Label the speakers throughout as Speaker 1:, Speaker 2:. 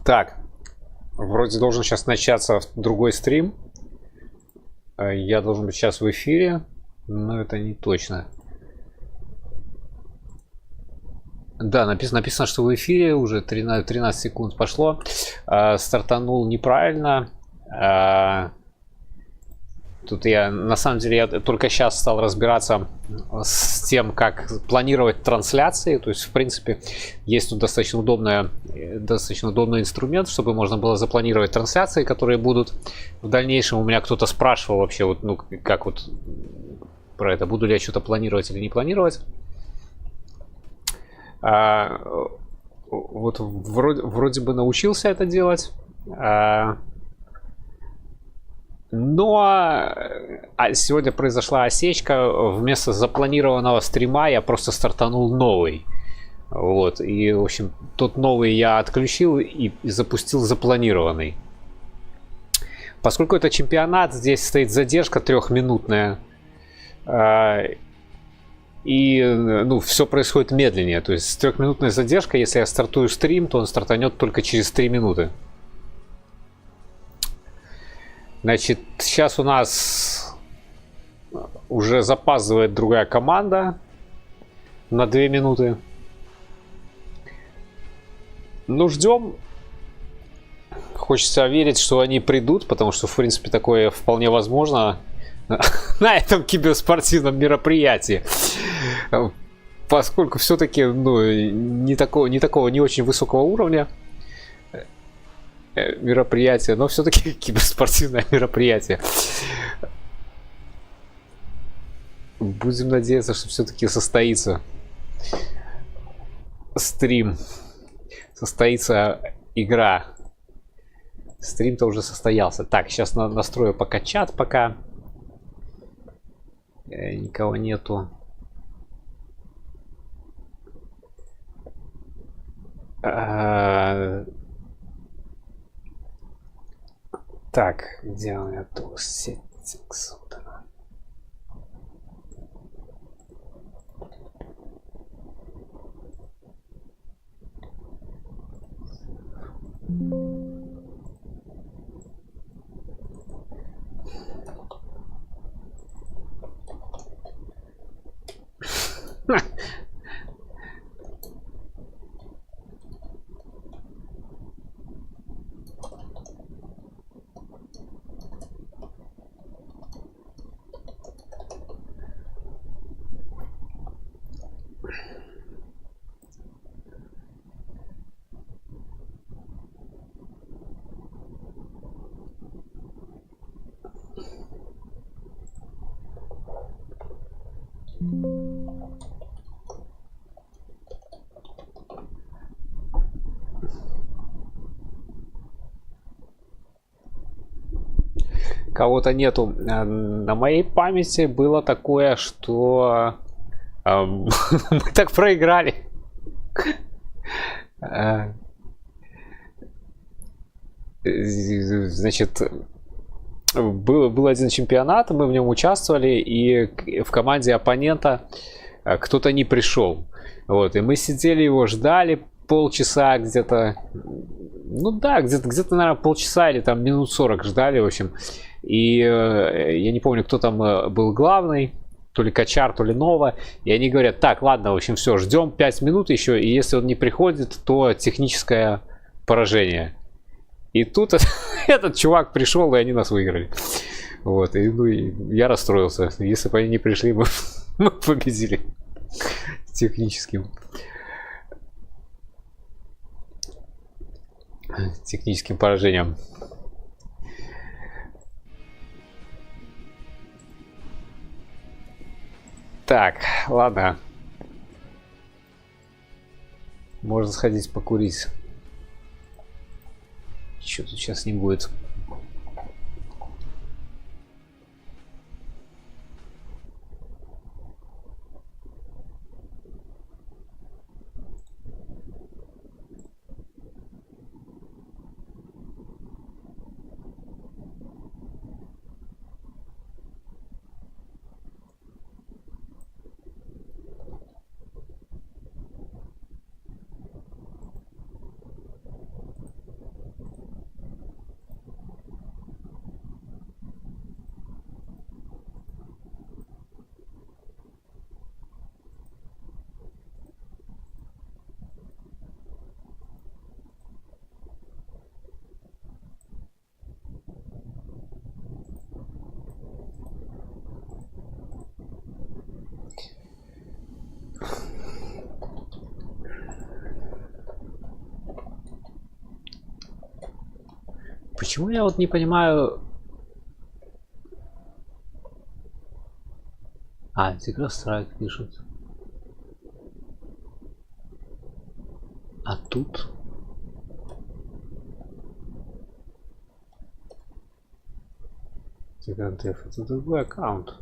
Speaker 1: Так, вроде должен сейчас начаться другой стрим. Я должен быть сейчас в эфире, но это не точно. Да, написано, что в эфире уже 13 секунд пошло. Стартанул неправильно. Тут на самом деле, я только сейчас стал разбираться с тем, как планировать трансляции. То есть, в принципе, есть тут достаточно удобный инструмент, чтобы можно было запланировать трансляции, которые будут в дальнейшем. У меня кто-то спрашивал вообще, вот, ну, как вот про это, буду ли я что-то планировать или не планировать. Вот вроде бы научился это делать. Но сегодня произошла осечка. Вместо запланированного стрима я просто стартанул новый. Вот. И, в общем, тот новый я отключил и запустил запланированный. Поскольку это чемпионат, здесь стоит задержка 3-минутная. И, ну, все происходит медленнее. То есть с 3-минутной задержкой, если я стартую стрим, то он стартанет только через 3 минуты. Значит, сейчас у нас уже запаздывает другая команда на 2 минуты. Ну, ждем. Хочется верить, что они придут, потому что, в принципе, такое вполне возможно на этом киберспортивном мероприятии. Поскольку все-таки, ну, не очень высокого уровня мероприятие, но все-таки киберспортивное мероприятие. Будем надеяться, что все-таки состоится стрим, состоится игра. Стрим-то уже состоялся. Так, сейчас настрою пока чат, пока никого нету. Так, где у меня тут settings? Кого-то нету. На моей памяти было такое, что мы так проиграли. Значит, был один чемпионат, мы в нем участвовали, и в команде оппонента кто-то не пришел. Вот, и мы сидели его, ждали полчаса где-то. Ну да, где-то, наверное, полчаса или там минут 40 ждали, в общем. И я не помню, кто там был главный, то ли Качар, то ли Новы. И они говорят: так, ладно, в общем, все, ждем 5 минут еще, и если он не приходит, то техническое поражение. И тут этот чувак пришел, и они нас выиграли. Вот, и, ну, и я расстроился. Если бы они не пришли, мы победили техническим поражением. Так, ладно. Можно сходить покурить. Что тут сейчас не будет? Почему я вот не понимаю... А, игра страйк пишут. А тут... Тигантеф, это другой аккаунт.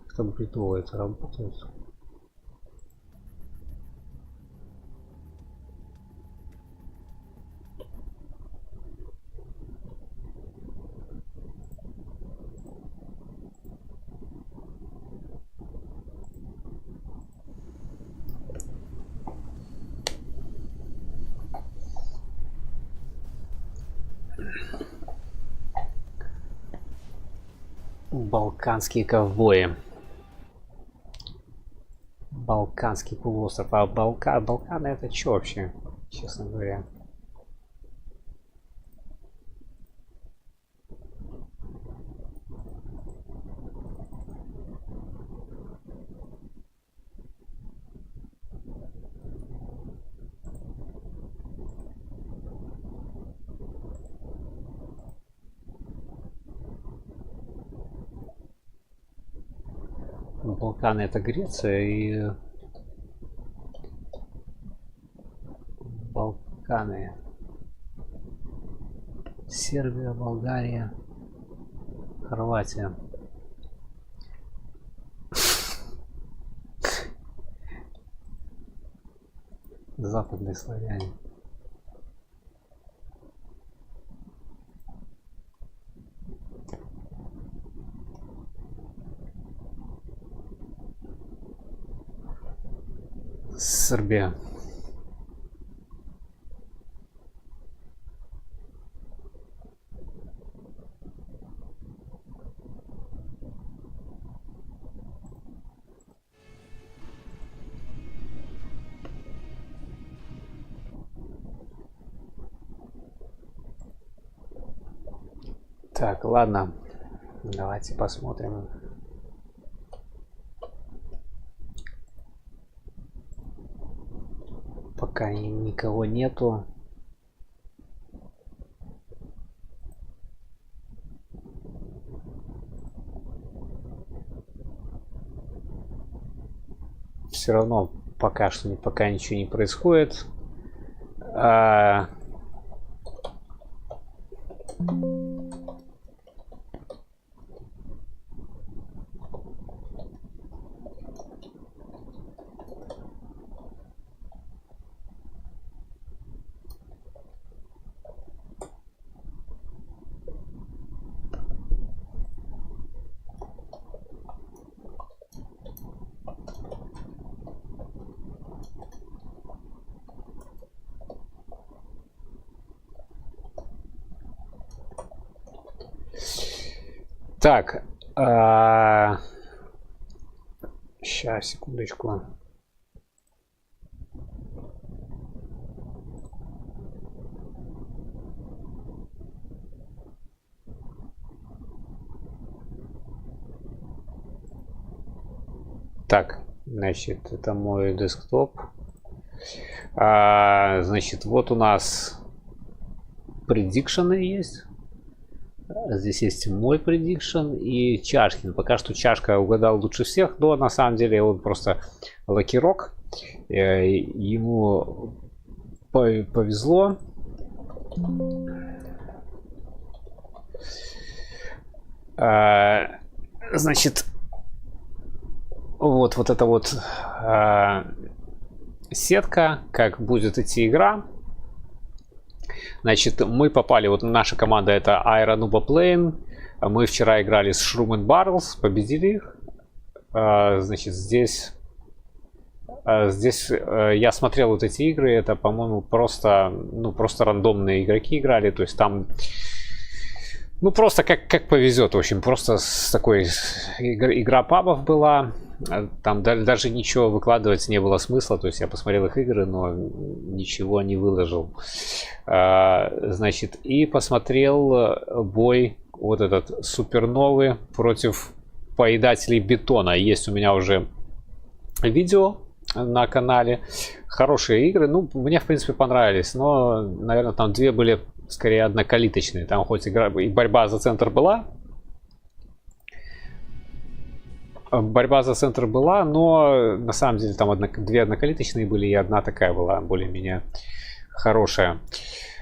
Speaker 1: Как там прикол это работает? Балканские ковбои. Балканский полуостров. А Балканы это что вообще, честно говоря? Балканы это Греция и Балканы. Сербия, Болгария, Хорватия. Западные славяне. Сербия. Так, ладно, давайте посмотрим. Пока никого нету. Все равно пока что пока ничего не происходит. Так, сейчас, секундочку. Так, значит, это мой десктоп. Значит, вот у нас предикшены есть. Здесь есть мой предикшн и Чашкин. Пока что Чашка угадал лучше всех, но на самом деле он просто лакирок. Ему повезло. Значит, вот эта вот сетка, как будет идти игра. Значит, мы попали, вот наша команда это Aeronuba Plane. Мы вчера играли с Shroom and Barrels, победили их. Значит, здесь я смотрел вот эти игры, это, по-моему, просто рандомные игроки играли, то есть там, ну, просто как повезет, в общем, просто с такой игра пабов была. Там даже ничего выкладывать не было смысла, то есть я посмотрел их игры, но ничего не выложил. Значит, и посмотрел бой вот этот Суперновы против поедателей бетона. Есть у меня уже видео на канале. Хорошие игры. Ну, мне, в принципе, понравились. Но, наверное, там две были скорее однокалиточные. Там хоть игра и борьба за центр была. Борьба за центр была, но на самом деле там две однокалиточные были, и одна такая была более-менее хорошая.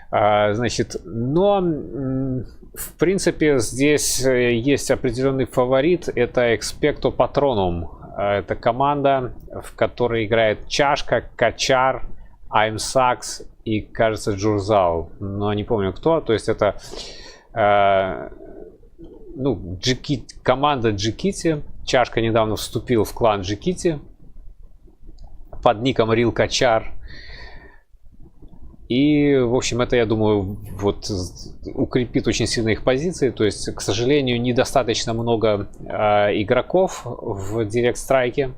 Speaker 1: Значит, но в принципе здесь есть определенный фаворит. Это Expecto Patronum. Это команда, в которой играет Чашка, Качар, Аймсакс и, кажется, Джурзал. Но не помню кто. То есть это ну, команда Джикити. Чашка недавно вступил в клан Джикити под ником Рил Качар. И, в общем, это, я думаю, вот укрепит очень сильно их позиции. То есть, к сожалению, недостаточно много игроков в Direct Strike.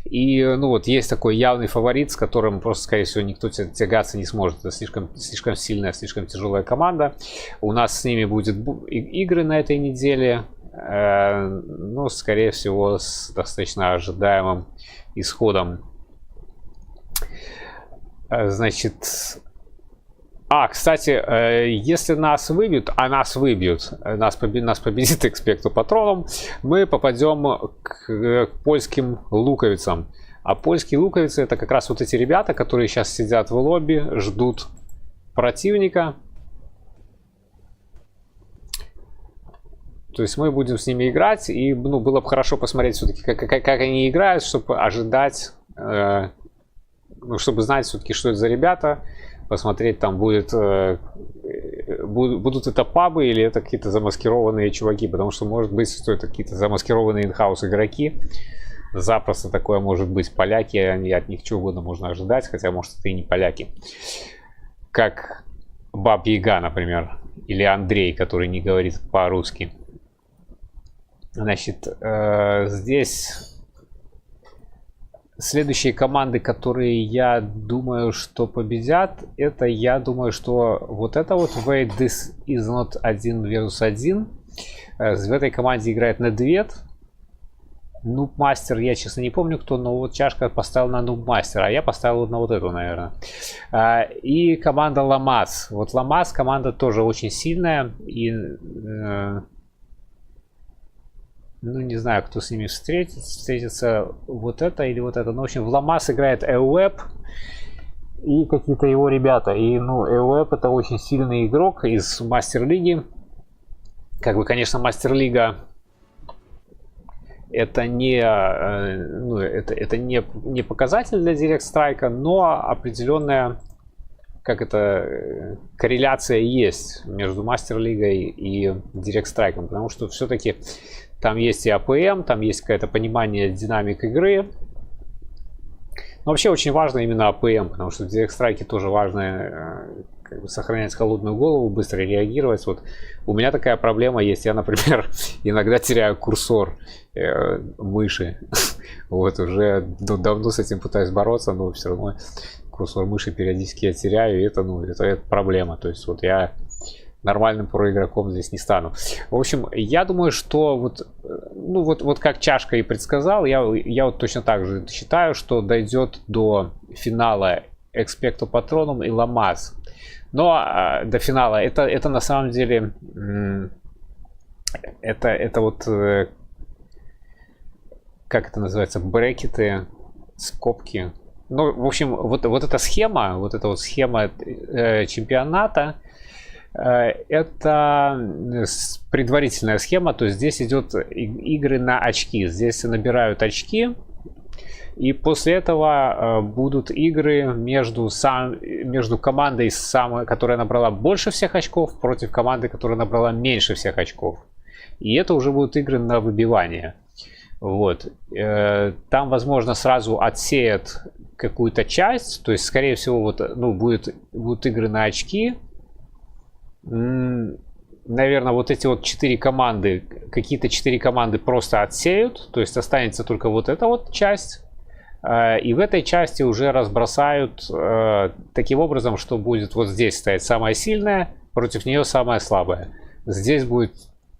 Speaker 1: И, ну вот, есть такой явный фаворит, с которым просто, скорее всего, никто тягаться не сможет. Это слишком сильная, слишком тяжелая команда. У нас с ними будут игры на этой неделе. Ну, скорее всего, с достаточно ожидаемым исходом. Значит, кстати, если нас выбьют, нас победит Expecto Patronum, мы попадем к польским луковицам. А польские луковицы — это как раз вот эти ребята, которые сейчас сидят в лобби, ждут противника. То есть мы будем с ними играть, и, ну, было бы хорошо посмотреть все-таки, как они играют, чтобы ожидать, ну, чтобы знать все-таки, что это за ребята, посмотреть, там будут это пабы или это какие-то замаскированные чуваки, потому что, может быть, что это какие-то замаскированные инхаус игроки. Запросто такое может быть. Поляки, от них чего угодно можно ожидать, хотя, может, это и не поляки. Как Баба Яга, например, или Андрей, который не говорит по-русски. Значит, здесь следующие команды, которые я думаю, что победят, это, я думаю, что вот это вот Wait, This Is Not 1 vs 1. В этой команде играет Недвед. Нубмастер, я, честно, не помню кто, но вот Чашка поставил на Нубмастера, а я поставил на вот эту, наверное. И команда Ламаз. Вот Ламаз команда тоже очень сильная. И ну, не знаю, кто с ними встретится, вот это или вот это. Ну, в общем, в Ламаз играет Эуэб и какие-то его ребята. И, ну, Эуэб — это очень сильный игрок из Мастер-лиги. Как бы, конечно, Мастер-лига это не, ну, это не показатель для Direct Strike, но определенная, как это, корреляция есть между Мастер-лигой и Direct Strike, потому что все-таки там есть и АПМ, там есть какое-то понимание динамик игры. Но вообще очень важно именно АПМ, потому что в Direct Strike тоже важно как бы сохранять холодную голову, быстро реагировать. Вот у меня такая проблема есть. Я, например, иногда теряю курсор мыши. Вот уже давно с этим пытаюсь бороться, но все равно курсор мыши периодически я теряю, и это, ну, это проблема. То есть вот я нормальным проигроком здесь не стану. В общем, я думаю, что вот, ну, вот как Чашка и предсказал, я вот точно так же считаю, что дойдет до финала Expecto Patronum и Ламаз. Но до финала это на самом деле это вот как это называется, брекеты, скобки. Ну, в общем, вот эта схема, чемпионата, это предварительная схема, то есть здесь идет игры на очки, здесь набирают очки, и после этого будут игры между командой, которая набрала больше всех очков, против команды, которая набрала меньше всех очков. И это уже будут игры на выбивание. Вот. Там, возможно, сразу отсеят какую-то часть, то есть, скорее всего, вот, ну, будут игры на очки. Наверное, вот эти вот 4 команды, какие-то 4 команды просто отсеют, то есть останется только вот эта вот часть. И в этой части уже разбросают таким образом, что будет вот здесь стоять самая сильная, против нее самая слабая. Здесь будет,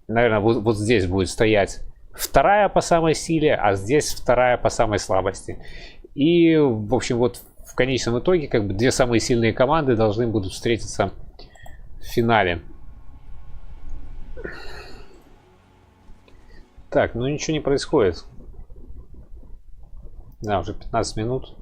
Speaker 1: наверное, вот здесь будет стоять вторая по самой силе, а здесь вторая по самой слабости. И, в общем, вот в конечном итоге, как бы, две самые сильные команды должны будут встретиться в финале. Так, ну ничего не происходит. Да, уже 15 минут.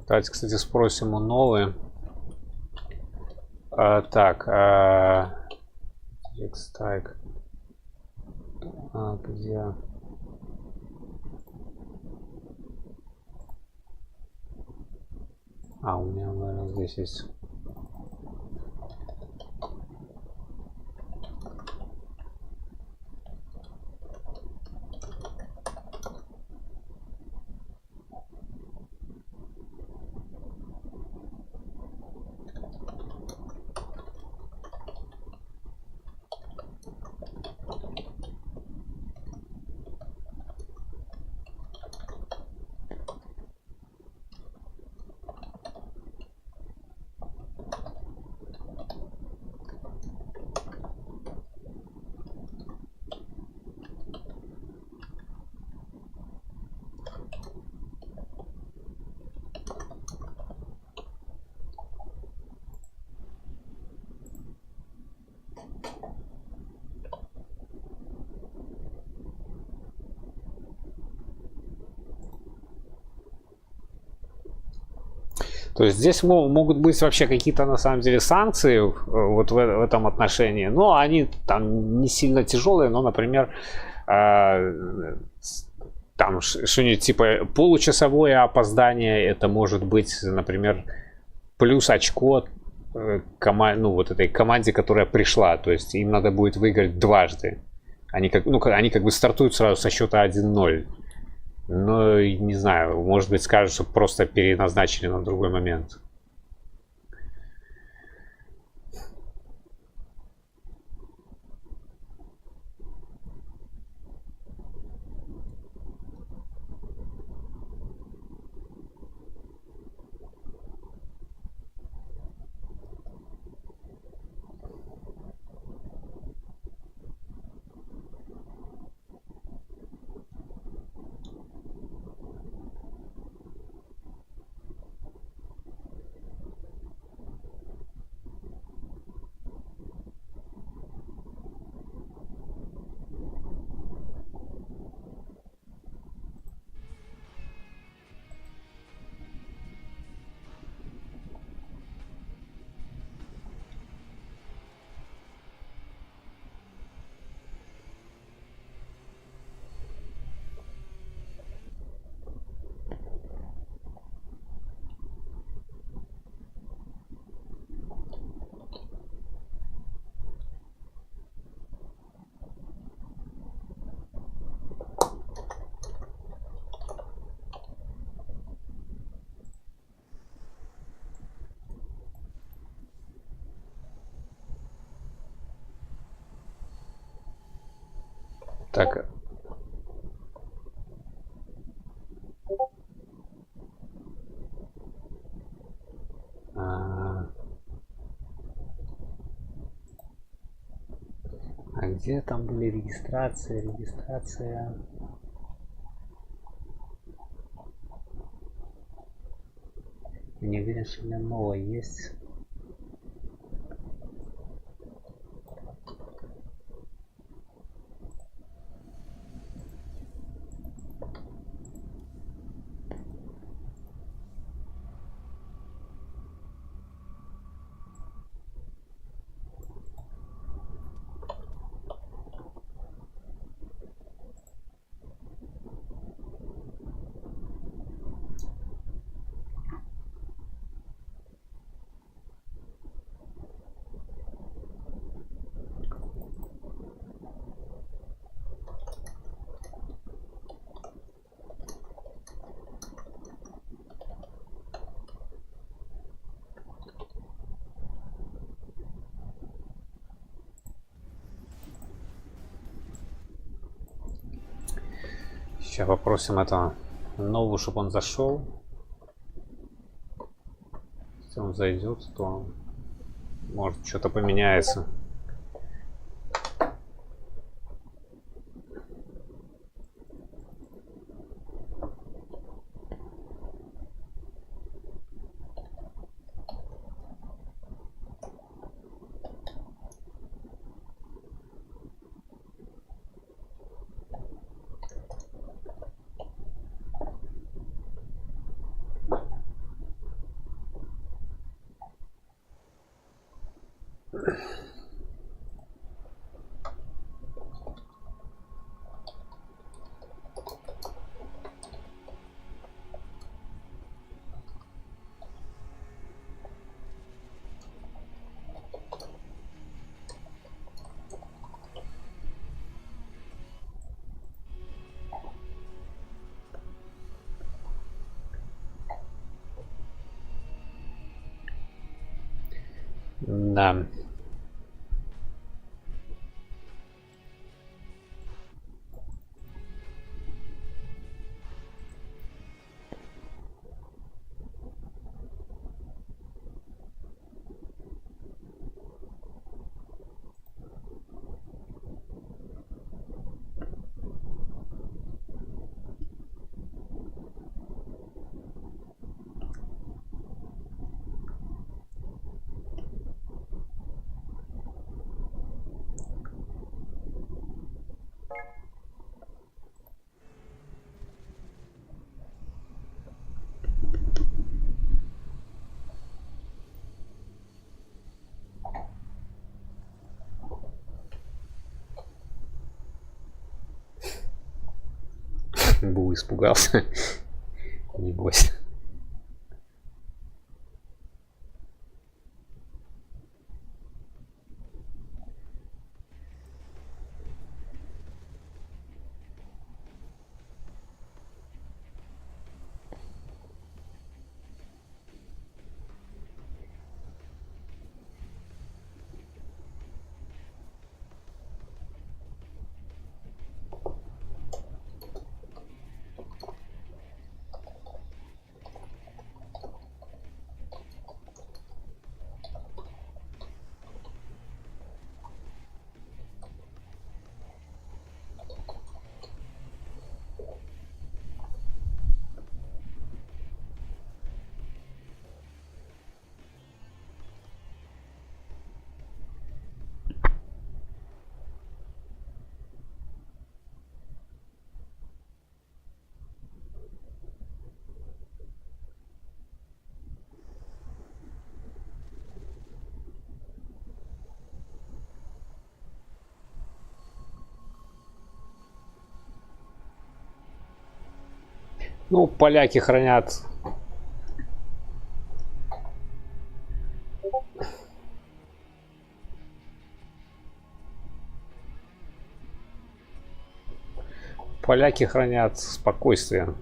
Speaker 1: Давайте, кстати, спросим у Новы. Так, Strike. Где? У меня, наверное, здесь есть. То есть здесь могут быть вообще какие-то на самом деле санкции вот в этом отношении. Но они там не сильно тяжелые, но, например, там что-нибудь типа получасовое опоздание, это может быть, например, плюс очко вот этой команде, которая пришла. То есть им надо будет выиграть дважды. Они как бы стартуют сразу со счета 1-0. Ну, не знаю, может быть, скажут, что просто переназначили на другой момент. Так. А где там были регистрация? Я не уверен, что у меня новая есть. Сейчас попросим этого Нову, чтобы он зашел. Если он зайдет, то может что-то поменяется. Да. Бу испугался. Небось. Ну, поляки хранят. Поляки хранят спокойствие.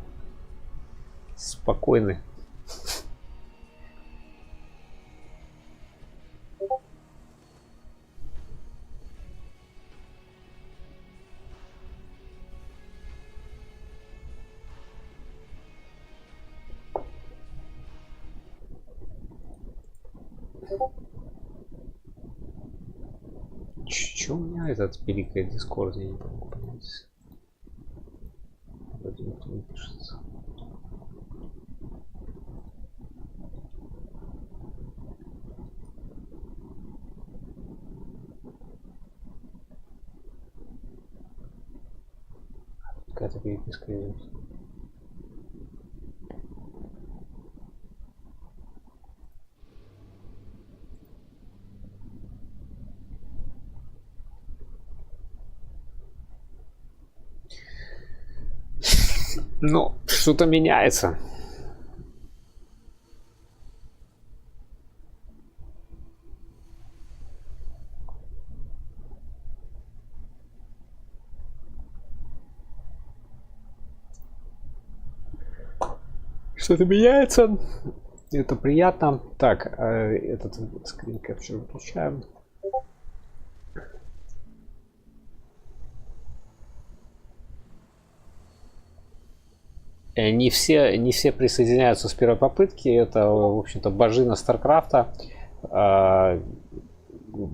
Speaker 1: Спокойны. Чё у меня этот пиликает в Дискорде, я не могу понять. Вроде никто не пишется. Какая-то переписка идет. Ну, что-то меняется. Что-то меняется. Это приятно. Так, этот скрин капчер выключаем. Не все присоединяются с первой попытки. Это, в общем-то, божина Старкрафта.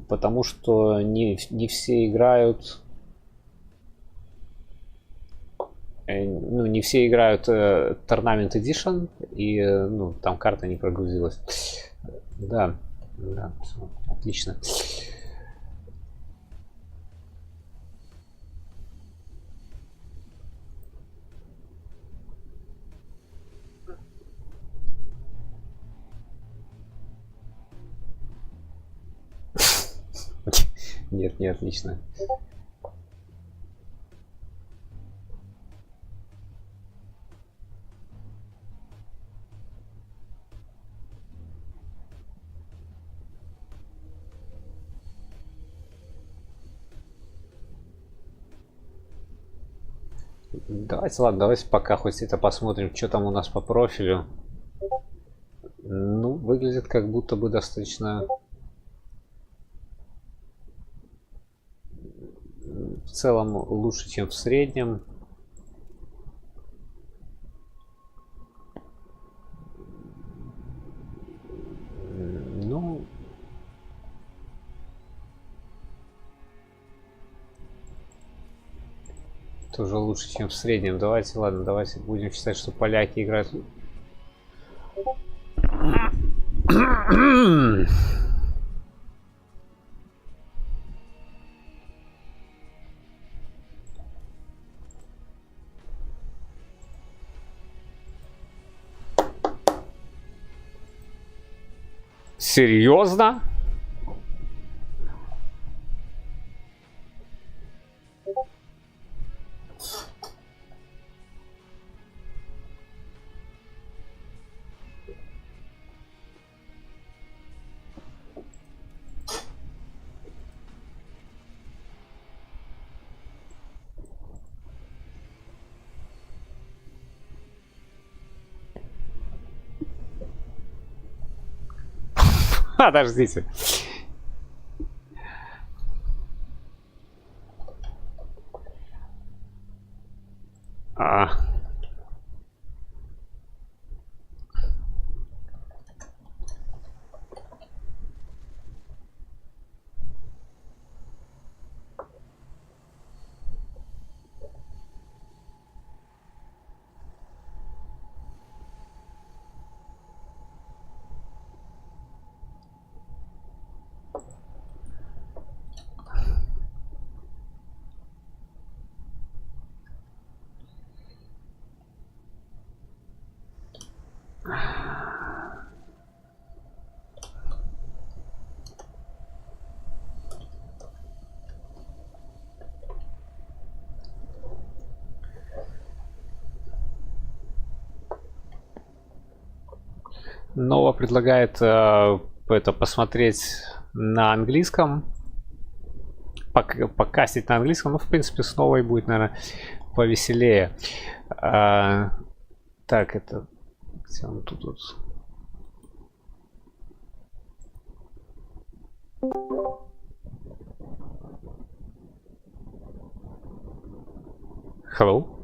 Speaker 1: Потому что не все играют... Ну, не все играют Tournament Edition, и ну, там карта не прогрузилась. Да, все, отлично. Нет, не отлично. Давайте, ладно, давайте пока хоть это посмотрим, что там у нас по профилю. Ну, выглядит как будто бы достаточно... В целом лучше, чем в среднем. Ну... Тоже лучше, чем в среднем. Давайте, ладно, давайте будем считать, что поляки играют. Серьезно? Подождите. Нова предлагает это посмотреть на английском, покастить на английском. Ну, в принципе, с Новой будет, наверное, повеселее. Так, это где он тут? Hello.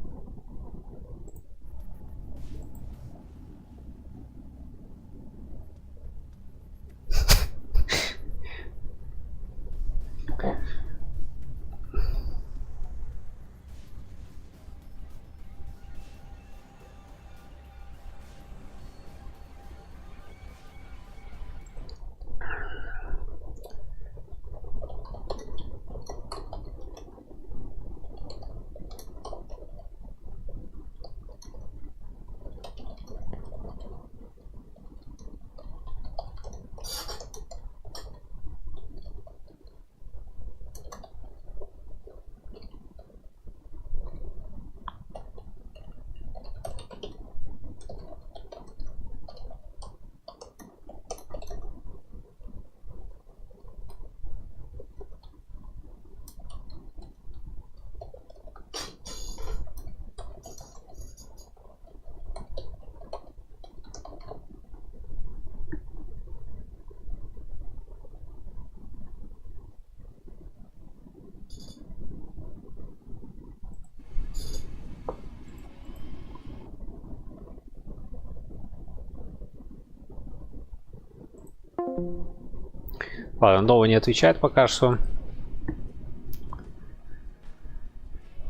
Speaker 1: Ладно, Новы не отвечает пока что.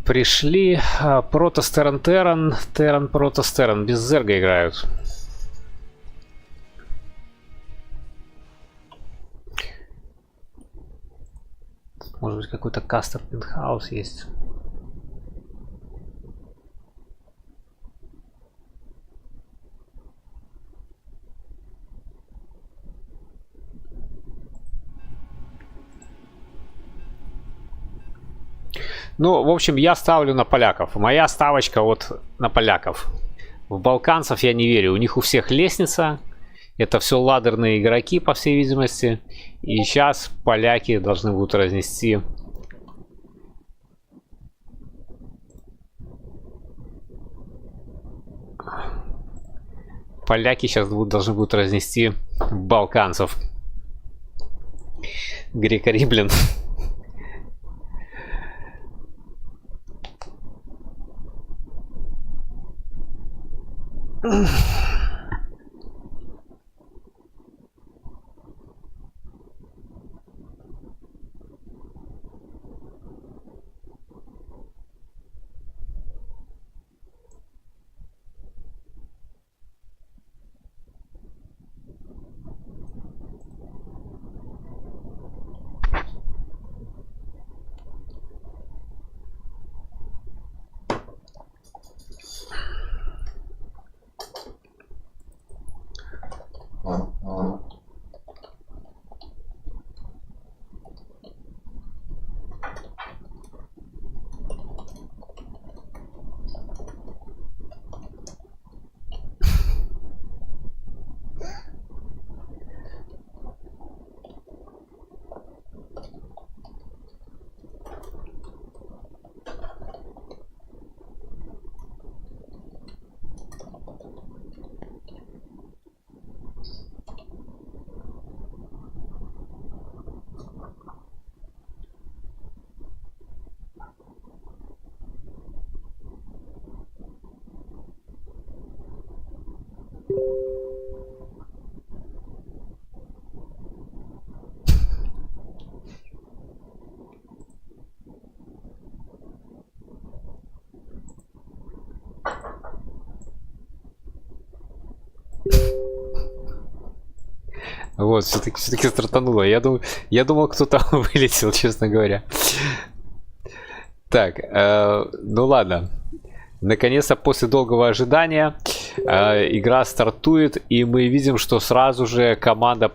Speaker 1: Пришли Протос Терран Терран. Терран Протос Терран. Без зерга играют. Может быть, какой-то кастер пентхаус есть. Ну, в общем, я ставлю на поляков. Моя ставочка вот на поляков. В балканцев я не верю. У них у всех лестница. Это все ладерные игроки, по всей видимости. И сейчас поляки должны будут разнести. Поляки сейчас должны будут разнести балканцев. Греко-римлян. Вот, все-таки стартануло. Я думал, кто-то вылетел, честно говоря. Так, ну ладно. Наконец-то после долгого ожидания игра стартует, и мы видим, что сразу же команда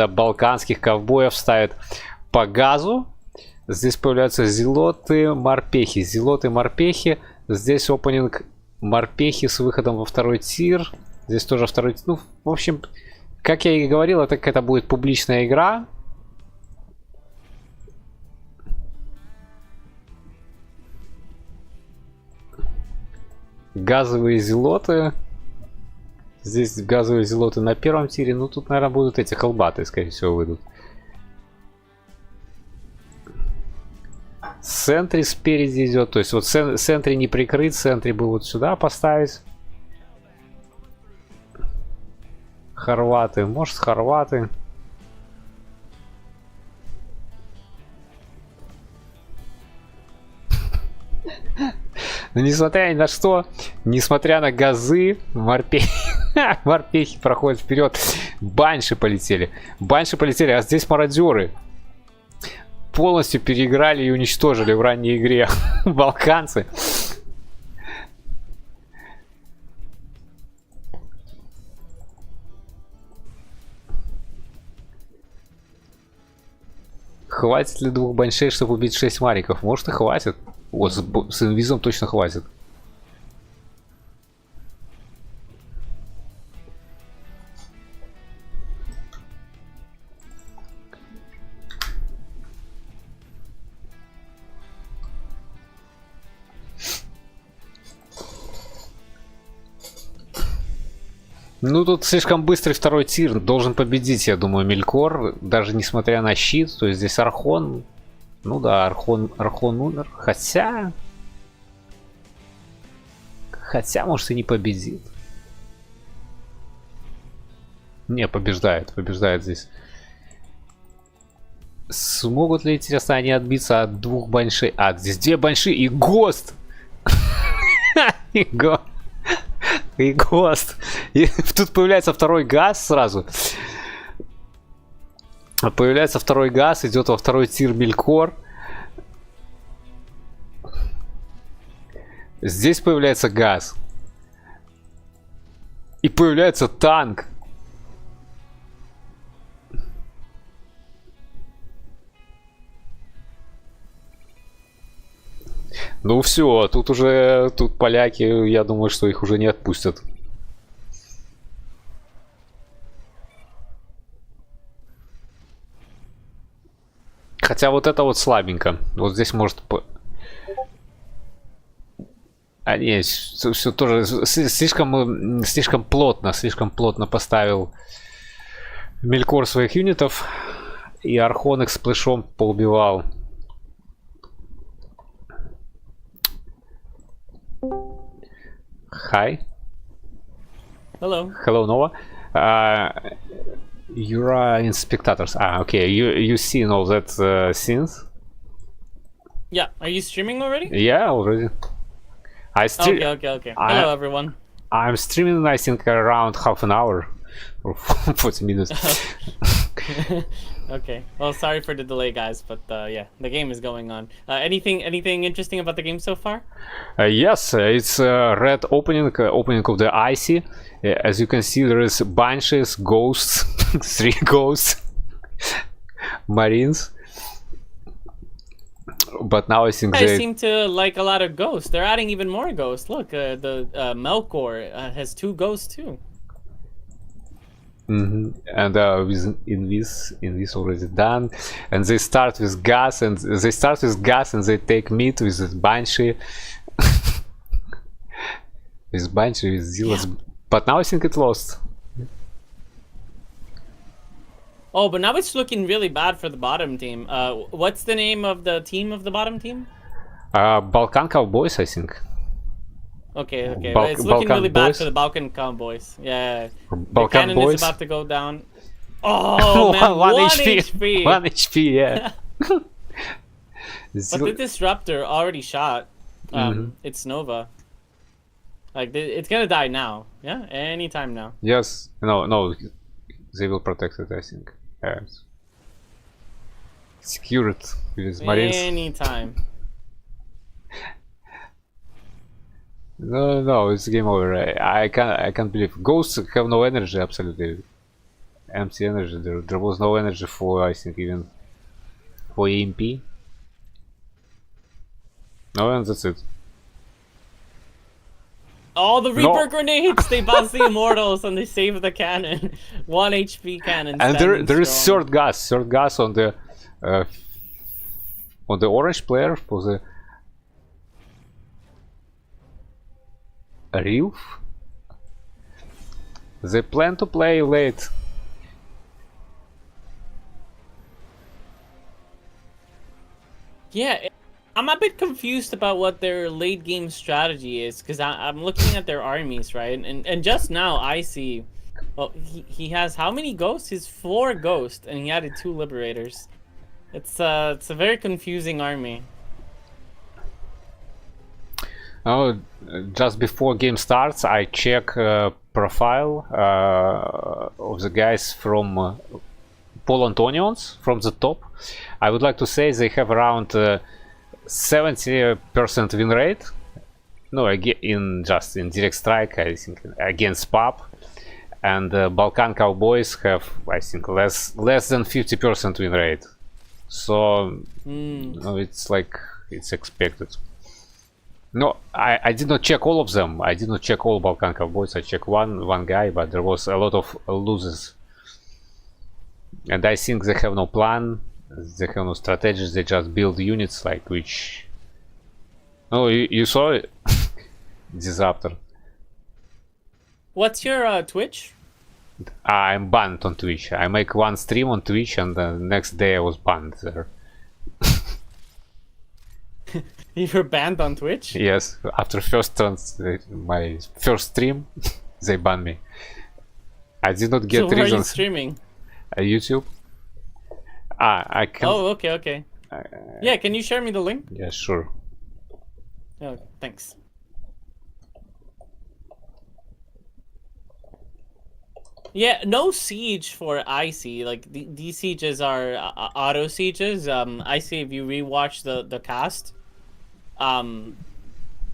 Speaker 1: балканских ковбоев ставит по газу. Здесь появляются зелоты, морпехи. Зелоты, морпехи. Здесь опенинг морпехи с выходом во второй тир. Здесь тоже второй тир. Ну, в общем, как я и говорил, это какая-то будет публичная игра. Газовые зелоты. Здесь газовые зелоты на первом тире. Ну, тут, наверное, будут эти холбаты, скорее всего, выйдут. Сентри спереди идет. То есть вот сентри не прикрыт. Сентри бы вот сюда поставить. Хорваты. Может, хорваты. Но несмотря ни на что, несмотря на газы, морпехи проходят вперед. Банши полетели. Банши полетели, а здесь мародеры. Полностью переиграли и уничтожили в ранней игре балканцы. Хватит ли двух баншей, чтобы убить 6 мариков? Может и хватит. Вот, с инвизом точно хватит. Ну, тут слишком быстрый второй тир. Должен победить, я думаю, Мелькор. Даже несмотря на щит. То есть здесь Архон. Ну да, Архон умер. Хотя, может, и не победит. Не, побеждает здесь. Смогут ли, интересно, они отбиться от двух банши? А, здесь две банши и ГОСТ! И ГОСТ! И тут появляется второй газ сразу. Появляется второй газ, идет во второй тир Мелькор. Здесь появляется газ. И появляется танк. Ну все, тут уже, тут поляки, я думаю, что их уже не отпустят. Хотя вот это вот слабенько. Вот здесь может... А не, все тоже слишком плотно поставил Мелькор своих юнитов. И Архон их с плэшом поубивал. Hi.
Speaker 2: Hello.
Speaker 1: Hello, Nova. You are in spectators. Ah, okay. You seen all that scenes?
Speaker 2: Yeah. Are you streaming already?
Speaker 1: Yeah, already.
Speaker 2: Okay. Hello, everyone.
Speaker 1: I'm streaming, I think, around half an hour or 40 minutes.
Speaker 2: Okay. Well, sorry for the delay, guys, but yeah, the game is going on. Anything interesting about the game so far?
Speaker 1: Yes, it's red opening of the icy. As you can see, there is banshees, ghosts, 3 ghosts, marines. But now I think
Speaker 2: they seem to like a lot of ghosts. They're adding even more ghosts. Look, the Melkor has 2 ghosts too.
Speaker 1: And in this already done, and they start with gas, and they take meat with the banshee, with zealous. Yeah. But now I think it lost.
Speaker 2: Oh, but now it's looking really bad for the bottom team. What's the name of the bottom team?
Speaker 1: Balkan Cowboys, I think.
Speaker 2: Okay. It's looking really bad for the Balkan Cowboys. Yeah. The cannon is about to go down. Oh, man, 1 HP.
Speaker 1: 1 HP, yeah.
Speaker 2: But the disruptor already shot. It's Nova. Like, it's gonna die now. Yeah, anytime now.
Speaker 1: Yes. No. They will protect it, I think. Yes. Secure it with marines.
Speaker 2: Anytime.
Speaker 1: No, it's game over. I can't believe ghosts have no energy, absolutely empty energy. There was no energy for, I think, even for EMP. No, and that's it.
Speaker 2: All the Reaper grenades! They bust the Immortals and they save the cannon. 1 HP cannon.
Speaker 1: And there is third gas on the orange player for the Reef. They plan to play late.
Speaker 2: Yeah, I'm a bit confused about what their late game strategy is, because I'm looking at their armies, right? And just now I see, well, he has how many ghosts? He's 4 ghosts, and he added 2 liberators. It's a very confusing army.
Speaker 1: Oh, just before game starts, I check profile of the guys from Polantonians from the top. I would like to say they have around 70% win rate. No, in direct strike, I think, against PUB. And Balkan Cowboys have, I think, less than 50% win rate. So no, it's like it's expected. No, I did not check all of them. I did not check all Balkan Cowboys. I checked one guy, but there was a lot of losers. And I think they have no plan. They have no strategies. They just build units like which. Oh, you saw it, Disruptor.
Speaker 2: What's your Twitch?
Speaker 1: I'm banned on Twitch. I make one stream on Twitch, and the next day I was banned there.
Speaker 2: You were banned on Twitch?
Speaker 1: Yes, after my first stream, they banned me. I did not get
Speaker 2: so where
Speaker 1: reasons.
Speaker 2: are you streaming?
Speaker 1: YouTube. I can.
Speaker 2: Oh, okay. Yeah, can you share me the link?
Speaker 1: Yeah, sure.
Speaker 2: Oh, thanks. Yeah, no siege for IC. Like these sieges are auto sieges. IC, if you rewatch the cast,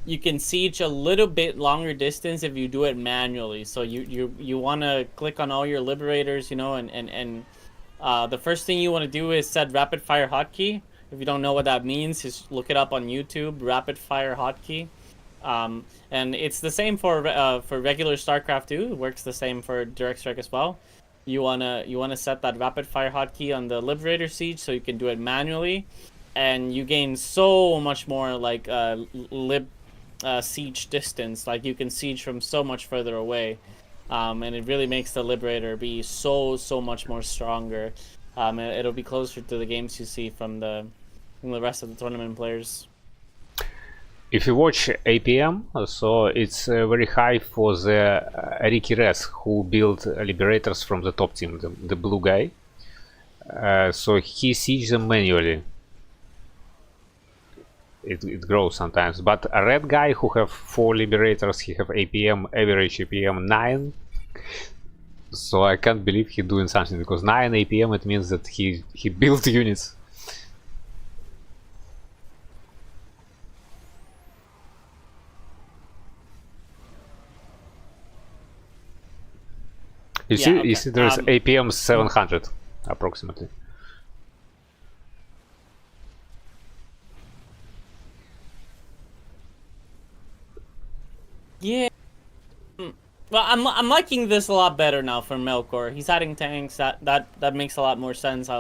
Speaker 2: you can siege a little bit longer distance if you do it manually. So you want to click on all your liberators, you know, and the first thing you want to do is set rapid fire hotkey. If you don't know what that means, just look it up on YouTube. Rapid fire hotkey. And it's the same for regular StarCraft 2. It works the same for Direct Strike as well. You wanna set that rapid fire hotkey on the Liberator Siege so you can do it manually, and you gain so much more like siege distance. Like you can siege from so much further away, and it really makes the Liberator be so much more stronger. It'll be closer to the games you see from the rest of the tournament players.
Speaker 1: If you watch APM, so it's very high for the Ricky Rez, who built Liberators from the top team, the blue guy. So he sieges them manually. It grows sometimes. But a red guy who have 4 Liberators, he have APM, average APM 9. So I can't believe he doing something, because 9 APM, it means that he built units. You see, there's APM 700 approximately.
Speaker 2: Yeah. Well, I'm liking this a lot better now for Melkor. He's adding tanks. That makes a lot more sense. I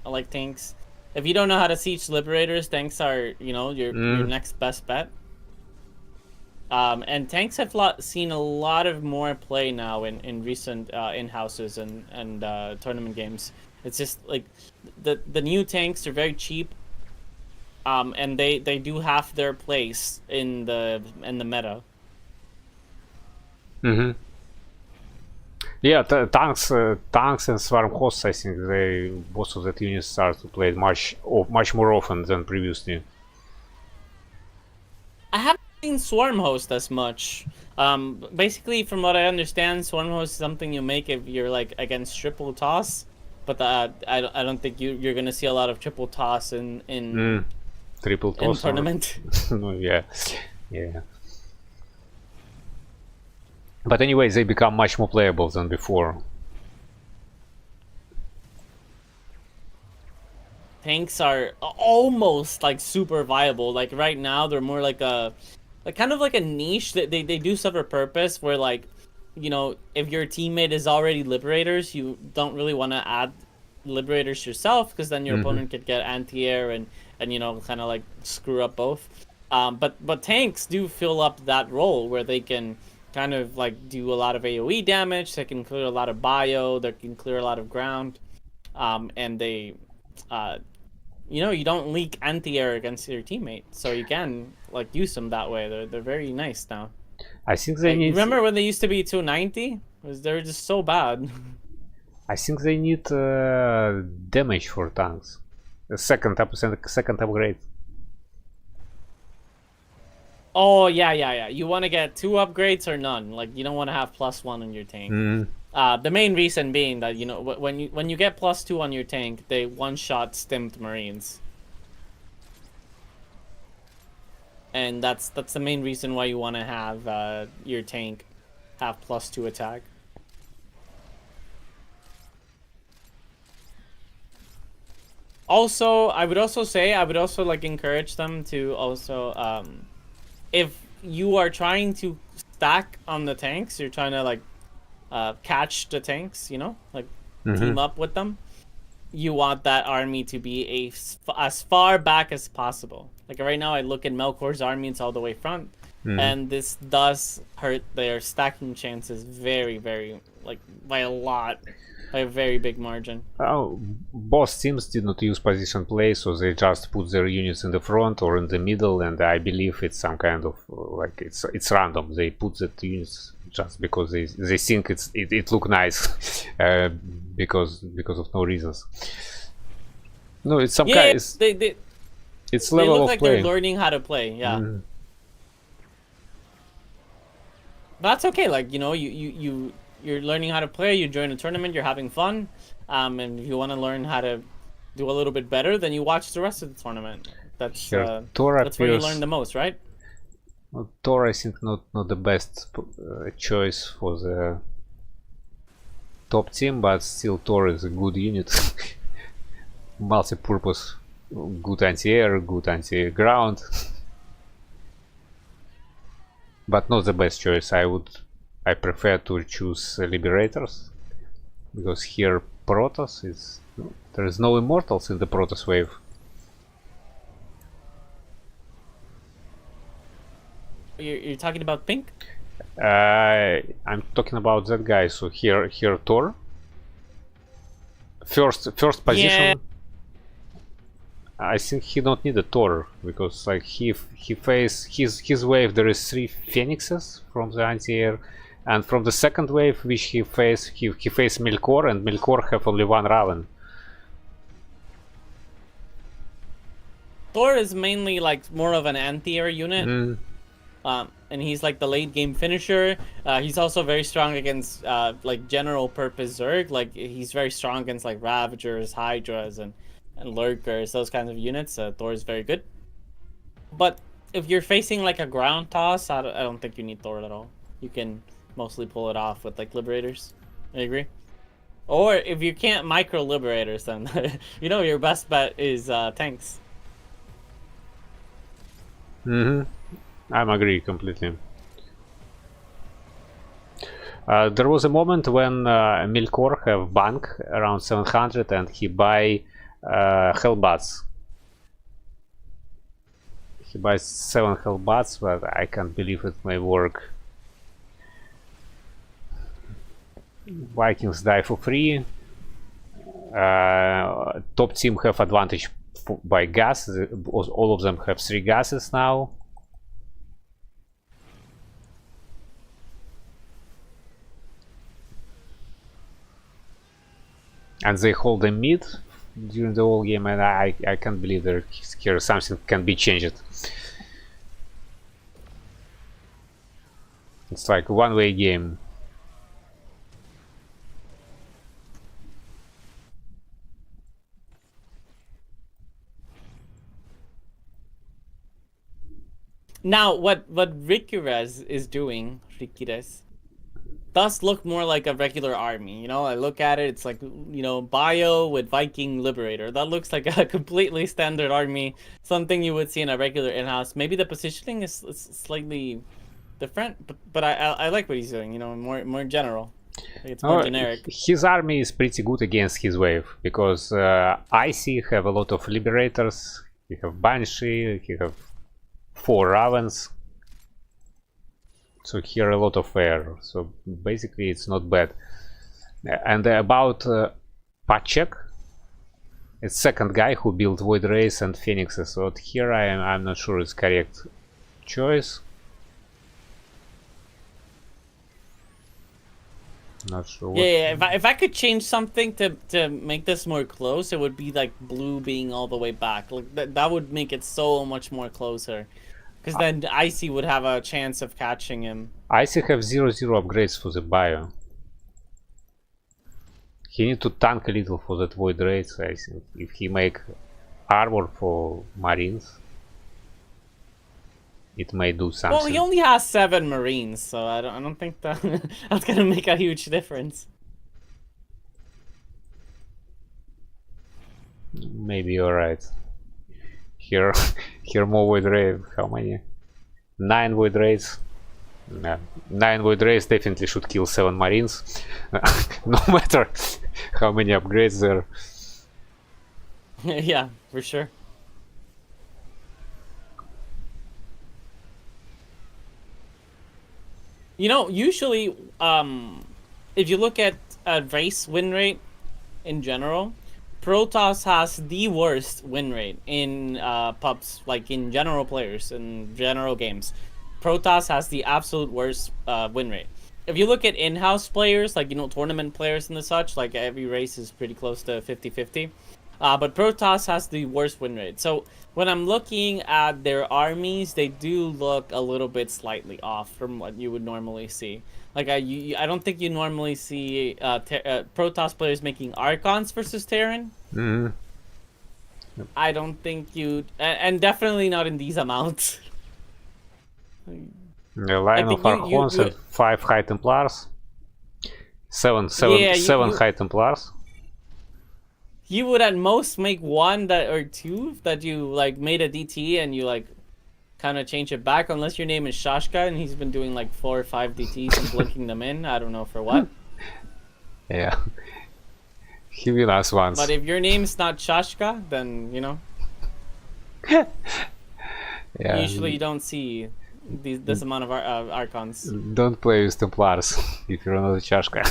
Speaker 2: like tanks. If you don't know how to siege Liberators, tanks are, you know, your next best bet. And tanks have seen a lot of more play now in recent in-houses and tournament games. It's just like the new tanks are very cheap, and they do have their place in the meta.
Speaker 1: Mm-hmm. Yeah, tanks and swarm hosts. I think both of the units start to play much more often than previously.
Speaker 2: I haven't seen Swarm Host as much. Basically, from what I understand, Swarm Host is something you make if you're like against triple toss. But I don't think you're gonna see a lot of triple toss in
Speaker 1: triple toss
Speaker 2: in tournament.
Speaker 1: No, yeah. But anyway, they become much more playable than before.
Speaker 2: Tanks are almost like super viable. Like right now, they're more like kind of like a niche that they do serve a purpose where, like, you know, if your teammate is already Liberators, you don't really want to add Liberators yourself, because then your opponent could get anti-air and you know, kind of like screw up both. But tanks do fill up that role where they can kind of like do a lot of AoE damage. They can clear a lot of bio. They can clear a lot of ground, and they, you know, you don't leak anti-air against your teammate, so you can like use them that way. They're very nice now.
Speaker 1: I think they need.
Speaker 2: Remember when they used to be 290? They're just so bad.
Speaker 1: I think they need damage for tanks. The second upgrade.
Speaker 2: Oh yeah. You want to get 2 upgrades or none. Like, you don't want to have +1 on your tank. The main reason being that, you know, when you get +2 on your tank, they one-shot stimmed Marines. And that's the main reason why you want to have your tank have +2 attack. Also, I would also like encourage them to also, if you are trying to stack on the tanks, you're trying to like catch the tanks, you know, like team up with them. You want that army to be as far back as possible. Like right now, I look at Melkor's army; it's all the way front, and this does hurt their stacking chances very, very, like, by a lot, by a very big margin.
Speaker 1: Oh, both teams did not use position play, so they just put their units in the front or in the middle, and I believe it's some kind of like it's random. They put the units just because they think it look nice, because of no reasons. No, it's some
Speaker 2: Yeah,
Speaker 1: kind. It's
Speaker 2: they
Speaker 1: level
Speaker 2: look
Speaker 1: of
Speaker 2: like
Speaker 1: play.
Speaker 2: they're learning how to play. Yeah. That's okay. Like, you know, you're learning how to play. You join a tournament. You're having fun. And if you want to learn how to do a little bit better, then you watch the rest of the tournament. That's
Speaker 1: Here, Tor
Speaker 2: that's where you
Speaker 1: appears.
Speaker 2: learn the most, right?
Speaker 1: Well, Tor, I think not the best choice for the top team, but still Tor is a good unit. Multi-purpose, good anti-air, good anti-ground, but not the best choice. I prefer to choose Liberators, because here Protoss is, there is no Immortals in the Protoss wave.
Speaker 2: You're talking about pink?
Speaker 1: I'm talking about that guy. So here Tor. First position.
Speaker 2: Yeah.
Speaker 1: I think he don't need a Tor, because like he face his wave there is 3 Phoenixes from the anti-air, and from the second wave which he face Melkor, and Melkor have only 1 Raven.
Speaker 2: Thor is mainly like more of an anti-air unit. And he's like the late game finisher. He's also very strong against like general purpose Zerg. Like he's very strong against like Ravagers, Hydras, and Lurkers, those kinds of units. Thor is very good. But if you're facing like a ground toss, I don't think you need Thor at all. You can mostly pull it off with like Liberators. I agree. Or if you can't micro Liberators, then you know your best bet is tanks.
Speaker 1: I agree completely. There was a moment when Melkor have bank around 700 and he buy Hellbats. He buys 7 Hellbats, but I can't believe it may work. Vikings die for free. Top team have advantage by gas. All of them have 3 gases now. And they hold a mid during the whole game, and I can't believe that here something can be changed. It's like a one-way game.
Speaker 2: Now, what Rikires is doing, Rikires, does look more like a regular army. You know, I look at it, it's like, you know, bio with Viking Liberator. That looks like a completely standard army, something you would see in a regular in-house. Maybe the positioning is slightly different, but I like what he's doing, you know, more general. It's more generic.
Speaker 1: His army is pretty good against his wave, because Icy have a lot of Liberators, he have Banshee, he have 4 Ravens. So here a lot of air, so basically it's not bad. And about Pachek, it's second guy who built Void Rays and Phoenixes, so here I'm not sure it's correct choice. Not sure.
Speaker 2: Yeah, if I could change something to make this more close, it would be like blue being all the way back. Like that would make it so much more closer. Because then Icy would have a chance of catching him.
Speaker 1: Icy have 0/0 upgrades for the bio. He need to tank a little for that Void Raids, I think. If he make armor for Marines, it may do something.
Speaker 2: Well, he only has 7 Marines, so I don't think that that's gonna make a huge difference.
Speaker 1: Maybe you're right. Here more Void Raids. How many? 9 Void Raids. Yeah. 9 Void Raids definitely should kill 7 Marines. No matter how many upgrades there.
Speaker 2: Yeah, for sure. You know, usually, if you look at race win rate in general, Protoss has the worst win rate in pubs, like in general players and general games. Protoss has the absolute worst win rate. If you look at in-house players, like, you know, tournament players and the such, like every race is pretty close to 50-50. But Protoss has the worst win rate. So when I'm looking at their armies, they do look a little bit slightly off from what you would normally see. Like I don't think you normally see Protoss players making Archons versus Terran.
Speaker 1: Mm-hmm.
Speaker 2: I don't think you, and definitely not in these amounts.
Speaker 1: The line of Archons and 5 High Templars. 7 High Templars.
Speaker 2: You would at most make one that or two that you like made a DT and you like kind of change it back, unless your name is Shashka and he's been doing like 4 or 5 DTs and blinking them in. I don't know for what.
Speaker 1: Yeah. He will ask once.
Speaker 2: But if your name's not Shashka, then you know.
Speaker 1: Yeah.
Speaker 2: Usually you don't see this amount of Archons.
Speaker 1: Don't play with Templars if you're not a Chashka.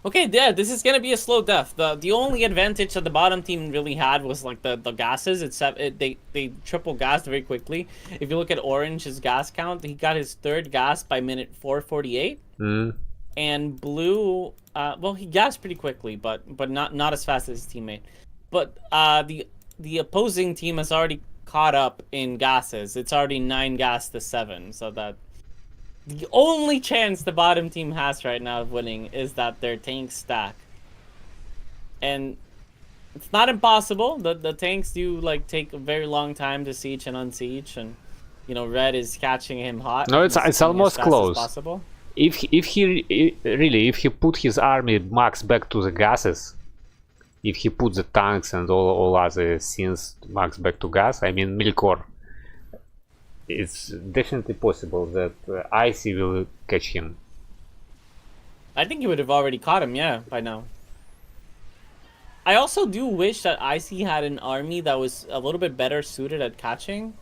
Speaker 2: Okay, yeah, this is gonna be a slow death. The only advantage that the bottom team really had was like the gases. They triple gassed very quickly. If you look at Orange's gas count, he got his 3rd gas by minute 4:48. And Blue, well, he gassed pretty quickly, but not as fast as his teammate. But the opposing team has already caught up in gases. It's already 9 gas to 7, so that. The only chance the bottom team has right now of winning is that their tanks stack. And it's not impossible. The tanks do like take a very long time to siege and unsiege, and you know Red is catching him hot.
Speaker 1: No, it's almost close.
Speaker 2: Possible.
Speaker 1: If he put his army max back to the gases, if he put the tanks and all other scenes max back to gas, I mean Milkor, it's definitely possible that Icy will catch him.
Speaker 2: I think he would have already caught him, yeah, by now. I also do wish that Icy had an army that was a little bit better suited at catching.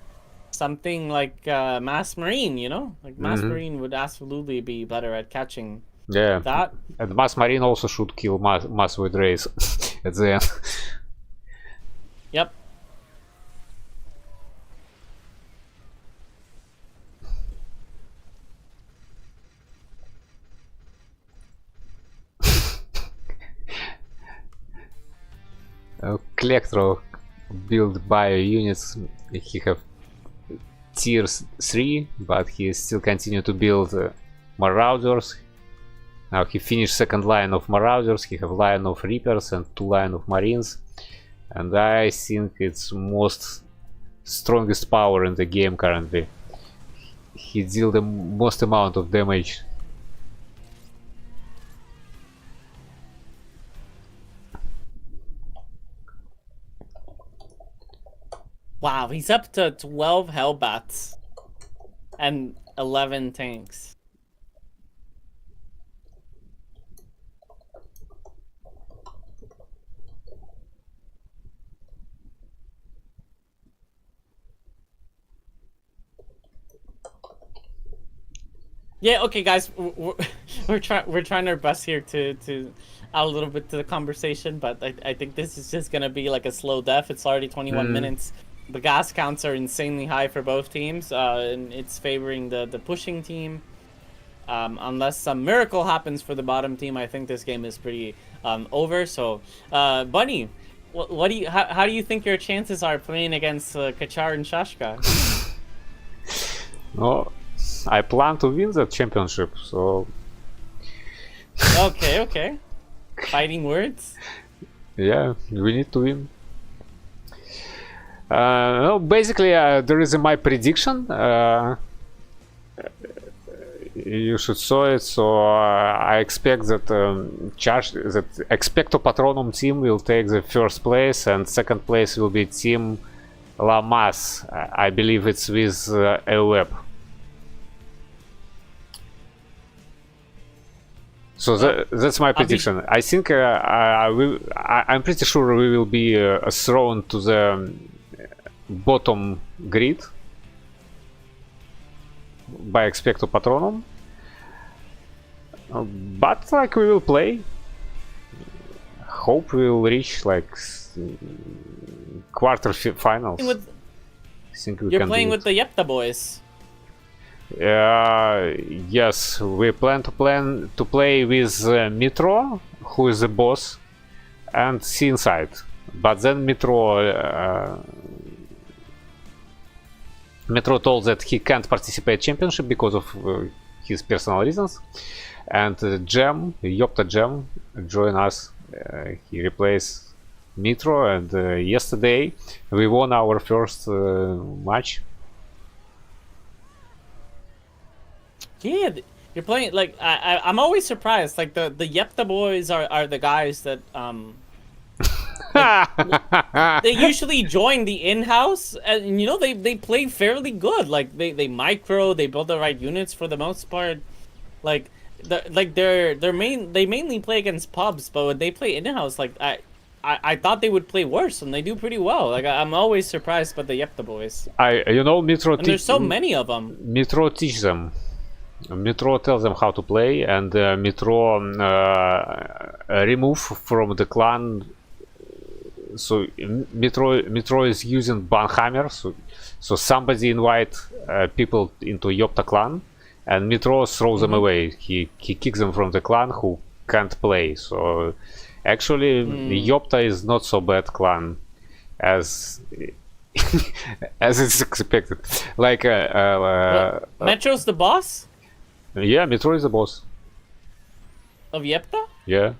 Speaker 2: Something like Mass Marine, you know? Like Mass Marine would absolutely be better at catching that.
Speaker 1: And Mass Marine also should kill Mass Void Rays at the end.
Speaker 2: Yep.
Speaker 1: Klectro build bio units. He have tier 3, but he still continue to build Marauders. Now he finished 2nd line of Marauders. He have line of Reapers and 2 line of Marines, and I think it's strongest power in the game currently. He deal the most amount of damage.
Speaker 2: Wow, he's up to 12 Hellbats and 11 tanks. Yeah, okay, guys, we're trying our best here to add a little bit to the conversation, but I think this is just gonna be like a slow death. It's already 21 minutes. The gas counts are insanely high for both teams, and it's favoring the pushing team. Unless some miracle happens for the bottom team, I think this game is pretty over. So, Bunny, what do you how do you think your chances are playing against Kachar and Shashka?
Speaker 1: No, I plan to win that championship, so.
Speaker 2: Okay. Fighting words.
Speaker 1: Yeah, we need to win. No, basically, there is my prediction. You should saw it. So I expect that that Expecto Patronum team will take the 1st place, and 2nd place will be Team Lamas. I believe it's with a web. So that's my prediction. I think I'm pretty sure we will be thrown to the bottom grid by Expecto Patronum, but like we will play. Hope we will reach like quarter finals. think we
Speaker 2: You're
Speaker 1: can
Speaker 2: playing
Speaker 1: do
Speaker 2: with the Yepta boys.
Speaker 1: yes, we plan to play with Metro, who is the boss, and see inside. But then Metro told that he can't participate championship because of his personal reasons. And Yopta Jam, join us. He replaced Metro, and yesterday we won our first match.
Speaker 2: Yeah, you're playing like I'm always surprised. Like the Yepta boys are the guys that they usually join the in-house, and you know they play fairly good. Like they micro, they build the right units for the most part. Like they mainly play against pubs, but when they play in-house, like I thought they would play worse, and they do pretty well. Like I'm always surprised by the Yepta boys.
Speaker 1: Metro.
Speaker 2: And there's so many of them.
Speaker 1: Metro teach them. Metro tells them how to play, and Metro remove from the clan. So Metro is using Banhammer. So somebody invite people into Yopta clan, and Metro throws them away. He kicks them from the clan who can't play. So actually, Yopta is not so bad clan as as it's expected. Like
Speaker 2: Metro's the boss
Speaker 1: yeah, Metro is the boss
Speaker 2: of Yepta.
Speaker 1: Yeah.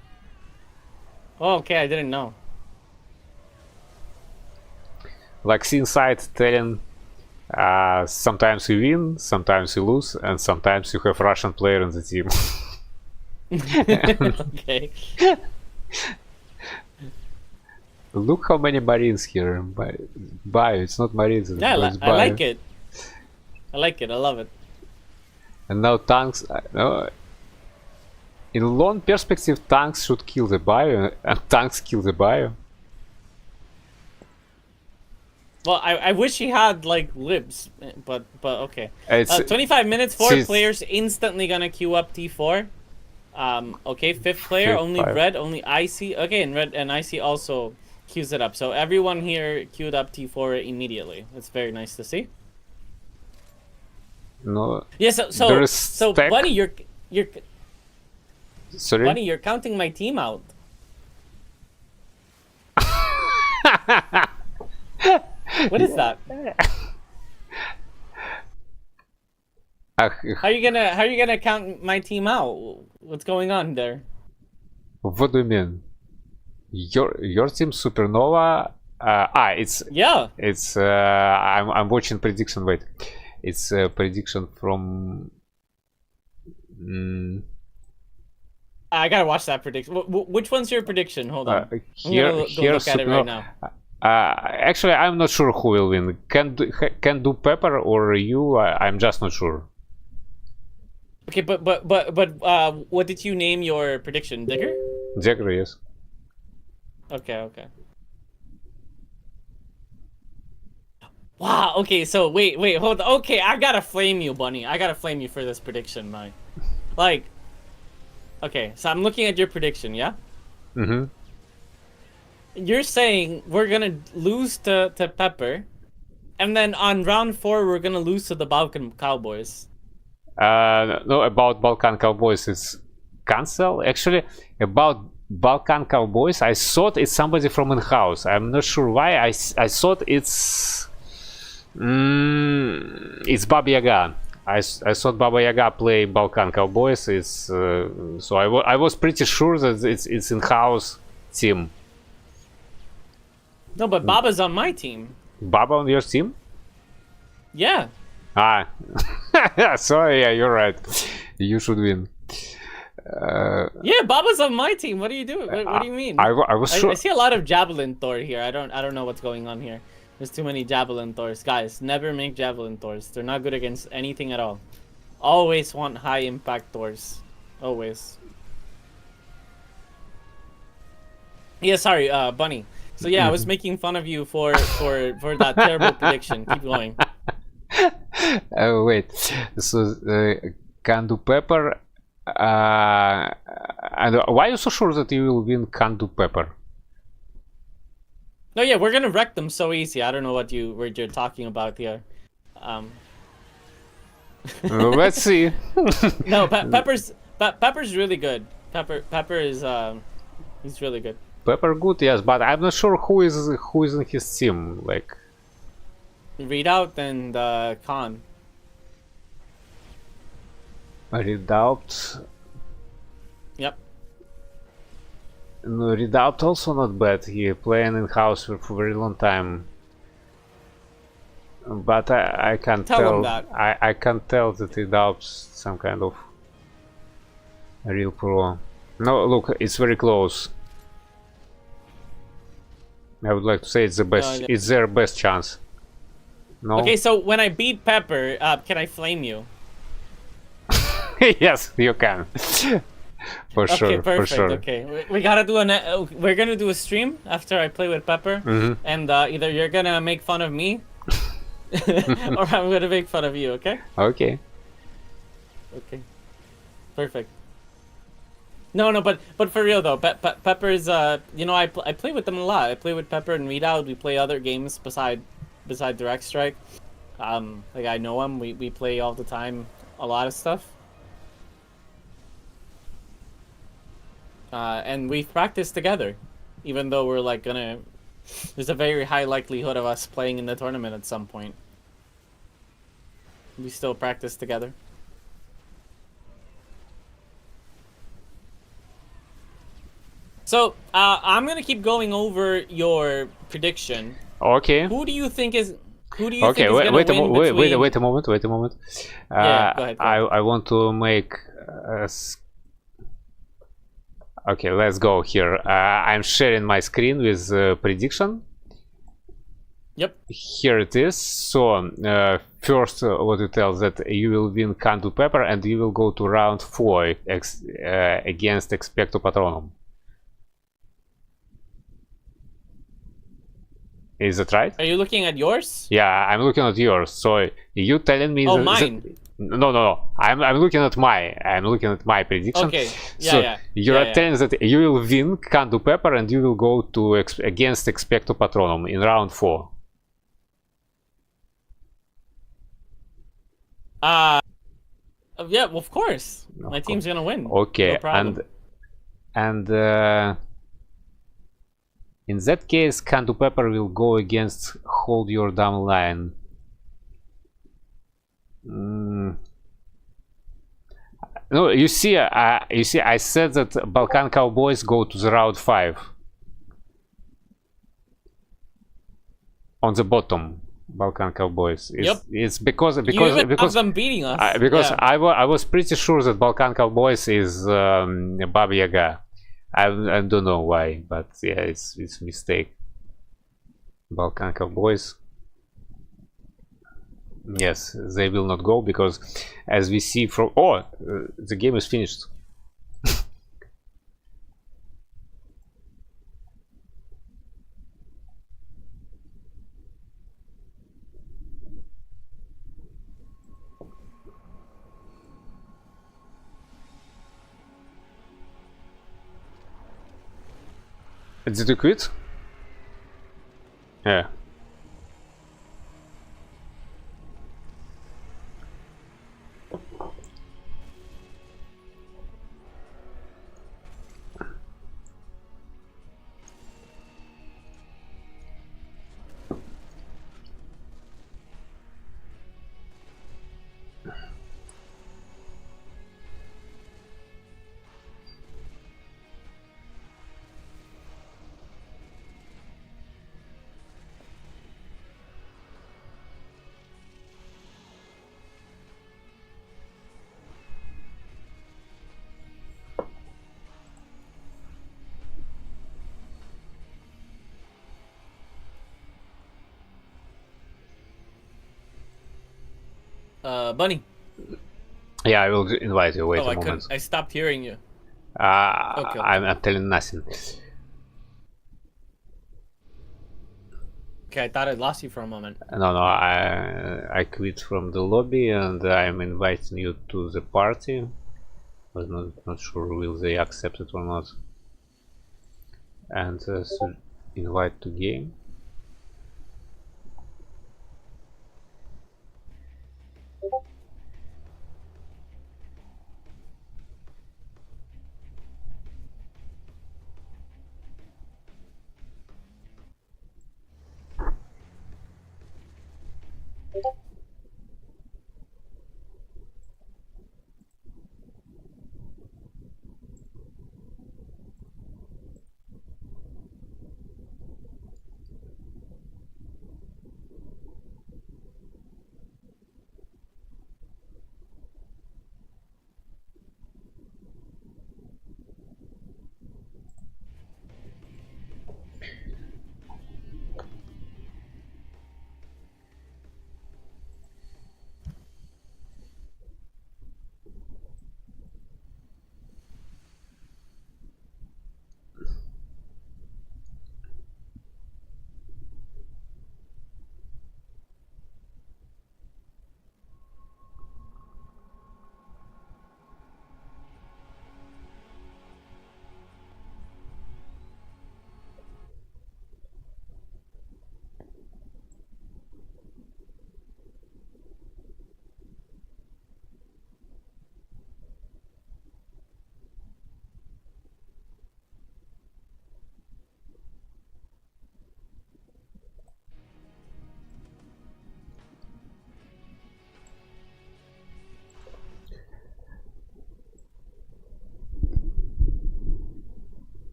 Speaker 2: Oh, okay, I didn't know.
Speaker 1: Like inside telling sometimes you win, sometimes you lose, and sometimes you have Russian player in the team.
Speaker 2: Okay.
Speaker 1: Look how many Marines here. Bio, it's not Marines.
Speaker 2: Yeah,
Speaker 1: it's
Speaker 2: I like it. I like it. I love it.
Speaker 1: And now tanks. In long perspective, tanks should kill the bio, and tanks kill the bio.
Speaker 2: Well, I wish he had like libs, but okay.
Speaker 1: It's
Speaker 2: 25 minutes, 4 players instantly gonna queue up T4. Okay, 5th player, only red, only icy. Okay, and red and icy also queues it up. So everyone here queued up T4 immediately. That's very nice to see.
Speaker 1: No.
Speaker 2: Yeah. So Bunny, you're
Speaker 1: sorry.
Speaker 2: Bunny, you're counting my team out. What is that? How are you gonna count my team out? What's going on there?
Speaker 1: What do you mean? Your team Supernova? It's
Speaker 2: yeah.
Speaker 1: It's I'm watching prediction. Wait, it's a prediction from.
Speaker 2: I gotta watch that prediction. Which one's your prediction? Hold on.
Speaker 1: Here,
Speaker 2: I'm gonna go look at it right now.
Speaker 1: Actually, I'm not sure who will win. Can do Pepper or you? I'm just not sure.
Speaker 2: Okay, but what did you name your prediction? Digger?
Speaker 1: Digger, yes.
Speaker 2: Okay. Wow. Okay. So wait. Hold on. Okay, I gotta flame you, Bunny. I gotta flame you for this prediction, man. Like. Okay, so I'm looking at your prediction, yeah?
Speaker 1: Mm-hmm.
Speaker 2: You're saying we're gonna lose to Pepper, and then on round 4 we're gonna lose to the Balkan Cowboys.
Speaker 1: No, about Balkan Cowboys it's cancel. Actually, about Balkan Cowboys, I thought it's somebody from in-house. I'm not sure why. I thought it's Baba Yaga. I thought Baba Yaga play Balkan Cowboys. It's so I was pretty sure that it's in-house team.
Speaker 2: No, but Baba's on my team.
Speaker 1: Baba on your team?
Speaker 2: Yeah.
Speaker 1: Sorry, yeah, you're right. You should win.
Speaker 2: Yeah, Baba's on my team. What are you doing? What do you mean?
Speaker 1: I was sure.
Speaker 2: I see a lot of Javelin Thor here. I don't know what's going on here. There's too many Javelin Thors. Guys, never make Javelin Thors. They're not good against anything at all. Always want high impact Thors. Always. Yeah, sorry, Bunny. So yeah, I was making fun of you for that terrible prediction. Keep going.
Speaker 1: Oh wait. So can do Pepper. And why are you so sure that you will win Can do Pepper?
Speaker 2: No, yeah, we're gonna wreck them so easy. I don't know what you're talking about here.
Speaker 1: Let's see.
Speaker 2: No, Pepper's really good. Pepper is he's really good.
Speaker 1: Pepper good, yes, but I'm not sure who is in his team. Like
Speaker 2: Readout and Khan.
Speaker 1: Redoubt.
Speaker 2: Yep.
Speaker 1: No, Redoubt also not bad. He playing in house for a very long time. But I can't
Speaker 2: Tell him
Speaker 1: tell.
Speaker 2: that.
Speaker 1: I can't tell that Redoubt's some kind of real pro. No, look, it's very close. I would like to say it's the best.
Speaker 2: No.
Speaker 1: It's their best chance. No.
Speaker 2: Okay, so when I beat Pepper, can I flame you?
Speaker 1: Yes, you can. For
Speaker 2: Okay,
Speaker 1: sure.
Speaker 2: perfect.
Speaker 1: For sure.
Speaker 2: Okay, we gotta do we're gonna do a stream after I play with Pepper, and either you're gonna make fun of me, or I'm gonna make fun of you. Okay.
Speaker 1: Okay.
Speaker 2: Okay. Perfect. No, but for real though, Pepper's you know I play with them a lot. I play with Pepper and Readout. We play other games beside Direct Strike. Like I know him. We play all the time. A lot of stuff. And we've practiced together, even though we're like gonna. There's a very high likelihood of us playing in the tournament at some point. We still practice together. So I'm gonna keep going over your prediction.
Speaker 1: Okay.
Speaker 2: Who do you think is? Who do you
Speaker 1: Okay.
Speaker 2: think is gonna
Speaker 1: Wait a
Speaker 2: win
Speaker 1: moment.
Speaker 2: between...
Speaker 1: Wait a moment. Wait a moment.
Speaker 2: Yeah, go ahead.
Speaker 1: I want to make. Okay, let's go here. I'm sharing my screen with prediction.
Speaker 2: Yep.
Speaker 1: Here it is. So first, what it tells that you will win Cantu Pepper and you will go to round 4 against Expecto Patronum. Is that right?
Speaker 2: Are you looking at yours?
Speaker 1: Yeah, I'm looking at yours. So you telling me?
Speaker 2: Oh,
Speaker 1: that,
Speaker 2: mine.
Speaker 1: No. I'm looking at my prediction.
Speaker 2: Okay. Yeah,
Speaker 1: so
Speaker 2: yeah.
Speaker 1: you are telling that you will win Cantu Pepper and you will go to against Expecto Patronum in round 4.
Speaker 2: Yeah, well, of course. My team's gonna win.
Speaker 1: Okay,
Speaker 2: No problem.
Speaker 1: and in that case, Cantu Pepper will go against Hold Your Damn Line. No, you see, I said that Balkan Cowboys go to the round 5 on the bottom. Balkan Cowboys. It's because
Speaker 2: have them beating us.
Speaker 1: I was pretty sure that Balkan Cowboys is Baba Yaga. I don't know why, but yeah, it's a mistake. Balkan Cowboys. Yes, they will not go because, as we see from the game is finished. Did you quit? Yeah.
Speaker 2: Bunny.
Speaker 1: Yeah, I will invite you. Wait a moment.
Speaker 2: I stopped hearing you.
Speaker 1: Okay. I'm telling nothing.
Speaker 2: Okay, I thought I lost you for a moment.
Speaker 1: No, I quit from the lobby and I'm inviting you to the party. But not sure will they accept it or not. And so invite to game.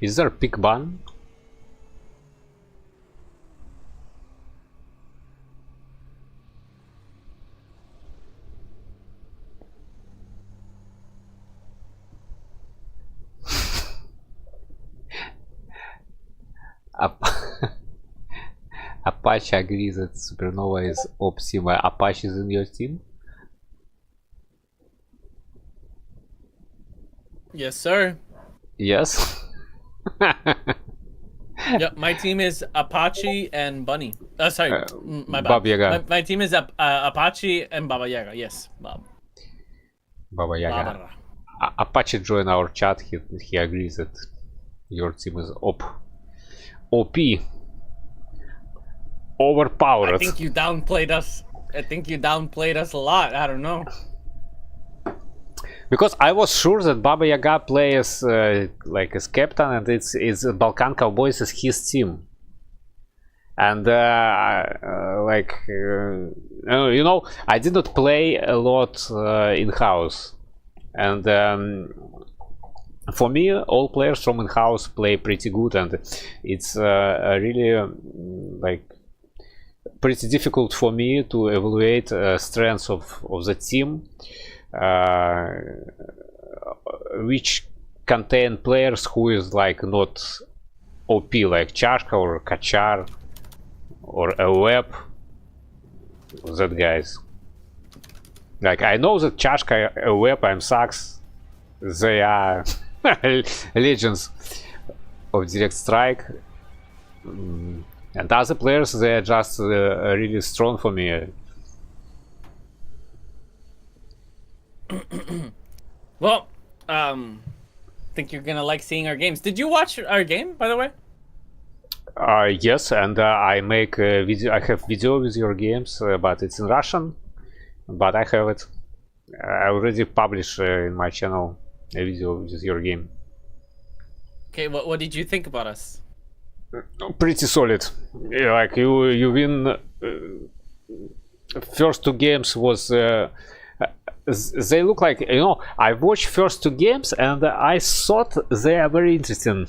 Speaker 1: Is there pick ban? Apache agrees that Supernova is Optima. Apache is in your team?
Speaker 2: Yes, sir.
Speaker 1: Yes.
Speaker 2: Yep, my team is Apache and Bunny. Sorry, my bad.
Speaker 1: Baba Yaga.
Speaker 2: My team is Apache and Baba Yaga. Yes, Bob.
Speaker 1: Baba Yaga.
Speaker 2: Barbara.
Speaker 1: Apache joined our chat. He agrees that your team is OP. Overpowered.
Speaker 2: I think you downplayed us. I think you downplayed us a lot. I don't know.
Speaker 1: Because I was sure that Baba Yaga plays like as captain, and it's Balkan Cowboys is his team. And you know, I did not play a lot in house, and for me, all players from in house play pretty good, and it's really like pretty difficult for me to evaluate strengths of the team, which contain players who is like not OP, like Chashka or Kachar or a web. That guys. Like I know that Chashka, a web, and sucks. They are legends of direct strike. And other players, they are just really strong for me.
Speaker 2: Well, think you're gonna like seeing our games. Did you watch our game, by the way?
Speaker 1: Yes, and I make a video. I have video with your games, but it's in Russian. But I have it. I already published in my channel a video with your game.
Speaker 2: Okay, what did you think about us?
Speaker 1: Pretty solid. Yeah, like you win. First two games was. They look like, you know, I watched first two games and I thought they are very interesting.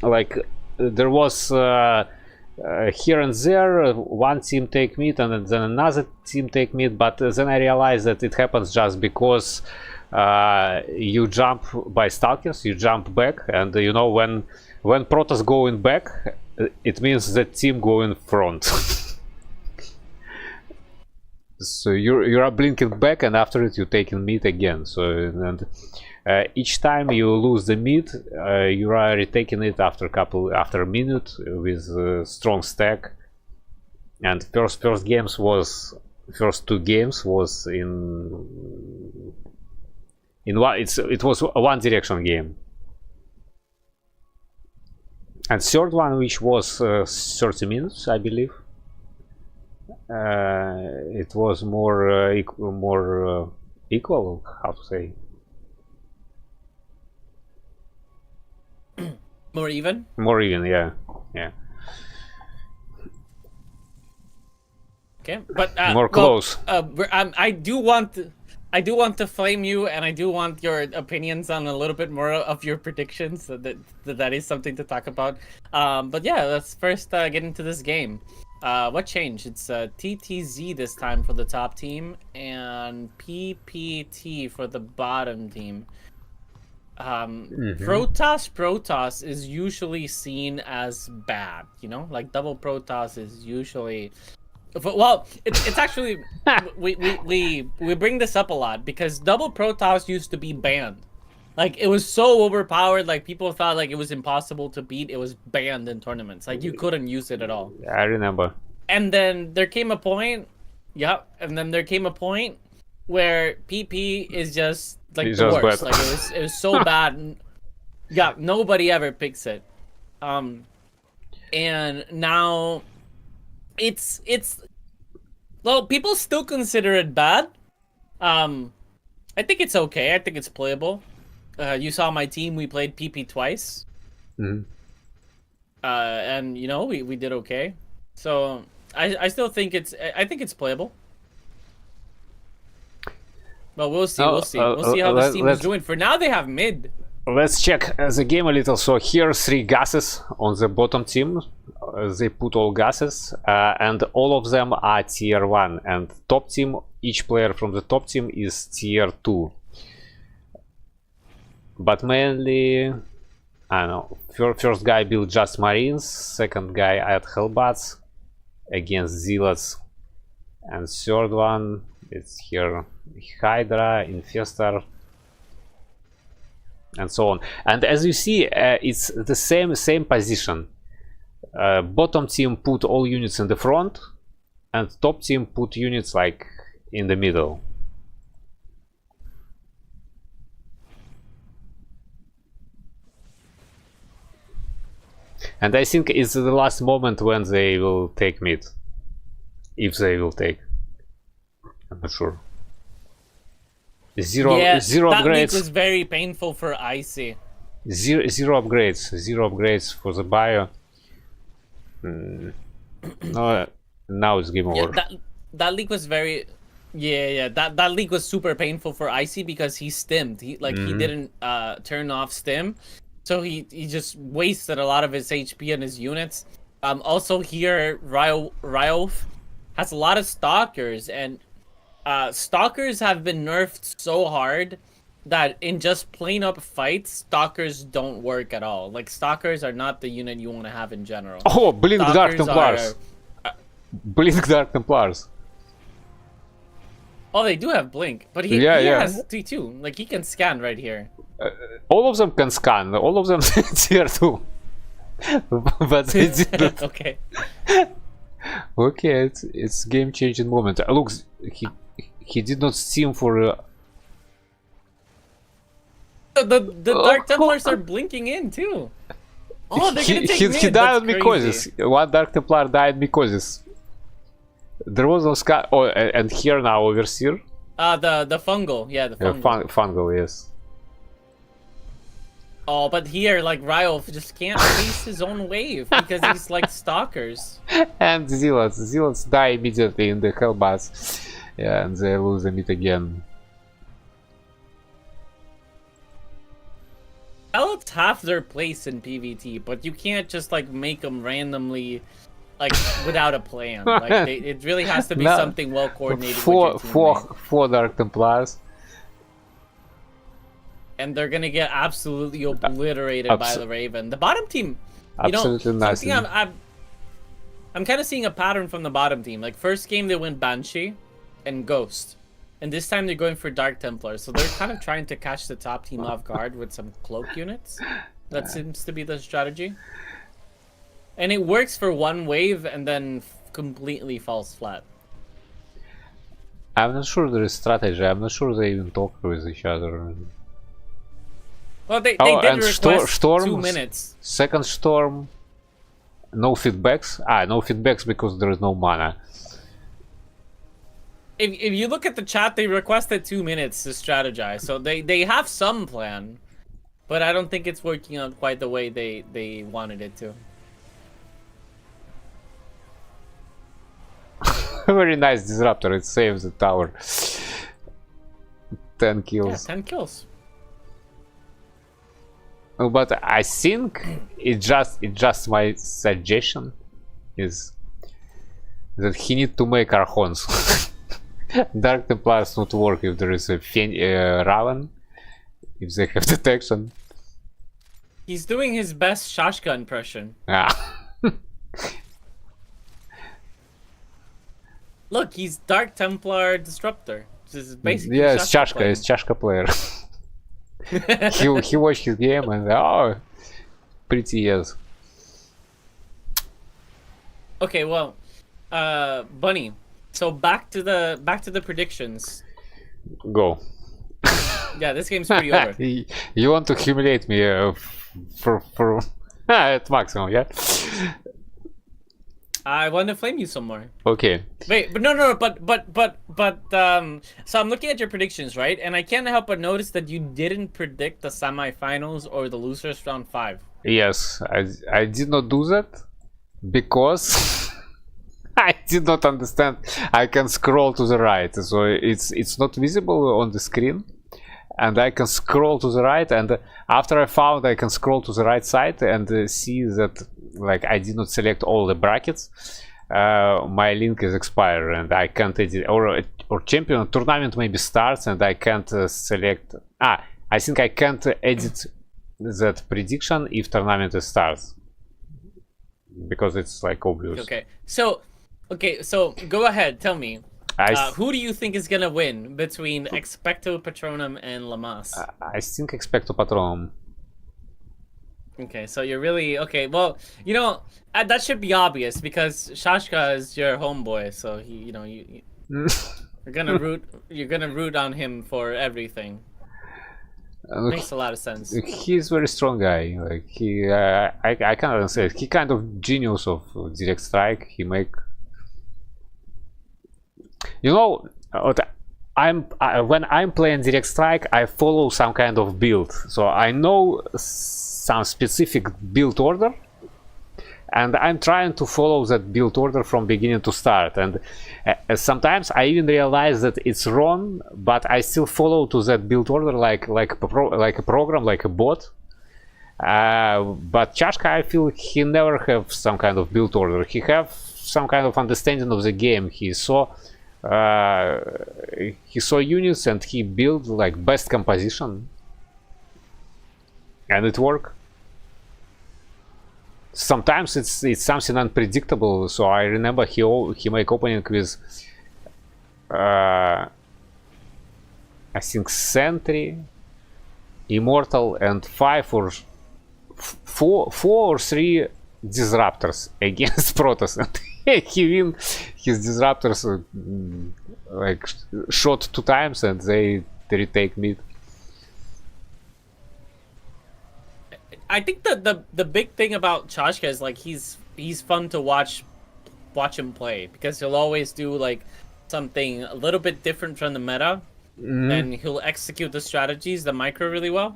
Speaker 1: Like there was here and there one team take mid and then another team take mid, but then I realized that it happens just because you jump by stalkers, you jump back, and you know when Protoss going back, it means the team go in front. So you are blinking back, and after it you taking mid again. So and each time you lose the mid, you are retaking it after a minute with strong stack. And first two games was in one. It was a one direction game. And third one, which was 30 minutes, I believe. It was more equal, how to say,
Speaker 2: More even,
Speaker 1: yeah.
Speaker 2: Okay, but
Speaker 1: more close.
Speaker 2: I do want to flame you, and I do want your opinions on a little bit more of your predictions. So that is something to talk about. But yeah, let's first get into this game. What changed? It's TTZ this time for the top team and PPT for the bottom team. Protoss is usually seen as bad, you know, like double Protoss is usually, well, it's actually we bring this up a lot because double Protoss used to be banned. Like, it was so overpowered, like, people thought, like, it was impossible to beat. It was banned in tournaments. Like, you couldn't use it at all.
Speaker 1: I remember.
Speaker 2: And then there came a point... Yep. And then there came a point where PP is just, like,
Speaker 1: He's
Speaker 2: the
Speaker 1: just
Speaker 2: worst.
Speaker 1: bad.
Speaker 2: Like, it was so bad. Yeah, nobody ever picks it. And now... It's... Well, people still consider it bad. I think it's okay. I think it's playable. You saw my team. We played PP twice.
Speaker 1: Mm-hmm.
Speaker 2: And you know, we did okay. So I still think it's playable. But we'll see. We'll see how this team is doing. For now, they have mid.
Speaker 1: Let's check the game a little. So here 3 gases on the bottom team. They put all gases, and all of them are tier 1. And top team, each player from the top team is tier 2. But mainly, I don't know. First guy built just Marines. Second guy had Hellbats against Zealots. And third one, it's here Hydra, Infestor, and so on. And as you see, it's the same position. Bottom team put all units in the front, and top team put units like in the middle. And I think it's the last moment when they will take mid. If they will take. I'm not sure. Zero
Speaker 2: that
Speaker 1: upgrades.
Speaker 2: was very painful for Icy.
Speaker 1: Zero upgrades for the bio. No, now it's game over.
Speaker 2: That leak was very that leak was super painful for Icy because he stimmed. He didn't turn off stim. So he just wasted a lot of his HP and his units. Also here Ryolf has a lot of stalkers, and stalkers have been nerfed so hard that in just plain up fights, stalkers don't work at all. Like, stalkers are not the unit you want to have in general.
Speaker 1: Oh, Blink Dark Templars. Blink Dark Templars.
Speaker 2: Oh, they do have Blink, but he has T2. Like, he can scan right here.
Speaker 1: All of them can scan. All of them tier 2. But they didn't.
Speaker 2: Okay.
Speaker 1: Okay, it's game-changing moment. Look, he did not steam for.
Speaker 2: The Dark Templars are blinking in too. Oh, they're gonna take mid.
Speaker 1: He died on Mycosis. One Dark Templar died on Mycosis. There was no scan. Oh, and here now Overseer.
Speaker 2: The fungal, yeah, the fungal.
Speaker 1: Fungal, yes.
Speaker 2: Oh, but here, like, Ryolf just can't face his own wave because he's like stalkers.
Speaker 1: And Zealots die immediately in the Hellbats. Yeah, and they lose the meat again.
Speaker 2: Zealots have their place in PvT, but you can't just like make them randomly, like, without a plan. Like, it really has to be something well coordinated. Four
Speaker 1: Dark Templars.
Speaker 2: And they're gonna get absolutely obliterated by the Raven. The bottom team,
Speaker 1: absolutely nothing.
Speaker 2: I'm kind of seeing a pattern from the bottom team. Like, first game they went Banshee and Ghost, and this time they're going for Dark Templar. So they're kind of trying to catch the top team off guard with some cloak units. That seems to be the strategy, and it works for one wave and then completely falls flat.
Speaker 1: I'm not sure there is strategy. I'm not sure they even talk with each other.
Speaker 2: Well, they did request
Speaker 1: Storm,
Speaker 2: 2 minutes.
Speaker 1: Second Storm, no feedbacks. No feedbacks because there is no mana.
Speaker 2: If you look at the chat, they requested 2 minutes to strategize. So they have some plan, but I don't think it's working out quite the way they wanted it to.
Speaker 1: Very nice disruptor. It saves the tower. 10 kills.
Speaker 2: Yeah, 10 kills.
Speaker 1: But I think it just my suggestion is that he need to make Archons. Dark Templars not work if there is a Raven, if they have detection.
Speaker 2: He's doing his best Shashka impression. Look, he's Dark Templar Disruptor. This is basically
Speaker 1: it's Shashka player. he watched his game and pretty yes.
Speaker 2: Okay, well, Bunny. So back to the predictions.
Speaker 1: Go.
Speaker 2: Yeah, this game's pretty over.
Speaker 1: You want to humiliate me for at maximum, yeah?
Speaker 2: I want to flame you some more.
Speaker 1: Okay.
Speaker 2: Wait, but no, but so I'm looking at your predictions, right? And I can't help but notice that you didn't predict the semifinals or the losers round 5.
Speaker 1: Yes, I did not do that because I did not understand. I can scroll to the right, so it's not visible on the screen. and I can scroll to the right, and after I found I can scroll to the right side and see that like I did not select all the brackets. My link is expired and I can't edit, or champion tournament maybe starts and I can't select. I think I can't edit that prediction if tournament starts, because it's like obvious.
Speaker 2: Okay, so go ahead, tell me. Who do you think is gonna win between Expecto Patronum and Lamas?
Speaker 1: I think Expecto Patronum.
Speaker 2: Okay, so you're really okay. Well, you know that should be obvious because Shashka is your homeboy, so you're gonna root on him for everything. Makes a lot of sense.
Speaker 1: He's a very strong guy. Like I can't say it. He kind of genius of direct strike. He make. You know what? When I'm playing direct strike, I follow some kind of build, so I know some specific build order, and I'm trying to follow that build order from beginning to start. And sometimes I even realize that it's wrong, but I still follow to that build order like a program, like a bot. But Chashka, I feel he never have some kind of build order. He have some kind of understanding of the game. He saw units and he built like best composition, and it worked. Sometimes it's something unpredictable. So I remember he make opening with I think Sentry, Immortal, and 5 or 4 or 3 disruptors against Protoss. He win his disruptors like shot 2 times and they retake mid.
Speaker 2: I think the big thing about Chashka is like he's fun to watch him play, because he'll always do like something a little bit different from the meta, and he'll execute the strategies, the micro, really well.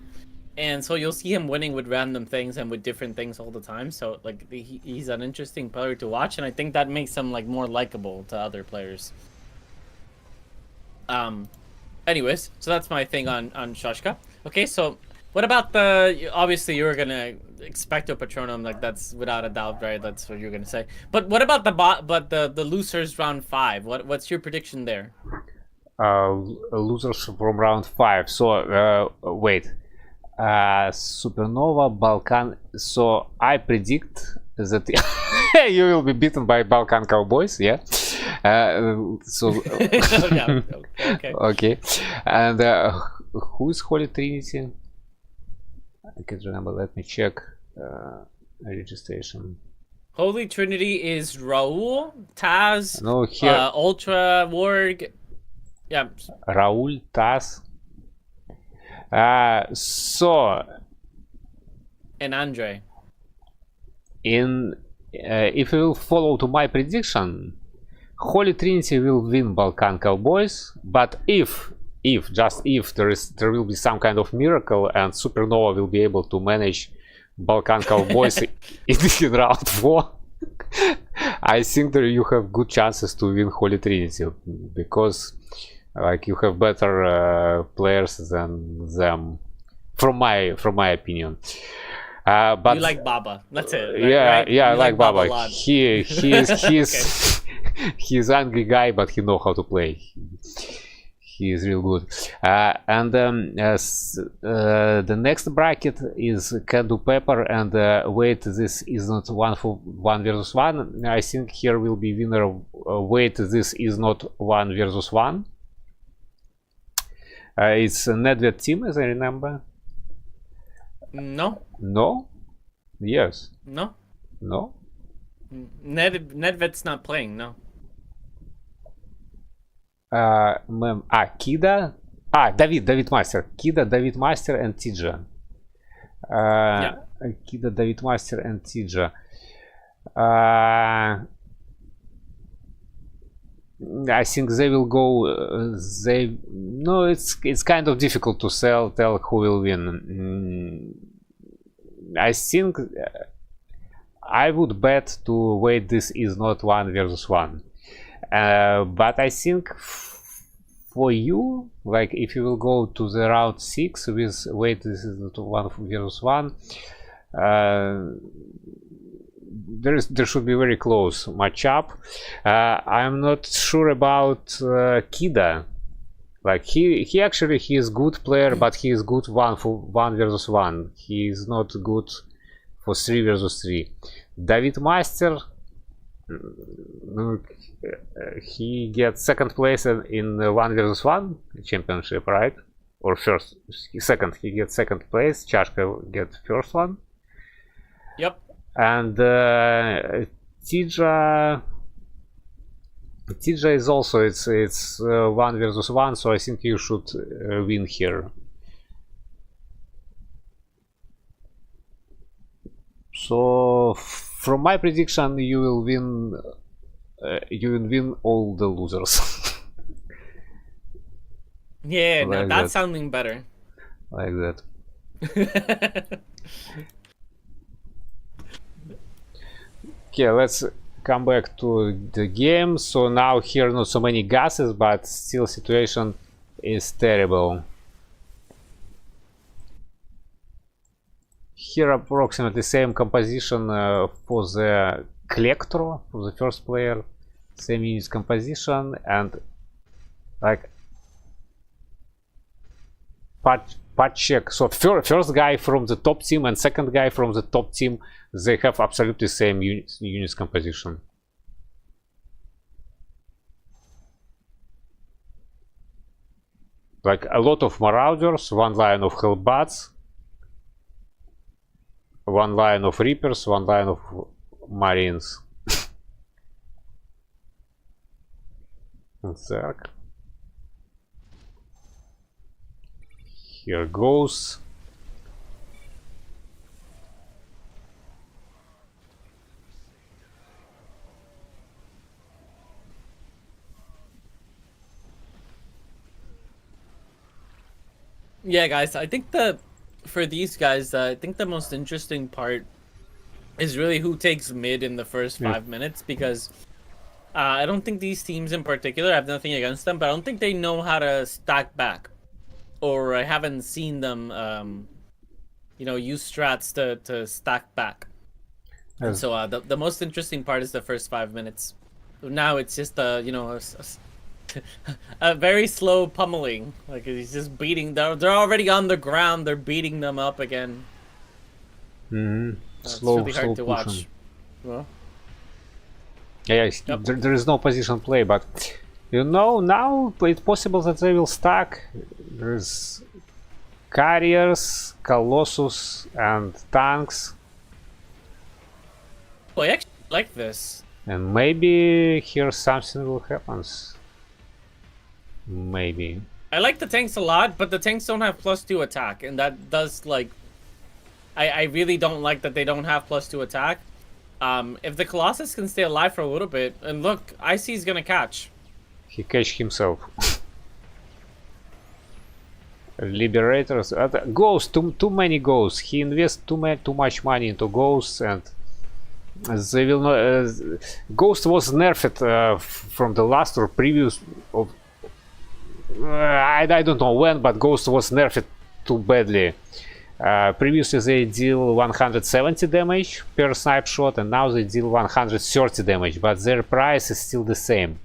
Speaker 2: And so you'll see him winning with random things and with different things all the time. So like he's an interesting player to watch, and I think that makes him like more likable to other players. Anyways, so that's my thing on Shashka. Okay, so what about obviously you were gonna Expecto Patronum, like that's without a doubt, right? That's what you're gonna say. But what about the losers round 5? What's your prediction there?
Speaker 1: Losers from round 5. So wait. Supernova, Balkan. So I predict that you will be beaten by Balkan Cowboys. Yeah.
Speaker 2: Yeah, okay.
Speaker 1: Okay. And who is Holy Trinity? I can't remember. Let me check registration.
Speaker 2: Holy Trinity is Raul, Taz,
Speaker 1: No, here
Speaker 2: Ultra, Warg. Yeah.
Speaker 1: Raul, Taz. So
Speaker 2: And Andre.
Speaker 1: If you will follow to my prediction, Holy Trinity will win Balkan Cowboys. But if just if there will be some kind of miracle and Supernova will be able to manage Balkan Cowboys in round 4, I think that you have good chances to win Holy Trinity, because like you have better players than them, from my opinion. But
Speaker 2: you like Baba, that's it. Right?
Speaker 1: Yeah,
Speaker 2: right?
Speaker 1: yeah, I
Speaker 2: You
Speaker 1: like Baba.
Speaker 2: a lot.
Speaker 1: He's he's angry guy, but he know how to play. He is real good. And the next bracket is Candle Pepper, and wait, this is not 1 versus 1. I think here will be winner. Wait, this is not 1 versus 1. It's a Nedved team, as I remember.
Speaker 2: No.
Speaker 1: No? Yes.
Speaker 2: No.
Speaker 1: No?
Speaker 2: Nedved's not playing, no.
Speaker 1: Kida. David Master. Kida, David Master, and Tija.
Speaker 2: Yeah.
Speaker 1: Kida, David Master, and Tija. I think they will go. No, it's kind of difficult to tell who will win. I think I would bet to wait. This is not 1 versus 1. But I think for you, like if you will go to the round 6 with wait, this is the 1 versus 1, there should be very close matchup. I'm not sure about Kida. Like he is good player, but he is good 1 versus 1. He is not good for 3 versus 3. David Master, he gets second place in 1 versus 1 championship, right? Or second, he gets second place. Chashka gets first one.
Speaker 2: Yep.
Speaker 1: And Tija is also it's 1 versus 1, so I think you should win here. So from my prediction, you will win all the losers.
Speaker 2: Yeah,
Speaker 1: Like
Speaker 2: that's
Speaker 1: that.
Speaker 2: sounding better.
Speaker 1: Like that. Okay, let's come back to the game. So now here not so many gases, but still situation is terrible. Here approximately same composition for the collector, for the first player, same unit composition, and like part check. So first guy from the top team and second guy from the top team, they have absolutely same units composition. Like a lot of marauders, one line of hellbats, one line of reapers, one line of marines. Zerg. Here goes.
Speaker 2: Yeah, guys, I think for these guys, I think the most interesting part is really who takes mid in the first 5 minutes, because I don't think these teams in particular, I have nothing against them, but I don't think they know how to stack back, or I haven't seen them, use strats to stack back.
Speaker 1: Yes.
Speaker 2: And so the most interesting part is the first 5 minutes. Now it's just a very slow pummeling. Like he's just beating. They're already on the ground. They're beating them up again.
Speaker 1: Mm-hmm.
Speaker 2: It's really hard to watch. Well,
Speaker 1: yeah,
Speaker 2: Yep.
Speaker 1: there is no position play, but now it's possible that they will stack. There's carriers, colossus, and tanks,
Speaker 2: I actually like this.
Speaker 1: and maybe here something will happen. Maybe.
Speaker 2: I like the tanks a lot, but the tanks don't have +2 attack, and that does I really don't like that they don't have +2 attack. If the Colossus can stay alive for a little bit, and look, Icy's gonna catch.
Speaker 1: He catch himself. Liberators, ghosts, too many ghosts. He invests too much money into ghosts, and they will not. Ghost was nerfed from the last or previous of. I don't know when, but Ghost was nerfed too badly. Previously they deal 170 damage per snipe shot, and now they deal 130 damage, but their price is still the same.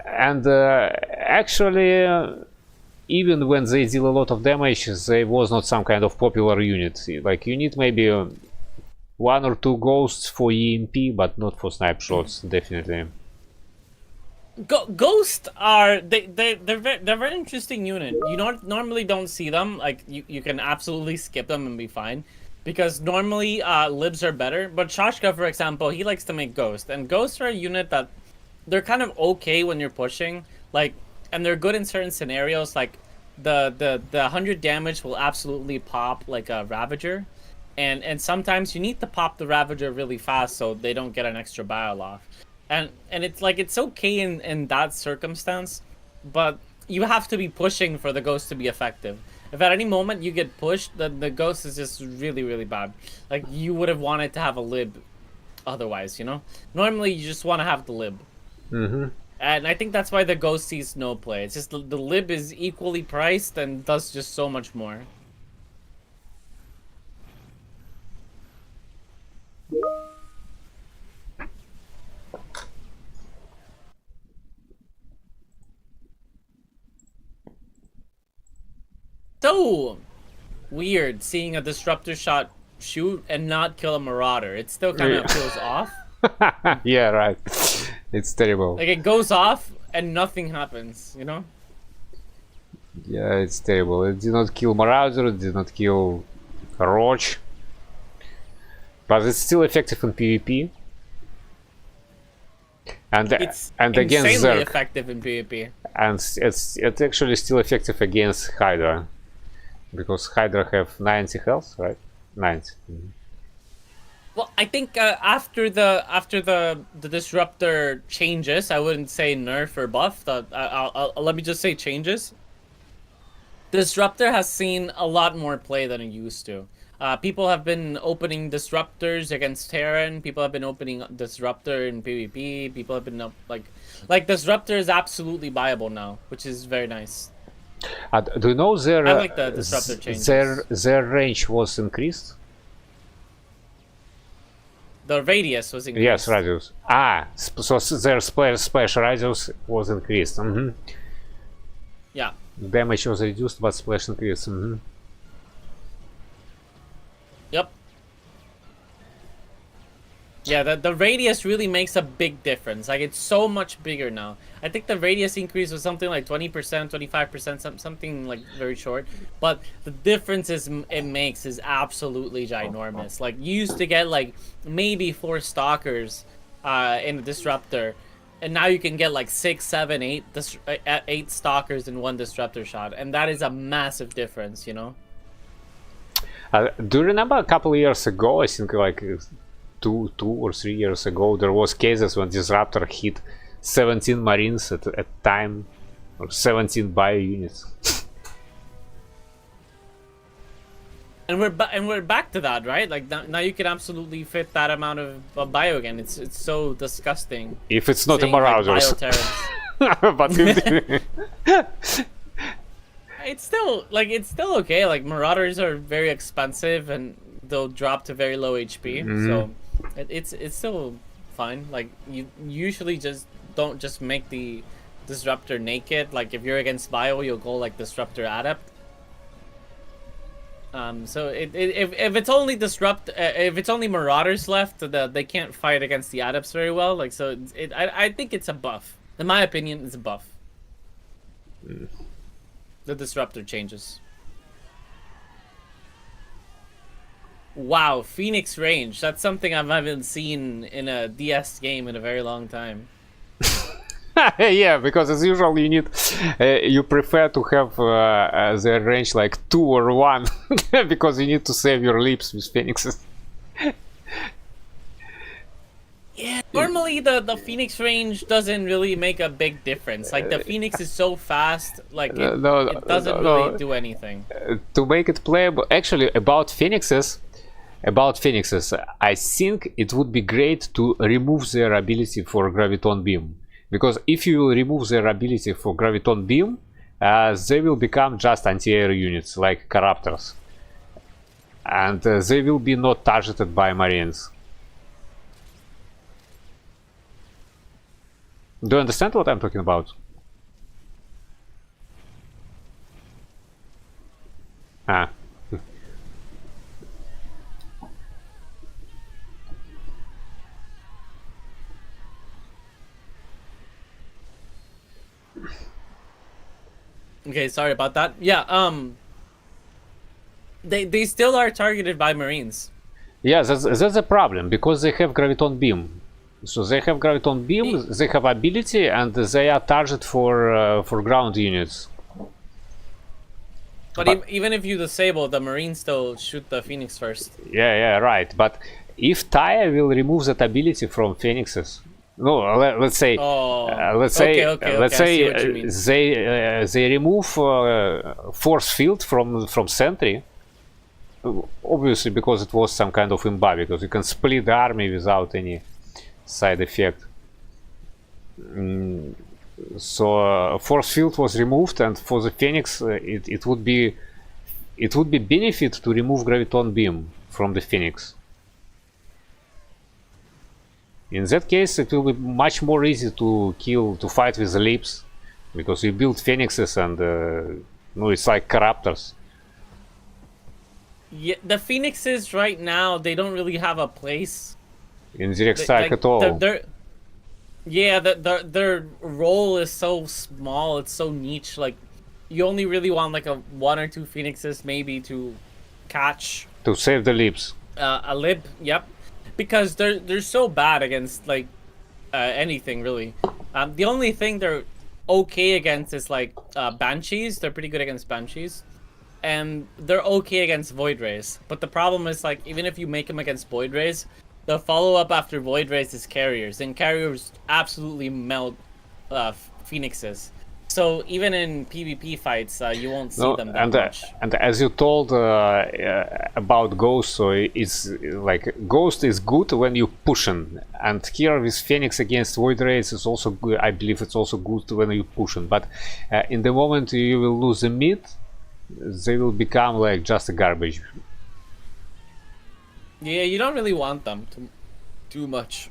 Speaker 1: And actually, even when they deal a lot of damage, they was not some kind of popular unit. Like you need maybe 1 or 2 ghosts for EMP, but not for snipe shots, definitely.
Speaker 2: Ghosts are they're very interesting unit. You normally don't see them. Like you can absolutely skip them and be fine, because normally libs are better. But Shashka, for example, he likes to make ghosts, and ghosts are a unit that they're kind of okay when you're pushing, like, and they're good in certain scenarios. Like the 100 damage will absolutely pop like a Ravager, and sometimes you need to pop the Ravager really fast so they don't get an extra bio off. And it's like, it's okay in that circumstance, but you have to be pushing for the ghost to be effective. If at any moment you get pushed, the ghost is just really, really bad. Like, you would have wanted to have a lib otherwise, Normally you just want to have the lib.
Speaker 1: Mm-hmm.
Speaker 2: And I think that's why the Ghost sees no play. It's just the Lib is equally priced and does just so much more. So weird seeing a disruptor shot shoot and not kill a marauder. It still kind of feels off.
Speaker 1: Yeah, right. It's terrible.
Speaker 2: Like it goes off and nothing happens, you know?
Speaker 1: Yeah, it's terrible. It did not kill Marauder, it did not kill Roach. But it's still effective in PvP. And
Speaker 2: It's
Speaker 1: against
Speaker 2: insanely
Speaker 1: Zerg.
Speaker 2: effective in PvP.
Speaker 1: And it's actually still effective against Hydra. Because Hydra have 90 health, right? 90.
Speaker 2: Well, I think after the disruptor changes, I wouldn't say nerf or buff. Let me just say changes. Disruptor has seen a lot more play than it used to. People have been opening disruptors against Terran. People have been opening disruptor in PvP. People have been like disruptor is absolutely viable now, which is very nice.
Speaker 1: Do you know their
Speaker 2: I like the disruptor changes.
Speaker 1: their range was increased?
Speaker 2: The radius was increased.
Speaker 1: Yes, radius. So their splash radius was increased.
Speaker 2: Yeah.
Speaker 1: Damage was reduced, but splash increased.
Speaker 2: Yep. Yeah, the radius really makes a big difference. Like, it's so much bigger now. I think the radius increase was something like 20%, 25%, something like very short. But the difference it makes is absolutely ginormous. Like, you used to get like maybe 4 stalkers in a disruptor. And now you can get like 6, 7, 8 stalkers in one disruptor shot. And that is a massive difference, you know?
Speaker 1: Do you remember a couple of years ago, I think like 2 or 3 years ago, there was cases when Disruptor hit 17 Marines at a time, or 17 bio units.
Speaker 2: And we're back to that, right? Like now you can absolutely fit that amount of bio again. It's so disgusting.
Speaker 1: If it's not a
Speaker 2: seeing, like,
Speaker 1: Marauders.
Speaker 2: bio terrors.
Speaker 1: But
Speaker 2: It's still okay. Like, Marauders are very expensive and they'll drop to very low HP. So it's still fine. Like, you usually just don't just make the disruptor naked. Like, if you're against bio, you'll go like disruptor adept. So if it's only if it's only Marauders left, they can't fight against the adepts very well. Like, so I think it's a buff. In my opinion, it's a buff. The disruptor changes. Wow, Phoenix range. That's something I haven't seen in a DS game in a very long time.
Speaker 1: yeah, because as usual you need you prefer to have the range like 2 or 1 because you need to save your lips with phoenixes.
Speaker 2: Yeah, normally the Phoenix range doesn't really make a big difference. Like, the Phoenix is so fast, like it doesn't really do anything.
Speaker 1: To make it playable, actually, about phoenixes, I think it would be great to remove their ability for graviton beam. Because if you remove their ability for graviton beam, they will become just anti-air units like corruptors, and they will be not targeted by marines. Do you understand what I'm talking about?
Speaker 2: Okay, sorry about that. Yeah, they still are targeted by marines.
Speaker 1: Yeah, that's a problem, because they have graviton beam. So they have graviton beam, they have ability, and they are target for ground units.
Speaker 2: But even if you disable, the marines still shoot the Phoenix first.
Speaker 1: Yeah, right. But if Taya will remove that ability from Phoenixes, no, let's say, they remove force field from Sentry. Obviously, because it was some kind of imba, because you can split the army without any side effect. So force field was removed, and for the Phoenix, it would be benefit to remove graviton beam from the Phoenix. In that case, it will be much more easy to fight with the leaps, because you build Phoenixes and no, it's like corruptors.
Speaker 2: Yeah, the Phoenixes right now, they don't really have a place
Speaker 1: In the stack at all.
Speaker 2: Yeah, their role is so small, it's so niche. Like, you only really want like a 1 or 2 Phoenixes maybe to catch.
Speaker 1: To save the leaps.
Speaker 2: A lib, yep. Because they're so bad against like anything really. The only thing they're okay against is like banshees. They're pretty good against banshees, and they're okay against void rays. But the problem is, like, even if you make them against void rays, the follow up after void rays is carriers, and carriers absolutely melt Phoenixes. So even in PvP fights, you won't see them that much.
Speaker 1: And as you told about Ghost, so it's like Ghost is good when you pushing, and here with Phoenix against Void Rays is also good. I believe it's also good when you pushing. But in the moment you will lose the mid, they will become like just a garbage.
Speaker 2: Yeah, you don't really want them too much.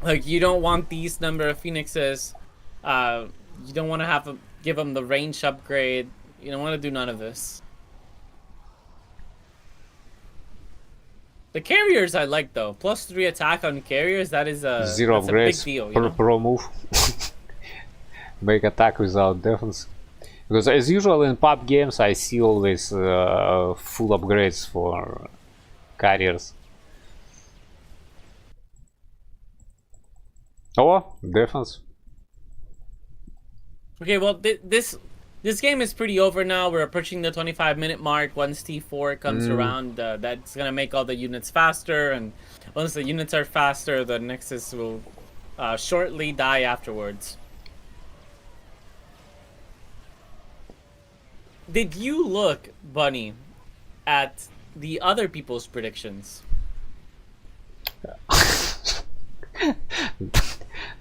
Speaker 2: Like, you don't want these number of Phoenixes. You don't want to have to give them the range upgrade. You don't want to do none of this. The carriers I like though. +3 attack on carriers, that is a
Speaker 1: 0 upgrades.
Speaker 2: A big deal. You know?
Speaker 1: Pro move. Make attack without defense. Because as usual in pub games, I see always full upgrades for carriers. Oh, defense.
Speaker 2: Okay, well, this game is pretty over now. We're approaching the 25-minute mark. Once T4 comes around, that's gonna make all the units faster, and once the units are faster, the Nexus will shortly die afterwards. Did you look, Bunny, at the other people's predictions?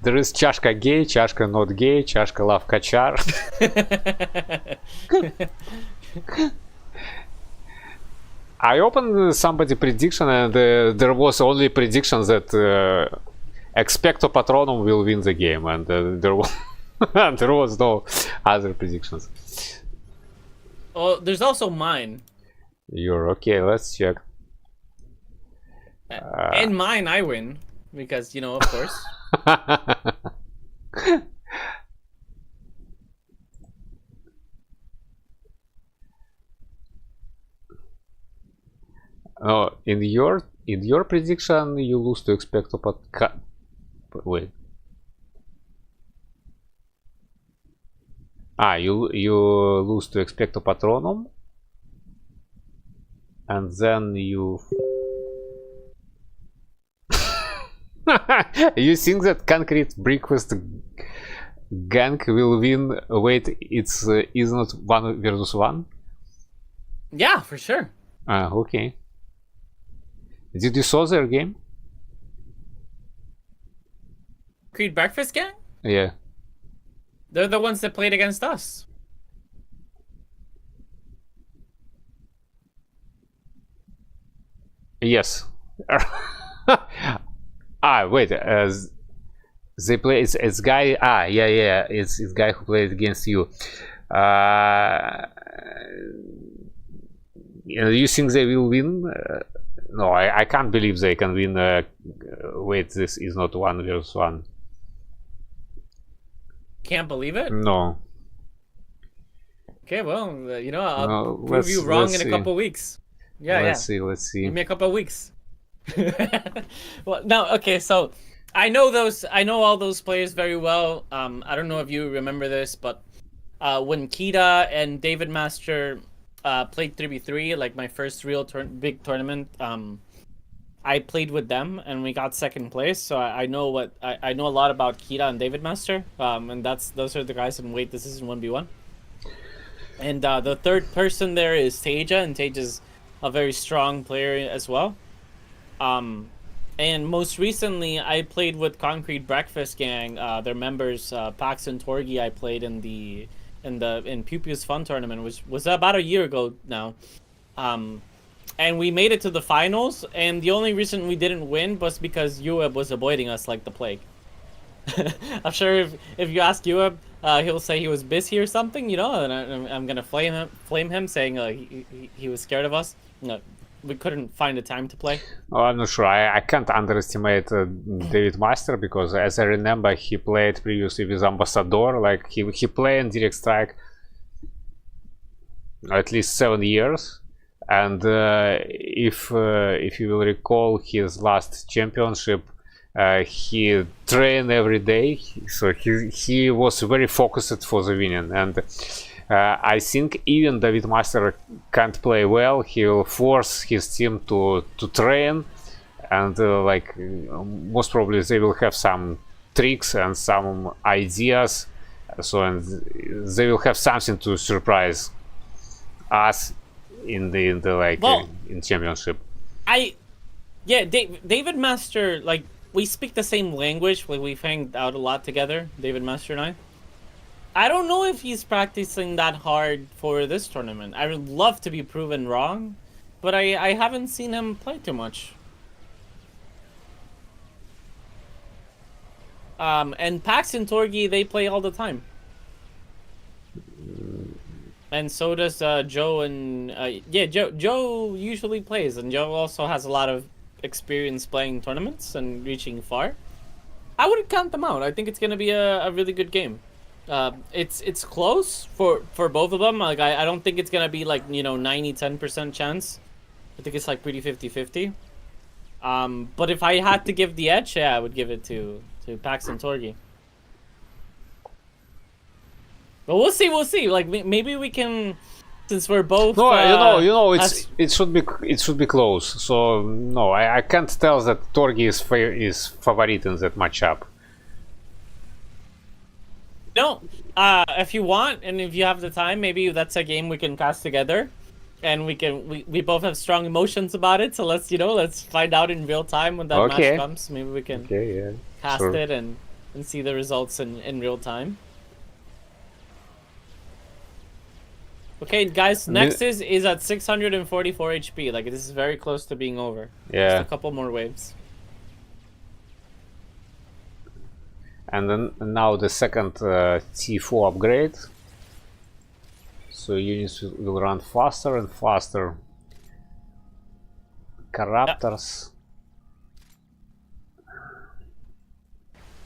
Speaker 1: There is чашка gay, чашка not gay, чашка love kachar. I opened somebody prediction, and there was only prediction that Expecto Patronum will win the game, and there was no other predictions.
Speaker 2: Oh, there's also mine.
Speaker 1: You're okay, let's check.
Speaker 2: And mine, I win. Because, you know, of course.
Speaker 1: Oh, in your prediction, you lose to Expecto wait. You lose to Expecto Patronum, and then you. You think that Concrete Breakfast Gang will win? Wait, it's is not 1 versus 1?
Speaker 2: Yeah, for sure.
Speaker 1: Okay. Did you saw their game?
Speaker 2: Creed Breakfast Gang?
Speaker 1: Yeah.
Speaker 2: They're the ones that played against us.
Speaker 1: Yes. Wait. They play. It's guy. Yeah. It's guy who played against you. You think they will win? No, I can't believe they can win. Wait, this is not 1 versus 1.
Speaker 2: Can't believe it?
Speaker 1: No.
Speaker 2: Okay, well, you know, I'll prove you wrong in a couple weeks. Yeah,
Speaker 1: let's see.
Speaker 2: Give me a couple of weeks. Well, no, okay, so I know all those players very well. I don't know if you remember this, but when Kita and David Master played 3v3, like my first real big tournament, I played with them and we got second place. So I know I know a lot about Kita and David Master, and those are the guys in Wait This Isn't 1v1. And the third person there is Teja, and Teja's a very strong player as well. And most recently, I played with Concrete Breakfast Gang. Their members, Pax and Torgi. I played in Pew Pew's Fun tournament, which was about a year ago now. And we made it to the finals. And the only reason we didn't win was because Ueb was avoiding us like the plague. I'm sure if you ask Ueb, he'll say he was busy or something, you know. And I'm gonna flame him, saying he was scared of us. No. We couldn't find the time to play.
Speaker 1: Oh, I'm not sure. I can't underestimate David Master, because as I remember, he played previously with Ambassador. Like he played in Direct Strike at least 7 years, and if you will recall his last championship, he trained every day, so he was very focused for the winning. And I think even David Master can't play well. He will force his team to train, and most probably they will have some tricks and some ideas. So and they will have something to surprise us in in championship.
Speaker 2: David Master, like, we speak the same language. Like, we've hanged out a lot together, David Master and I don't know if he's practicing that hard for this tournament. I would love to be proven wrong, but I haven't seen him play too much. And Pax and Torgi, they play all the time. And so does Joe and... Joe usually plays, and Joe also has a lot of experience playing tournaments and reaching far. I wouldn't count them out. I think it's going to be a really good game. It's close for both of them. Like, I don't think it's gonna be like, 90-10% chance. I think it's like pretty 50-50. But if I had to give the edge, yeah, I would give it to Pax and Torgi. But we'll see. Like, maybe we can, since we're both.
Speaker 1: No, it should be close. So no, I can't tell that Torgi is favorite in that matchup.
Speaker 2: No, if you want, and if you have the time, maybe that's a game we can cast together, and we both have strong emotions about it. So let's find out in real time when that match comes. Maybe we can cast it and see the results in real time. Okay, guys, next is at 644 HP. Like, this is very close to being over.
Speaker 1: Yeah.
Speaker 2: Just a couple more waves.
Speaker 1: And then now the second T4 upgrade. So units will run faster and faster. Corruptors.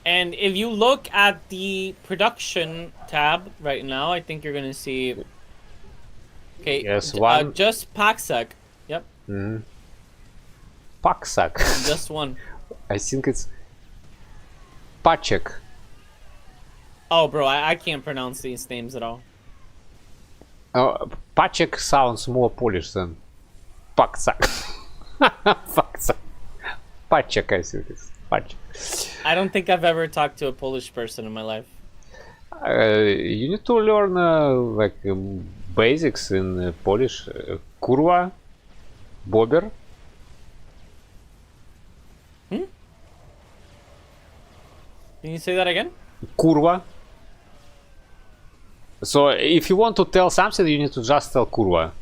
Speaker 2: And if you look at the production tab right now, I think you're gonna see. Okay.
Speaker 1: Yes, one.
Speaker 2: Just Paxak. Yep.
Speaker 1: Paxak.
Speaker 2: Just one.
Speaker 1: I think it's Pachek.
Speaker 2: Oh, bro, I can't pronounce these names at all.
Speaker 1: Pachek sounds more Polish than Paksak. Paksak. Pachek, I think it's Pachek.
Speaker 2: I don't think I've ever talked to a Polish person in my life.
Speaker 1: You need to learn basics in Polish. Kurwa, bober.
Speaker 2: Can you say that again?
Speaker 1: Kurwa. So if you want to tell something, you need to just tell kurwa.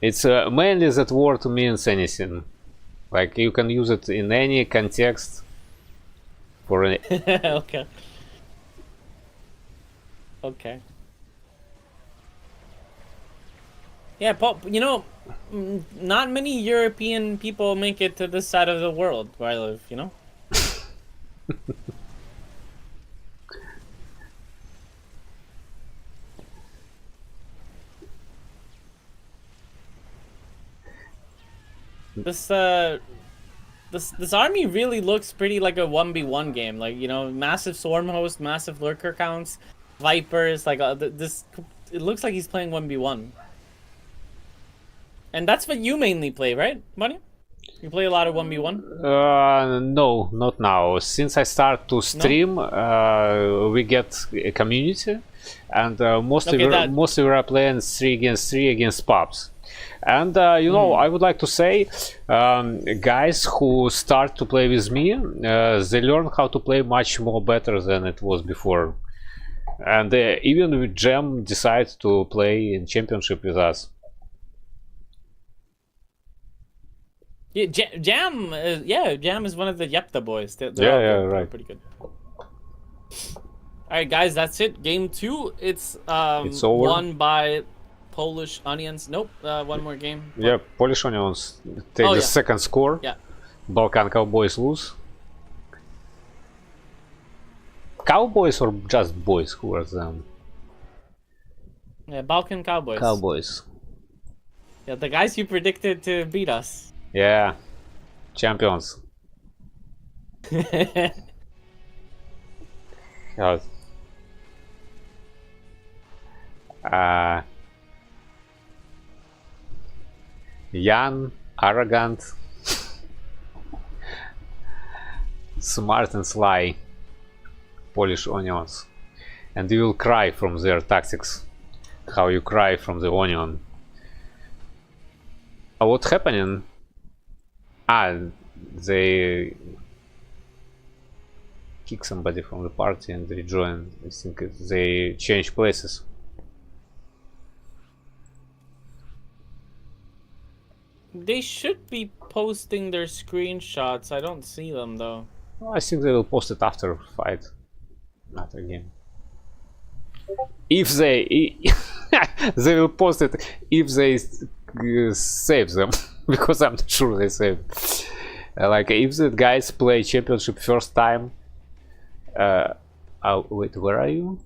Speaker 1: It's mainly that word means anything. Like, you can use it in any context for any.
Speaker 2: Okay. Okay. Yeah, not many European people make it to this side of the world where I live, you know? This army really looks pretty like a 1v1 game. Like, massive swarm host, massive lurker counts, vipers, like this. It looks like he's playing 1v1. And that's what you mainly play, right, Bunny? You play a lot of 1v1?
Speaker 1: No, not now. Since I start to stream, we get a community, and mostly we are playing 3 against 3 against pubs. And you know, I would like to say, guys who start to play with me, they learn how to play much more better than it was before. And even with Jam decides to play in championship with us.
Speaker 2: Yeah, Jam. Yeah, Jam is one of the Yepta boys. They're
Speaker 1: Yeah,
Speaker 2: all good.
Speaker 1: right.
Speaker 2: They're pretty good. All right, guys, that's it. Game 2. It's
Speaker 1: over.
Speaker 2: won by Polish Onions. Nope. One more game.
Speaker 1: Yeah, Polish Onions take the second score.
Speaker 2: Yeah.
Speaker 1: Balkan Cowboys lose. Cowboys or just boys? Who are them?
Speaker 2: Yeah, Balkan Cowboys.
Speaker 1: Cowboys.
Speaker 2: Yeah, the guys you predicted to beat us.
Speaker 1: Yeah, champions. God. Young, arrogant, smart and sly Polish Onions, and you will cry from their tactics. How you cry from the onion. What's happening? They kick somebody from the party and rejoin. I think they change places.
Speaker 2: They should be posting their screenshots. I don't see them though.
Speaker 1: Well, I think they will post it after fight, after game. If they they will post it if they save them, because I'm not sure they save. Like if the guys play championship first time. Wait, where are you?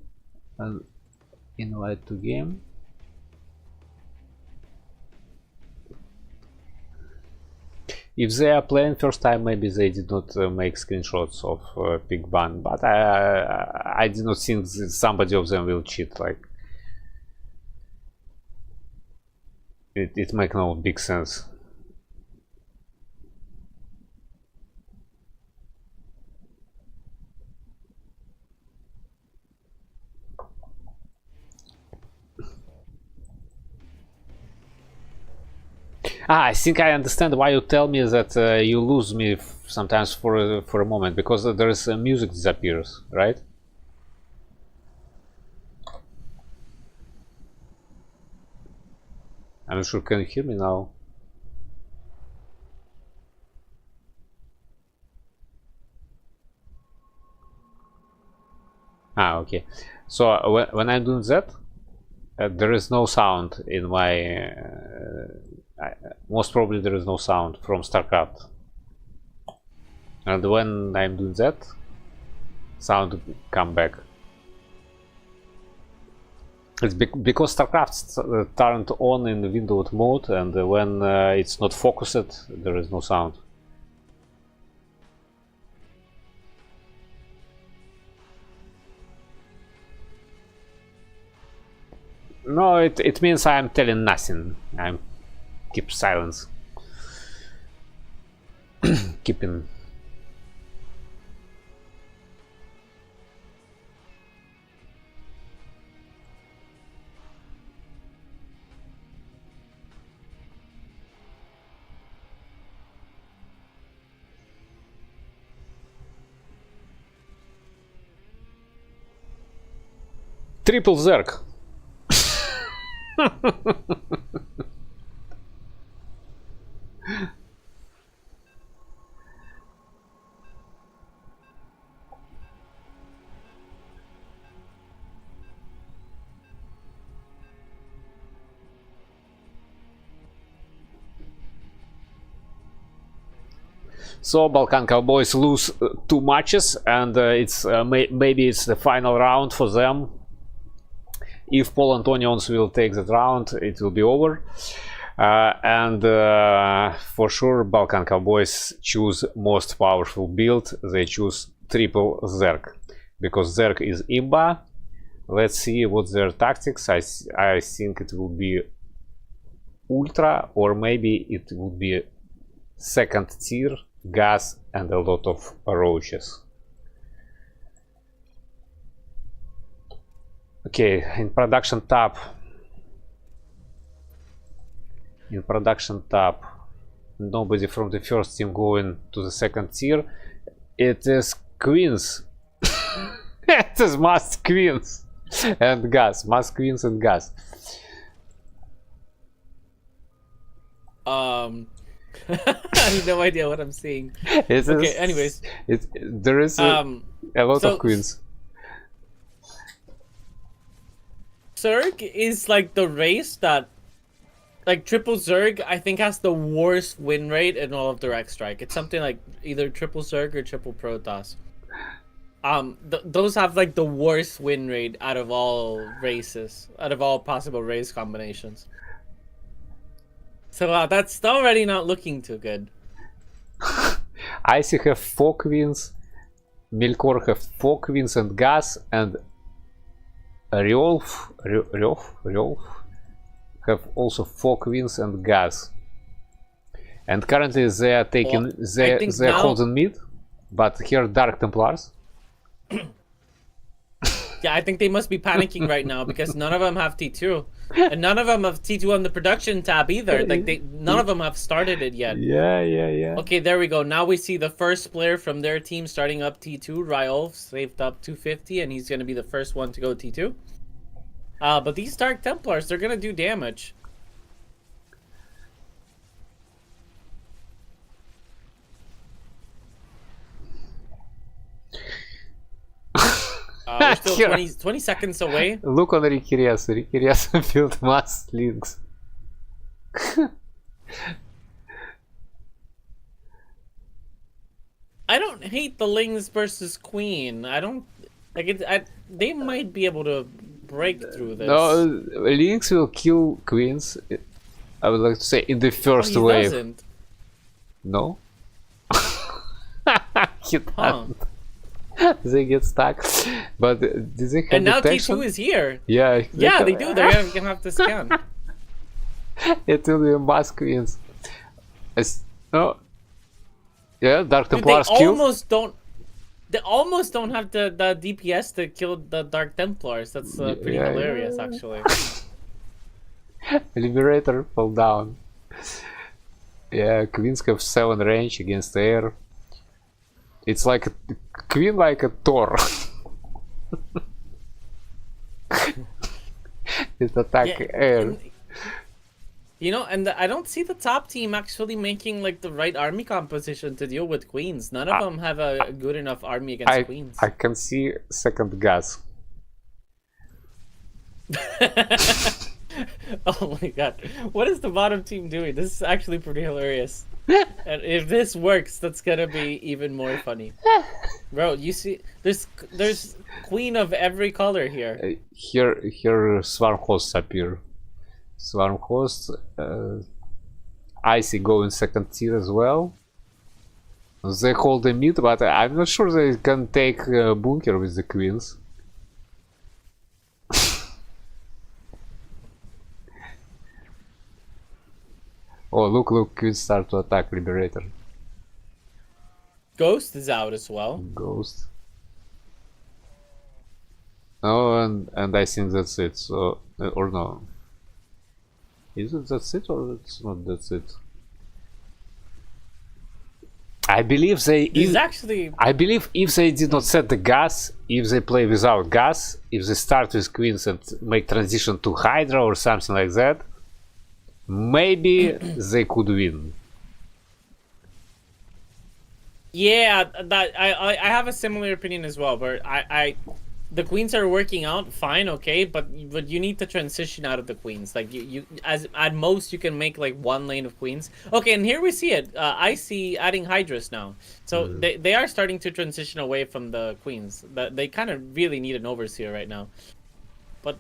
Speaker 1: Invite to game. If they are playing first time, maybe they did not make screenshots of Big Ban, but I did not think that somebody of them will cheat. Like it makes no big sense. I think I understand why you tell me that you lose me sometimes for a moment, because there is music disappears, right? I'm not sure. Can you hear me now? Okay. So when I'm doing that, there is no sound in my. Most probably there is no sound from StarCraft, and when I'm doing that, sound come back. It's because StarCraft turned on in the windowed mode, and when it's not focused, there is no sound. No, it means I'm telling nothing. I'm keep silence. Keeping. Triple Zerk. So Balkan Cowboys lose 2 matches, and it's maybe it's the final round for them. If Poland Onions will take that round, it will be over. And for sure, Balkan Cowboys choose most powerful build. They choose triple Zerk, because Zerk is imba. Let's see what their tactics. I think it will be ultra, or maybe it would be second tier, gas, and a lot of roaches. Okay, in production tab, in production tab. Nobody from the first team going to the second tier. It is Queens. It is Must Queens and Gas. Must Queens and Gas.
Speaker 2: I have no idea what I'm seeing.
Speaker 1: It
Speaker 2: Okay,
Speaker 1: is,
Speaker 2: anyways.
Speaker 1: there is a lot
Speaker 2: so-
Speaker 1: of Queens.
Speaker 2: Zerg is like the race that, like triple Zerg, I think has the worst win rate in all of Direct Strike. It's something like either triple Zerg or triple Protoss. Those have like the worst win rate out of all races, out of all possible race combinations. So that's already not looking too good.
Speaker 1: Icy have 4 Queens. Milkor have 4 Queens and Gas, and Ryolf have also 4 Queens and Gas. And currently they are taking,
Speaker 2: Well,
Speaker 1: they're holding mid, but here Dark Templars.
Speaker 2: Yeah, I think they must be panicking right now because none of them have T2, and none of them have T2 on the production tab either. Like none of them have started it yet.
Speaker 1: Yeah.
Speaker 2: Okay, there we go. Now we see the first player from their team starting up T2. Ryolf saved up 250, and he's gonna be the first one to go T2. But these Dark Templars, they're gonna do damage. We're still 20 seconds away.
Speaker 1: Look on Ricky Rias. Ricky Rias built mass links.
Speaker 2: I don't hate the Lings versus Queen. I don't like it. They might be able to break through this.
Speaker 1: No, links will kill Queens. I would like to say in the first
Speaker 2: he
Speaker 1: wave.
Speaker 2: doesn't.
Speaker 1: No? He doesn't. They get stuck. But did they have
Speaker 2: And now
Speaker 1: detection?
Speaker 2: T2 is here.
Speaker 1: Yeah.
Speaker 2: Yeah, they do. They're gonna have to scan.
Speaker 1: It will be mass Queens. No. Yeah, Dark
Speaker 2: Dude,
Speaker 1: Templars
Speaker 2: they
Speaker 1: killed.
Speaker 2: almost don't. They almost don't have the DPS to kill the Dark Templars. That's pretty
Speaker 1: Yeah,
Speaker 2: hilarious, actually.
Speaker 1: Liberator fell down. Yeah, Queens have 7 range against air. It's like a Queen, like a Thor. It attack air.
Speaker 2: And I don't see the top team actually making like the right army composition to deal with Queens. None of them have a good enough army against Queens.
Speaker 1: I can see second Gas.
Speaker 2: Oh my god. What is the bottom team doing? This is actually pretty hilarious. And if this works, that's gonna be even more funny. Bro, you see there's Queen of every color here.
Speaker 1: Here Swarm Hosts appear. Swarm Hosts, Icy go in second tier as well. They hold the mid, but I'm not sure they can take bunker with the Queens. Oh, look, Queens start to attack Liberator.
Speaker 2: Ghost is out as well.
Speaker 1: Ghost. Oh, and I think that's it. So, or no. Is it that's it or it's not that's it? I believe they. I believe if they did not set the Gas, if they play without Gas, if they start with Queens and make transition to Hydra or something like that, maybe they could win.
Speaker 2: Yeah, that I have a similar opinion as well. But the Queens are working out fine, okay, but you need to transition out of the Queens. Like you as at most you can make like one lane of Queens. Okay, and here we see it. I see adding Hydras now, so they are starting to transition away from the Queens. They kind of really need an overseer right now, but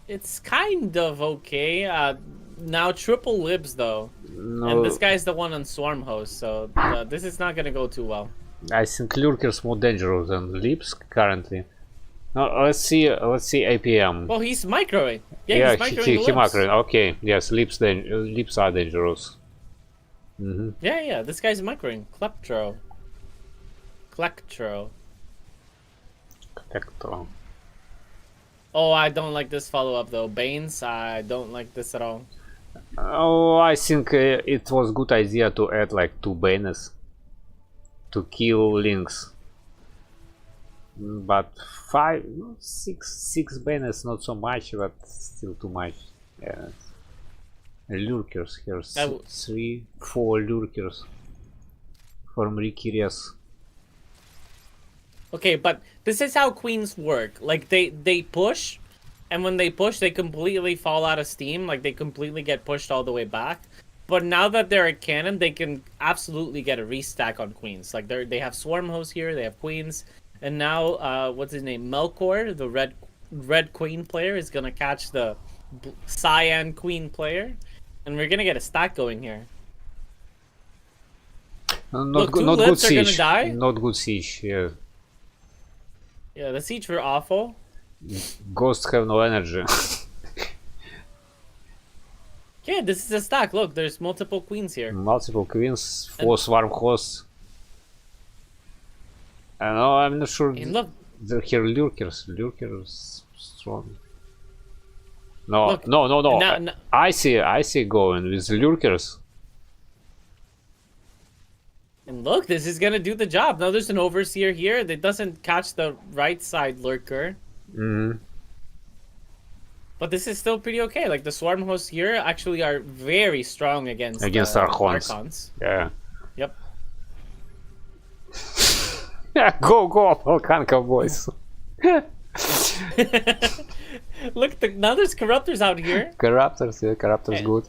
Speaker 2: it's kind of okay. Now triple libs though, and this guy's the one on Swarm Host, so this is not gonna go too well.
Speaker 1: I think Lurker's more dangerous than Lips currently. No, let's see APM.
Speaker 2: Well, he's microing. Yeah, he's microing
Speaker 1: he microing. Okay, yes, Lips are dangerous.
Speaker 2: Yeah, this guy's microing. Kleptro. Oh, I don't like this follow-up though. Banes, I don't like this at all.
Speaker 1: Oh, I think it was good idea to add like 2 banners to kill links. But 5, no, 6 banners not so much, but still too much. Yeah. Lurkers here, 3, 4 lurkers from Rikirias.
Speaker 2: Okay, but this is how queens work. Like they push, and when they push, they completely fall out of steam. Like they completely get pushed all the way back. But now that they're a cannon, they can absolutely get a restack on queens. Like they have swarm hosts here, they have queens, and now what's his name? Melkor, the red queen player, is gonna catch the cyan queen player, and we're gonna get a stack going here.
Speaker 1: Not good siege. Not good siege. Yeah.
Speaker 2: Yeah, the siege were awful.
Speaker 1: Ghosts have no energy.
Speaker 2: Yeah, this is a stack. Look, there's multiple queens here.
Speaker 1: Multiple queens, 4 swarm hosts. I'm not sure.
Speaker 2: And look,
Speaker 1: They're here lurkers. Lurkers strong. No,
Speaker 2: look,
Speaker 1: no.
Speaker 2: now,
Speaker 1: I see going with lurkers.
Speaker 2: and look, this is gonna do the job. Now there's an overseer here that doesn't catch the right side lurker. But this is still pretty okay. Like the swarm hosts here actually are very strong against Archons.
Speaker 1: Yeah.
Speaker 2: Yep.
Speaker 1: Yeah, go Balkan Cowboys.
Speaker 2: Look, now there's corruptors out here.
Speaker 1: Corruptors, yeah, corruptors good.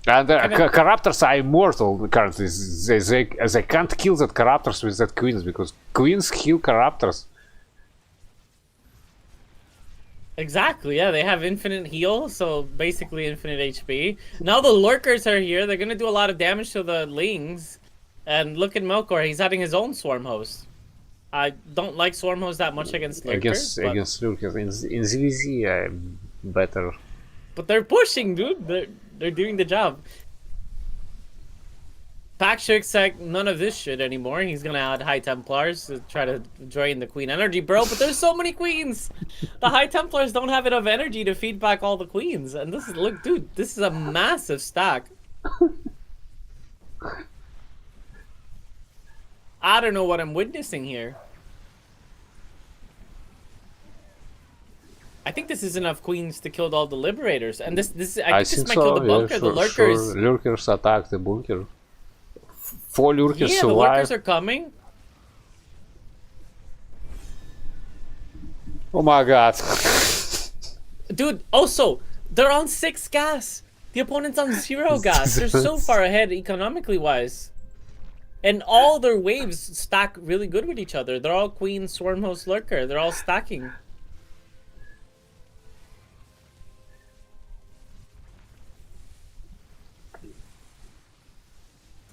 Speaker 1: And corruptors are immortal currently. They can't kill that corruptors with that queens because queens kill corruptors.
Speaker 2: Exactly, yeah, they have infinite heal, so basically infinite HP. Now the lurkers are here, they're gonna do a lot of damage to the lings. And look at Melkor, he's adding his own swarm host. I don't like swarm hosts that much against lurkers.
Speaker 1: Against lurkers, in ZVZ better.
Speaker 2: But they're pushing, dude, they're doing the job. Pakshik's like, none of this shit anymore. He's gonna add High Templars to try to drain the Queen energy, bro. But there's so many queens. The High Templars don't have enough energy to feed back all the queens. And this is, look, dude, this is a massive stack. I don't know what I'm witnessing here. I think this is enough queens to kill all the liberators. And I think this might kill the bunker, the lurkers.
Speaker 1: Sure. Lurkers attack the bunker. 4 lurkers survive.
Speaker 2: The lurkers are coming.
Speaker 1: Oh my god.
Speaker 2: Dude, also, they're on 6 gas. The opponent's on 0 gas. They're so far ahead economically wise. And all their waves stack really good with each other. They're all Queen, Swarm Host, Lurker. They're all stacking.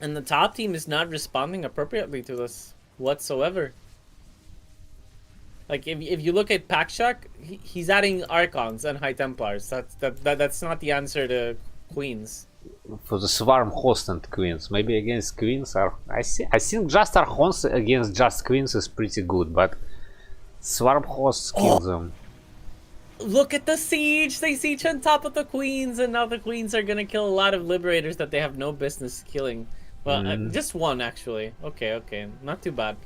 Speaker 2: And the top team is not responding appropriately to this whatsoever. Like if you look at Pakshak, he's adding Archons and High Templars. That's not the answer to Queens.
Speaker 1: For the swarm host and queens, maybe against queens are I think just Archons against just queens is pretty good, but swarm hosts kill them.
Speaker 2: Look at the siege! They siege on top of the queens, and now the queens are gonna kill a lot of liberators that they have no business killing. Well, just one actually. Okay, not too bad.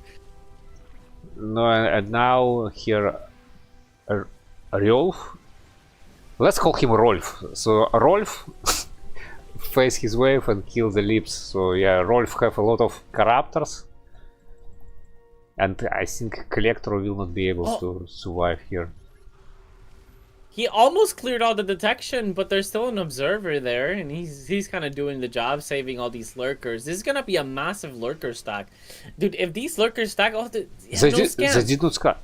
Speaker 1: No, and now here, Rolf. Let's call him Rolf. So Rolf face his wave and kill the lips. So yeah, Rolf have a lot of corruptors, and I think Collector will not be able to survive here.
Speaker 2: He almost cleared all the detection, but there's still an observer there, and he's kind of doing the job, saving all these lurkers. This is gonna be a massive lurker stack, dude. If these lurkers stack, they
Speaker 1: did not scan.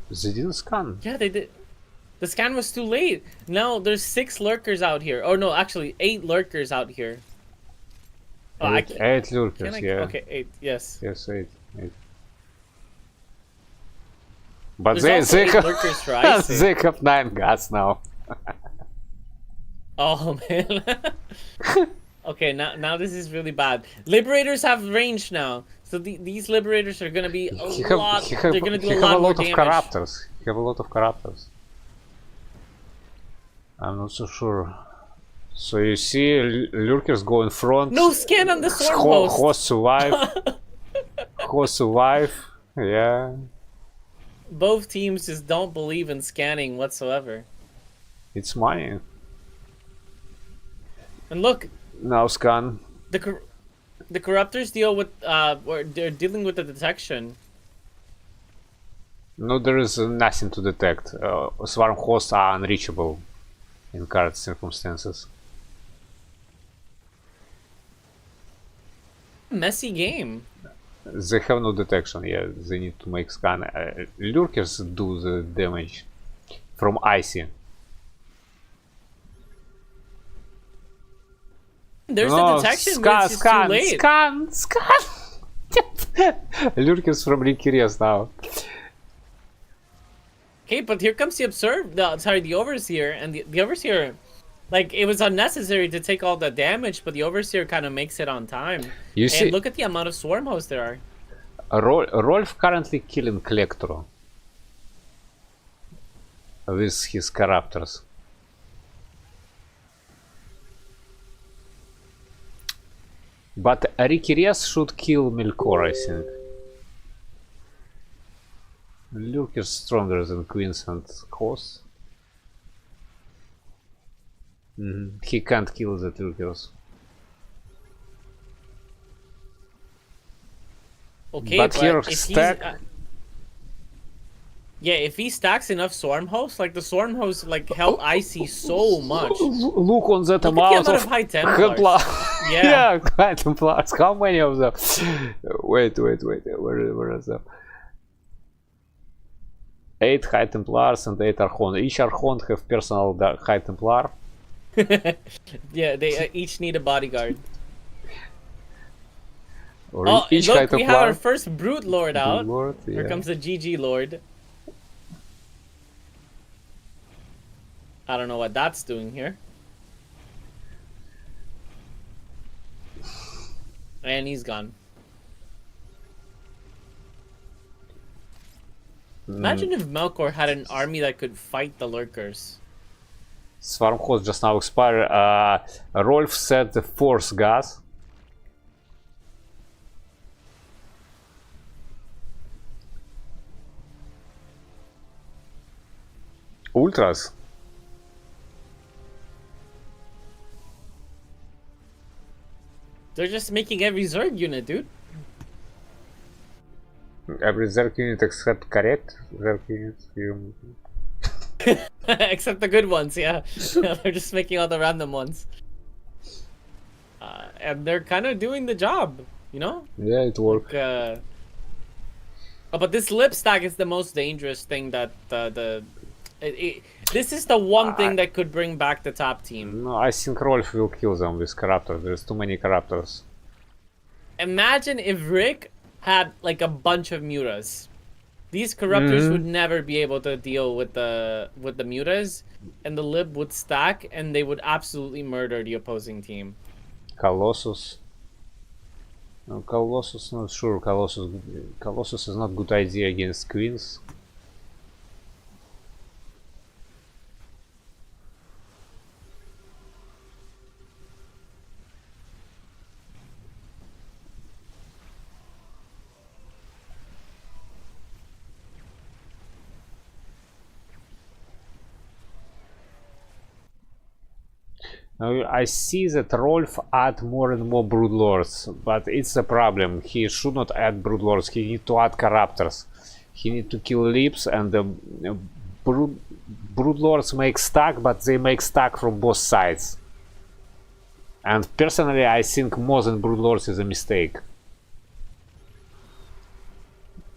Speaker 1: They didn't scan.
Speaker 2: Yeah, they did. The scan was too late. Now there's 6 lurkers out here. Oh no, actually 8 lurkers out here. Oh,
Speaker 1: 8 lurkers. Yeah.
Speaker 2: Okay, 8. Yes.
Speaker 1: Yes, 8. But
Speaker 2: there's
Speaker 1: they
Speaker 2: have
Speaker 1: they have 9 guts now.
Speaker 2: Oh man. Okay, now this is really bad. Liberators have range now, so these liberators are gonna be a lot. They're gonna do a lot more damage.
Speaker 1: He have a lot of corruptors. I'm not so sure. So you see lurkers go in front.
Speaker 2: No scan on the swarm host.
Speaker 1: Host survive. Host survive. Yeah.
Speaker 2: Both teams just don't believe in scanning whatsoever.
Speaker 1: It's money.
Speaker 2: And look.
Speaker 1: Now scan.
Speaker 2: The corruptors deal with or they're dealing with the detection.
Speaker 1: No, there is nothing to detect. Swarm hosts are unreachable in current circumstances.
Speaker 2: Messy game.
Speaker 1: They have no detection. Yeah, they need to make scan. Lurkers do the damage from icy.
Speaker 2: There's the detection, but it's too late.
Speaker 1: Scan. Lurkers from Linkirias now.
Speaker 2: Okay, but here comes the the overseer, and the overseer, like, it was unnecessary to take all the damage, but the overseer kind of makes it on time.
Speaker 1: You see,
Speaker 2: look at the amount of swarm hosts there are.
Speaker 1: Rolf currently killing Collector with his corruptors. But Rikiries should kill Melkor, I think. Lurker's stronger than Queens and Hosts. He can't kill the Lurkers.
Speaker 2: Okay,
Speaker 1: but here
Speaker 2: if
Speaker 1: stack.
Speaker 2: Yeah, if he stacks enough swarm hosts, like the swarm hosts, like help Icy so much.
Speaker 1: Look on that
Speaker 2: Look
Speaker 1: amount
Speaker 2: at the
Speaker 1: of
Speaker 2: high Templars.
Speaker 1: Yeah, high Templars. How many of them? Wait. Where is them? 8 high Templars and 8 Archon. Each Archon have personal high Templar.
Speaker 2: Yeah, they each need a bodyguard.
Speaker 1: Or
Speaker 2: oh,
Speaker 1: each
Speaker 2: look, we have our first Brute Lord out.
Speaker 1: Lord, yeah.
Speaker 2: Here comes the GG Lord. I don't know what that's doing here. And he's gone. Imagine if Melkor had an army that could fight the lurkers.
Speaker 1: Swarm host just now expired. Rolf said the force gas. Ultras.
Speaker 2: They're just making every Zerg unit, dude.
Speaker 1: Every Zerg unit except correct Zerg units.
Speaker 2: Except the good ones, yeah. They're just making all the random ones. And they're kind of doing the job, you know?
Speaker 1: Yeah, it worked.
Speaker 2: Like, but this lip stack is the most dangerous thing that this is the one thing that could bring back the top team.
Speaker 1: No, I think Rolf will kill them with Corruptors. There's too many Corruptors.
Speaker 2: Imagine if Rick had like a bunch of Mutas. These Corruptors would never be able to deal with the Mutas, and the lib would stack, and they would absolutely murder the opposing team.
Speaker 1: Colossus. No, Colossus, not sure. Colossus is not a good idea against Queens. Now, I see that Rolf add more and more Broodlords, but it's a problem. He should not add Broodlords, he need to add Corruptors. He need to kill Lips, and the Broodlords make stack, but they make stack from both sides. And personally, I think more than Broodlords is a mistake.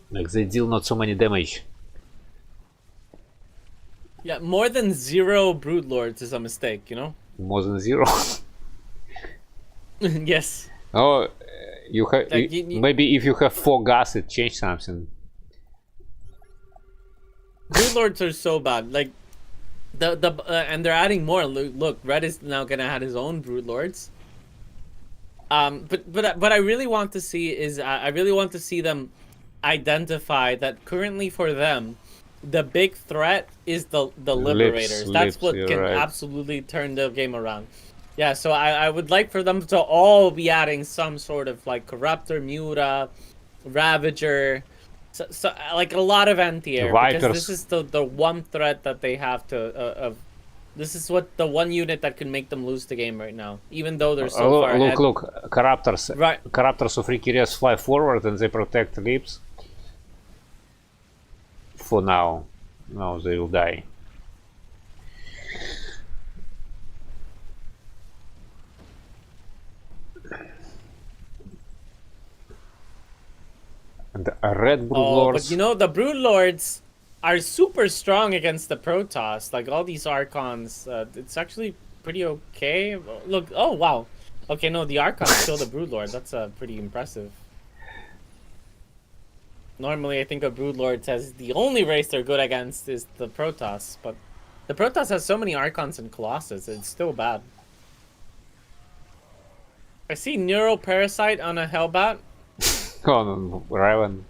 Speaker 1: Like, they deal not so many damage.
Speaker 2: Yeah, more than 0 Broodlords is a mistake, you know?
Speaker 1: More than 0.
Speaker 2: Yes.
Speaker 1: Oh, you have
Speaker 2: Like,
Speaker 1: maybe if you have 4 gas, it change something.
Speaker 2: Broodlords are so bad. Like and they're adding more. Look, Red is now gonna add his own Broodlords. But I really want to see is I really want to see them identify that currently for them, the big threat is the liberators. That's what can absolutely turn the game around. Yeah, so I would like for them to all be adding some sort of like Corruptor, Muta, Ravager, so like a lot of anti-air, because this is the one threat that they have to this is what the one unit that can make them lose the game right now, even though they're so far ahead.
Speaker 1: Look, Corruptors. Right. Corruptors of Rikires fly forward and they protect Lips. For now. Now they will die. And Red Brood Lords.
Speaker 2: But you know, the Brood Lords are super strong against the Protoss. Like all these Archons, it's actually pretty okay. Look, oh wow. Okay, no, the Archons kill the Brood Lord. That's pretty impressive. Normally, I think a Brood Lord says the only race they're good against is the Protoss, but the Protoss has so many Archons and Colossus, it's still bad. I see Neural Parasite on a Hellbat.
Speaker 1: Oh, no, Raven.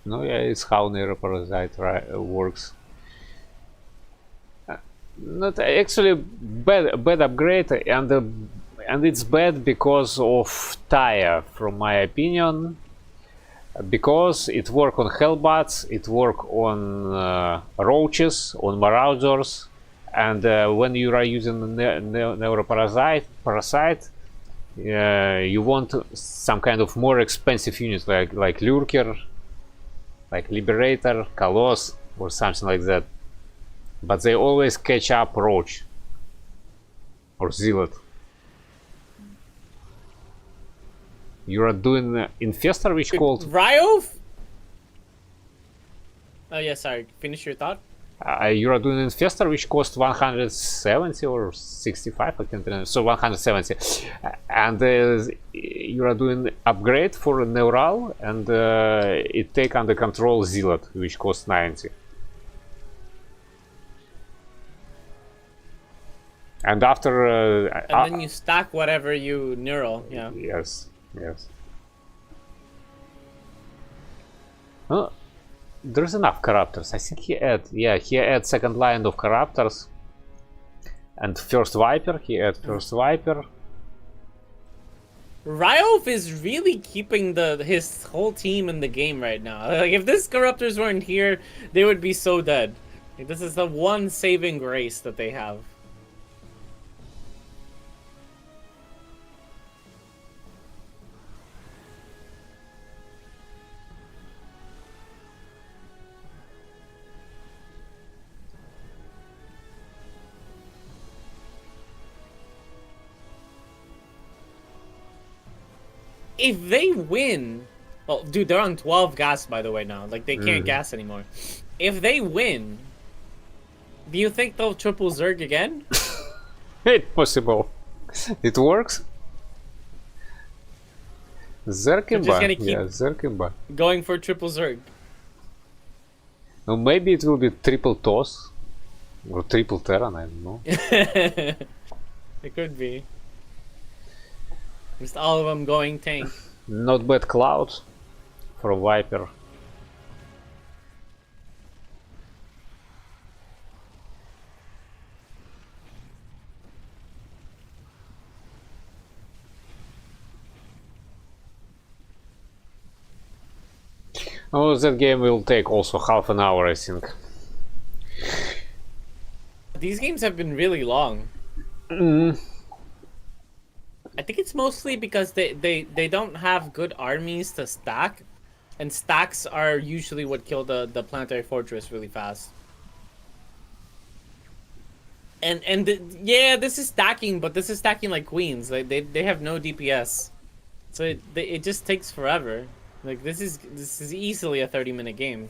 Speaker 1: No, yeah, it's how Neural Parasite works. Not actually bad upgrade, and it's bad because of Taya, from my opinion. Because it work on Hellbats, it work on Roaches, on Marauders, and when you are using Neuroparasite, you want some kind of more expensive unit like Lurker, like Liberator, Coloss, or something like that. But they always catch up Roach or Zealot. You are doing Infestor, which called
Speaker 2: Ryof? Oh yeah, sorry. Finish your thought.
Speaker 1: You are doing Infestor, which cost 170 or 65, I can't remember. So 170, and you are doing upgrade for Neural, and it take under control Zealot, which costs 90. And after
Speaker 2: and then you stack whatever you neural, yeah.
Speaker 1: Yes. Oh, there's enough Corruptors. I think he had second line of Corruptors. And first Viper,
Speaker 2: Ryof is really keeping his whole team in the game right now. Like if this Corruptors weren't here, they would be so dead. Like, this is the one saving grace that they have. If they win, oh dude, they're on 12 gas by the way now. Like they can't gas anymore. If they win, do you think they'll triple Zerg again?
Speaker 1: It's possible. It works. Zerkimba. Zerkimba.
Speaker 2: Going for triple Zerg.
Speaker 1: No, maybe it will be triple toss or triple Terran. I don't know.
Speaker 2: It could be. Just all of them going tank.
Speaker 1: Not bad Cloud for Viper. Oh, that game will take also half an hour, I think.
Speaker 2: These games have been really long. I think it's mostly because they don't have good armies to stack, and stacks are usually what kill the planetary fortress really fast. Yeah, this is stacking, but this is stacking like queens. Like they have no DPS, so it just takes forever. Like this is easily a 30-minute game.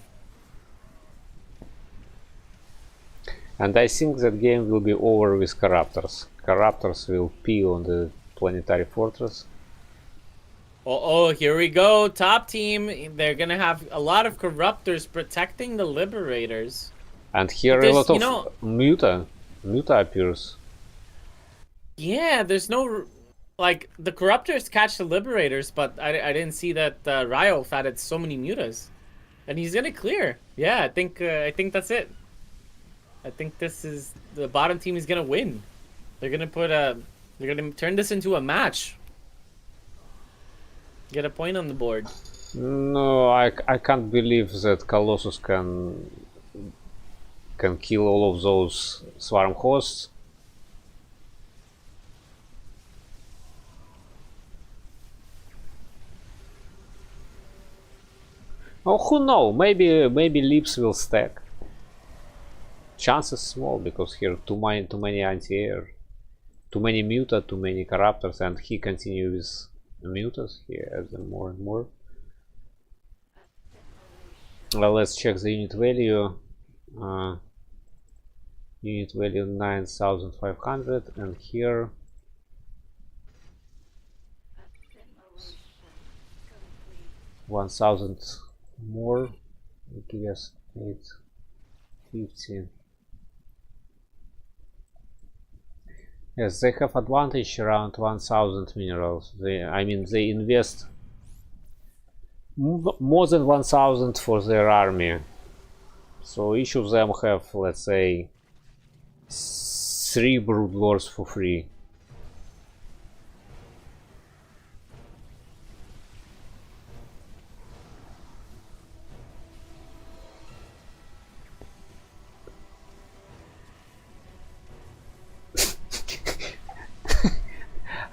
Speaker 1: And I think that game will be over with Corruptors. Corruptors will peel on the planetary fortress.
Speaker 2: Oh, here we go. Top team. They're gonna have a lot of Corruptors protecting the Liberators.
Speaker 1: And here a lot of Muta appears.
Speaker 2: Yeah, there's no... Like, the Corruptors catch the Liberators, but I didn't see that Ryof added so many Mutas. And he's gonna clear. Yeah, I think that's it. I think this is the bottom team is gonna win. They're gonna they're gonna turn this into a match. Get a point on the board.
Speaker 1: No, I can't believe that Colossus can kill all of those swarm hosts. Oh, who knows? Maybe Lips will stack. Chances small because here too many anti-air, too many muta, too many corruptors, and he continues with mutas. He adds them more and more. Well, let's check the unit value. Unit value 9,500, and here 1,000 more. I guess 850. Yes, they have advantage around 1,000 minerals. I mean, they invest more than 1,000 for their army. So each of them have, let's say, 3 brood lords for free.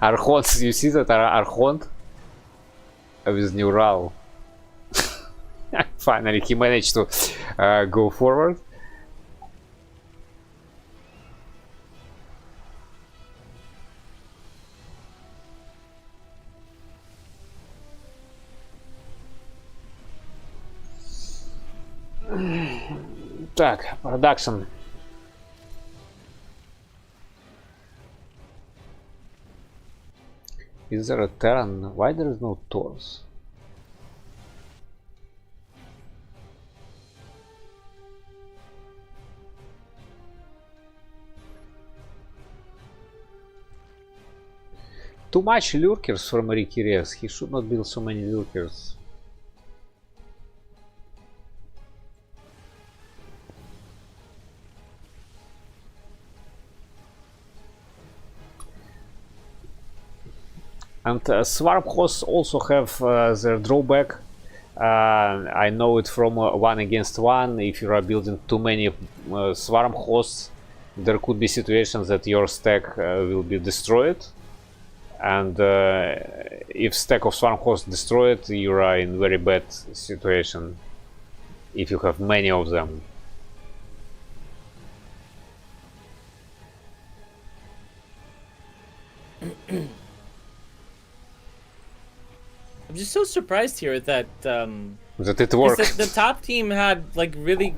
Speaker 1: Archont, you see that Archont with Neural. Finally, he managed to go forward. Так, production. Is there a Terran? Why there is no Taurus? Too much lurkers from Rikires. He should not build so many lurkers. And swarm hosts also have their drawback. I know it from 1 against 1. If you are building too many swarm hosts, there could be situations that your stack will be destroyed. And if stack of swarm hosts destroyed, you are in very bad situation. If you have many of them.
Speaker 2: I'm just so surprised here that
Speaker 1: that it works.
Speaker 2: the top team had like really,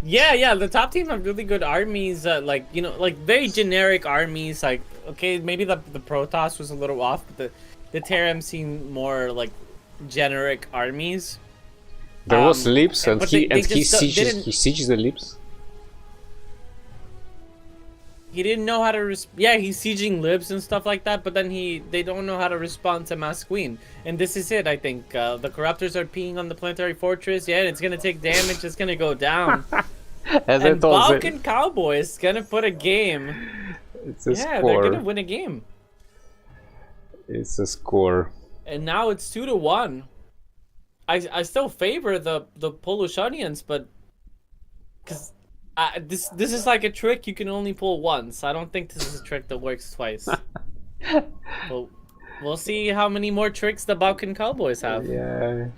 Speaker 2: yeah, the top team had really good armies. Like like very generic armies. Like okay, maybe the Protoss was a little off, but the Terran seemed more like generic armies.
Speaker 1: There was Lips, and he sieges the Lips.
Speaker 2: He didn't know how to he's sieging libs and stuff like that, but then they don't know how to respond to Mass Queen. And this is it, I think. The Corruptors are peeing on the Planetary Fortress, and it's gonna take damage, it's gonna go down. And Balkan Cowboys gonna put a game.
Speaker 1: It's a score.
Speaker 2: They're gonna win a game.
Speaker 1: It's a score.
Speaker 2: And now it's 2-1. I still favor the Polushanians, but because this is like a trick you can only pull once. I don't think this is a trick that works twice. Well, we'll see how many more tricks the Balkan Cowboys have.
Speaker 1: Yeah.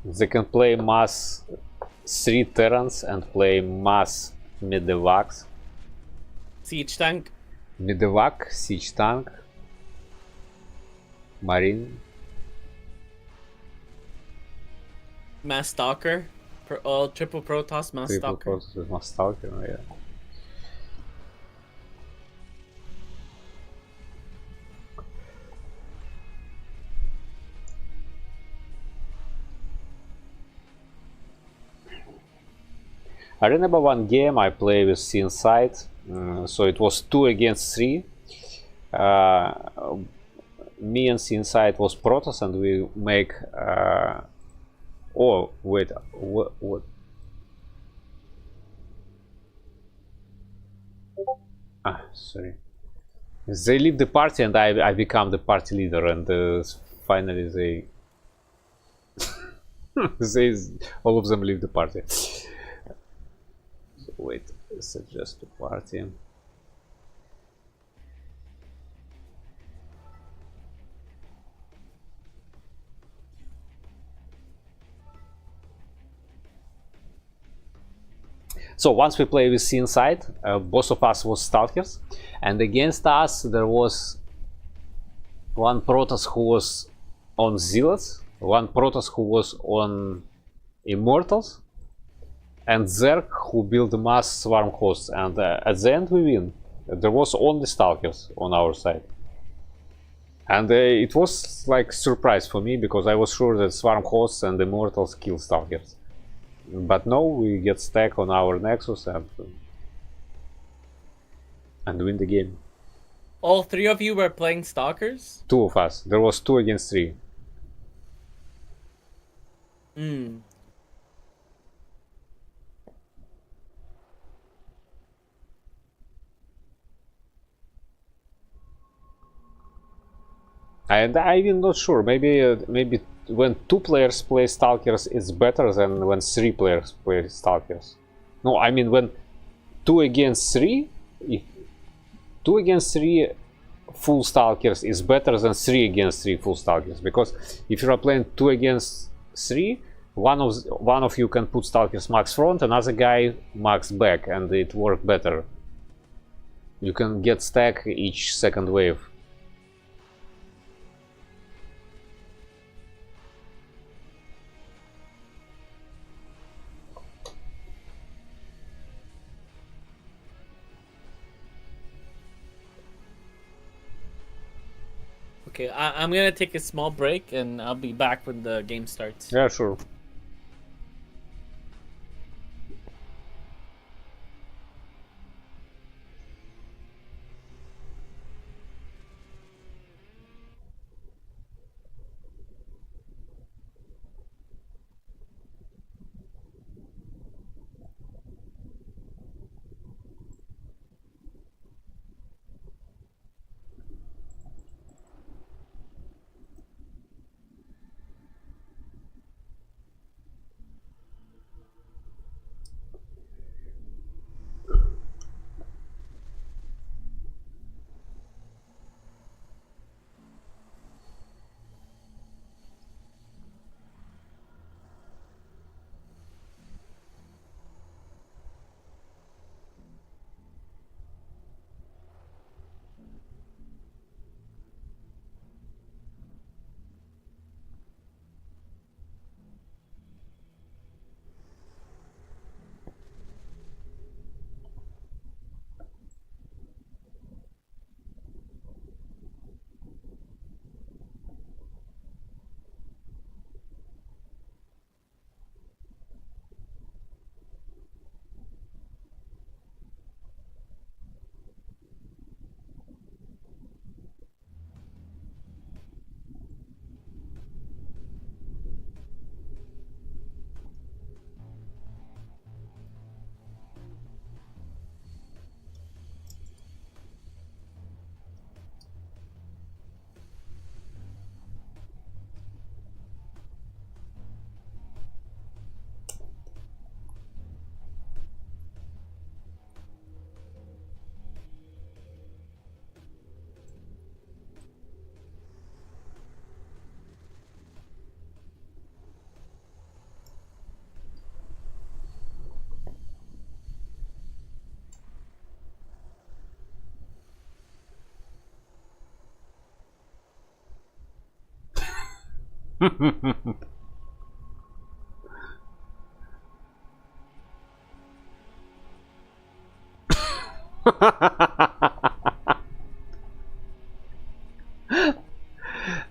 Speaker 1: They can play mass 3 Terrans and play mass Medevacs.
Speaker 2: Siege tank.
Speaker 1: Medevac, siege tank, marine.
Speaker 2: Mass Stalker. Triple Protoss Mass
Speaker 1: Triple
Speaker 2: Stalker.
Speaker 1: Protoss with Mass Stalker, yeah. I remember one game I played with C inside, so it was 2 against 3. Me and C inside was Protoss, and we make. Oh wait, what? Ah, sorry. They leave the party, and I become the party leader, and finally they. They all of them leave the party. So wait, suggest the party. So once we play with C inside, both of us was stalkers, and against us there was one Protoss who was on Zealots, one Protoss who was on Immortals, and Zerg who built mass swarm hosts, and at the end we win. There was only stalkers on our side, and it was like surprise for me, because I was sure that swarm hosts and Immortals kill stalkers. But no, we get stack on our Nexus and win the game.
Speaker 2: All 3 of you were playing stalkers?
Speaker 1: 2 of us. There was 2 against 3.
Speaker 2: Hmm.
Speaker 1: And I'm not sure. Maybe when 2 players play stalkers, it's better than when 3 players play stalkers. No, I mean when 2 against 3. If 2 against 3 full stalkers is better than 3 against 3 full stalkers, because if you are playing 2 against 3, one of you can put stalkers max front, another guy max back, and it works better. You can get stack each second wave.
Speaker 2: Okay, I'm gonna take a small break and I'll be back when the game starts.
Speaker 1: Yeah, sure.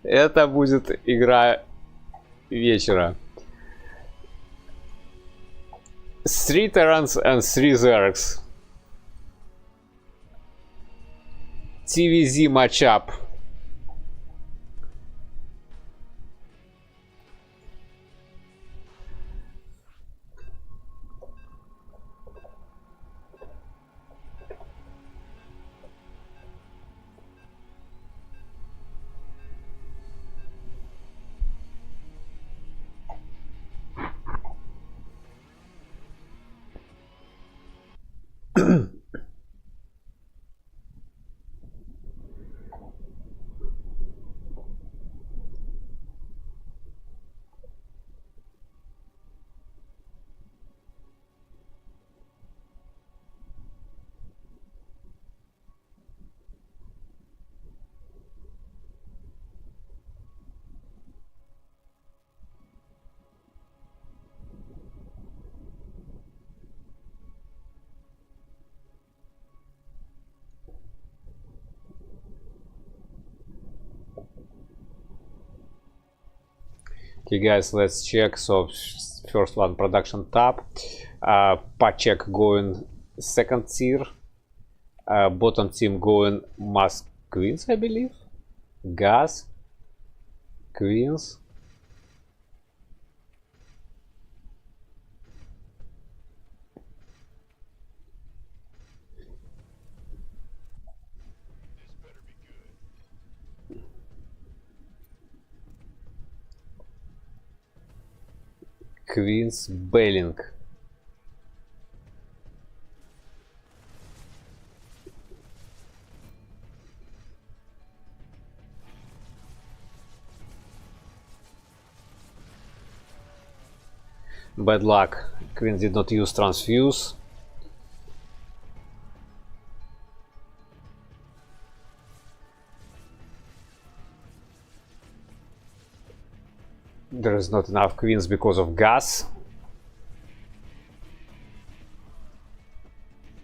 Speaker 1: Это будет игра вечера. 3 Terrans and 3 Zergs. TVZ matchup. Okay, guys, let's check. So first one, production tab. Check going second tier. Bottom team going mask queens, I believe. Gas queens. Queens Bailing. Bad luck. Queen did not use transfuse. There is not enough queens because of gas.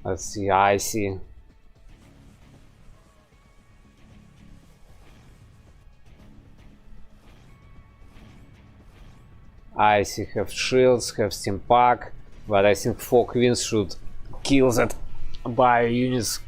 Speaker 1: Let's see, icy. Icy have shields, have steam pack, but I think 4 queens should kill that bio units.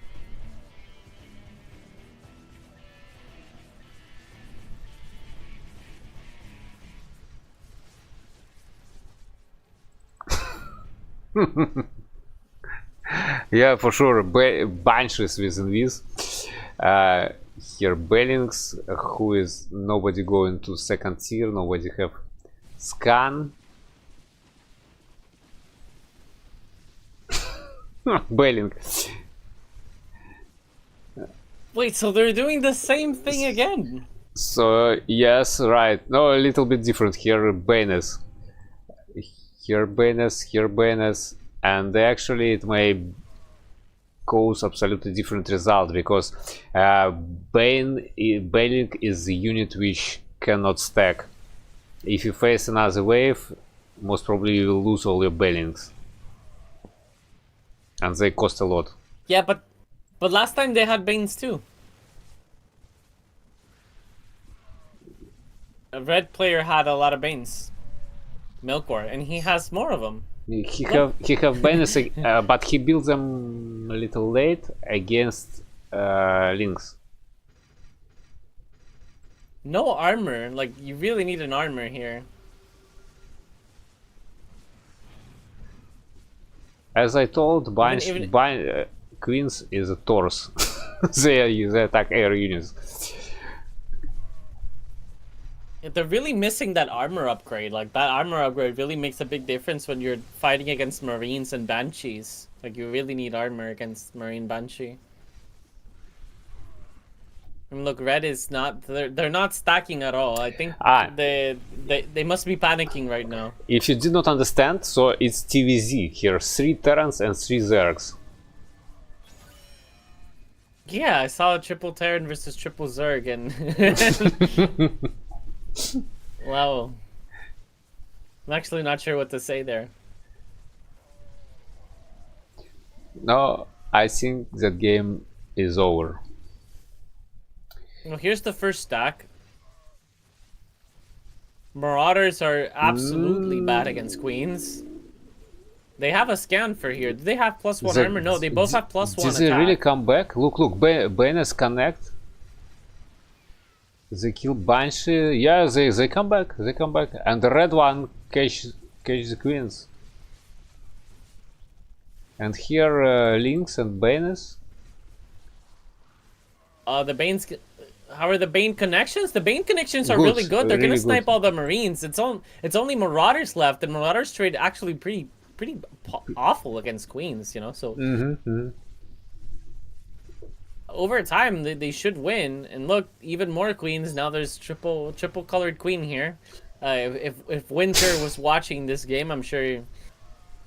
Speaker 1: Yeah, for sure. Banshees with invis. Here Bellings, who is nobody going to second tier, nobody have scan. Belling.
Speaker 2: Wait, so they're doing the same thing again?
Speaker 1: So yes, right. No, a little bit different here. Banes. Here Banes, here Banes, and actually it may cause absolutely different result because Bailing is the unit which cannot stack. If you face another wave, most probably you will lose all your Bailings, and they cost a lot.
Speaker 2: Yeah, but last time they had Banes too. A red player had a lot of Banes. Milkor, and he has more of them.
Speaker 1: He have Banes, but he built them a little late against Lynx.
Speaker 2: No armor, like you really need an armor here.
Speaker 1: As I told, Queens is a torso. they attack air units.
Speaker 2: They're really missing that armor upgrade. Like that armor upgrade really makes a big difference when you're fighting against Marines and Banshees. Like you really need armor against Marine Banshee. I mean, look, red is not. They're not stacking at all. I think they must be panicking right now.
Speaker 1: If you did not understand, so it's TVZ here: 3 Terrans and 3 Zergs.
Speaker 2: Yeah, I saw a triple Terran versus triple Zerg, and wow. I'm actually not sure what to say there.
Speaker 1: No, I think that game is over.
Speaker 2: Well, here's the first stack. Marauders are absolutely bad against queens. They have a scan for here. Do they have +1 armor? No, they both have +1
Speaker 1: Did they
Speaker 2: attack.
Speaker 1: really come back? Look, Banners connect. They kill Banshee. Yeah, they come back. They come back. And the red one catch the queens. And here Lynx and Banners.
Speaker 2: The Bane's. How are the Bane connections? The Bane connections are
Speaker 1: Good,
Speaker 2: really good. They're
Speaker 1: really
Speaker 2: gonna snipe
Speaker 1: good.
Speaker 2: all the Marines. It's only Marauders left, and Marauders trade actually pretty awful against Queens. You know, so over time they should win. And look, even more Queens now. There's triple colored Queen here. If Winter was watching this game, I'm sure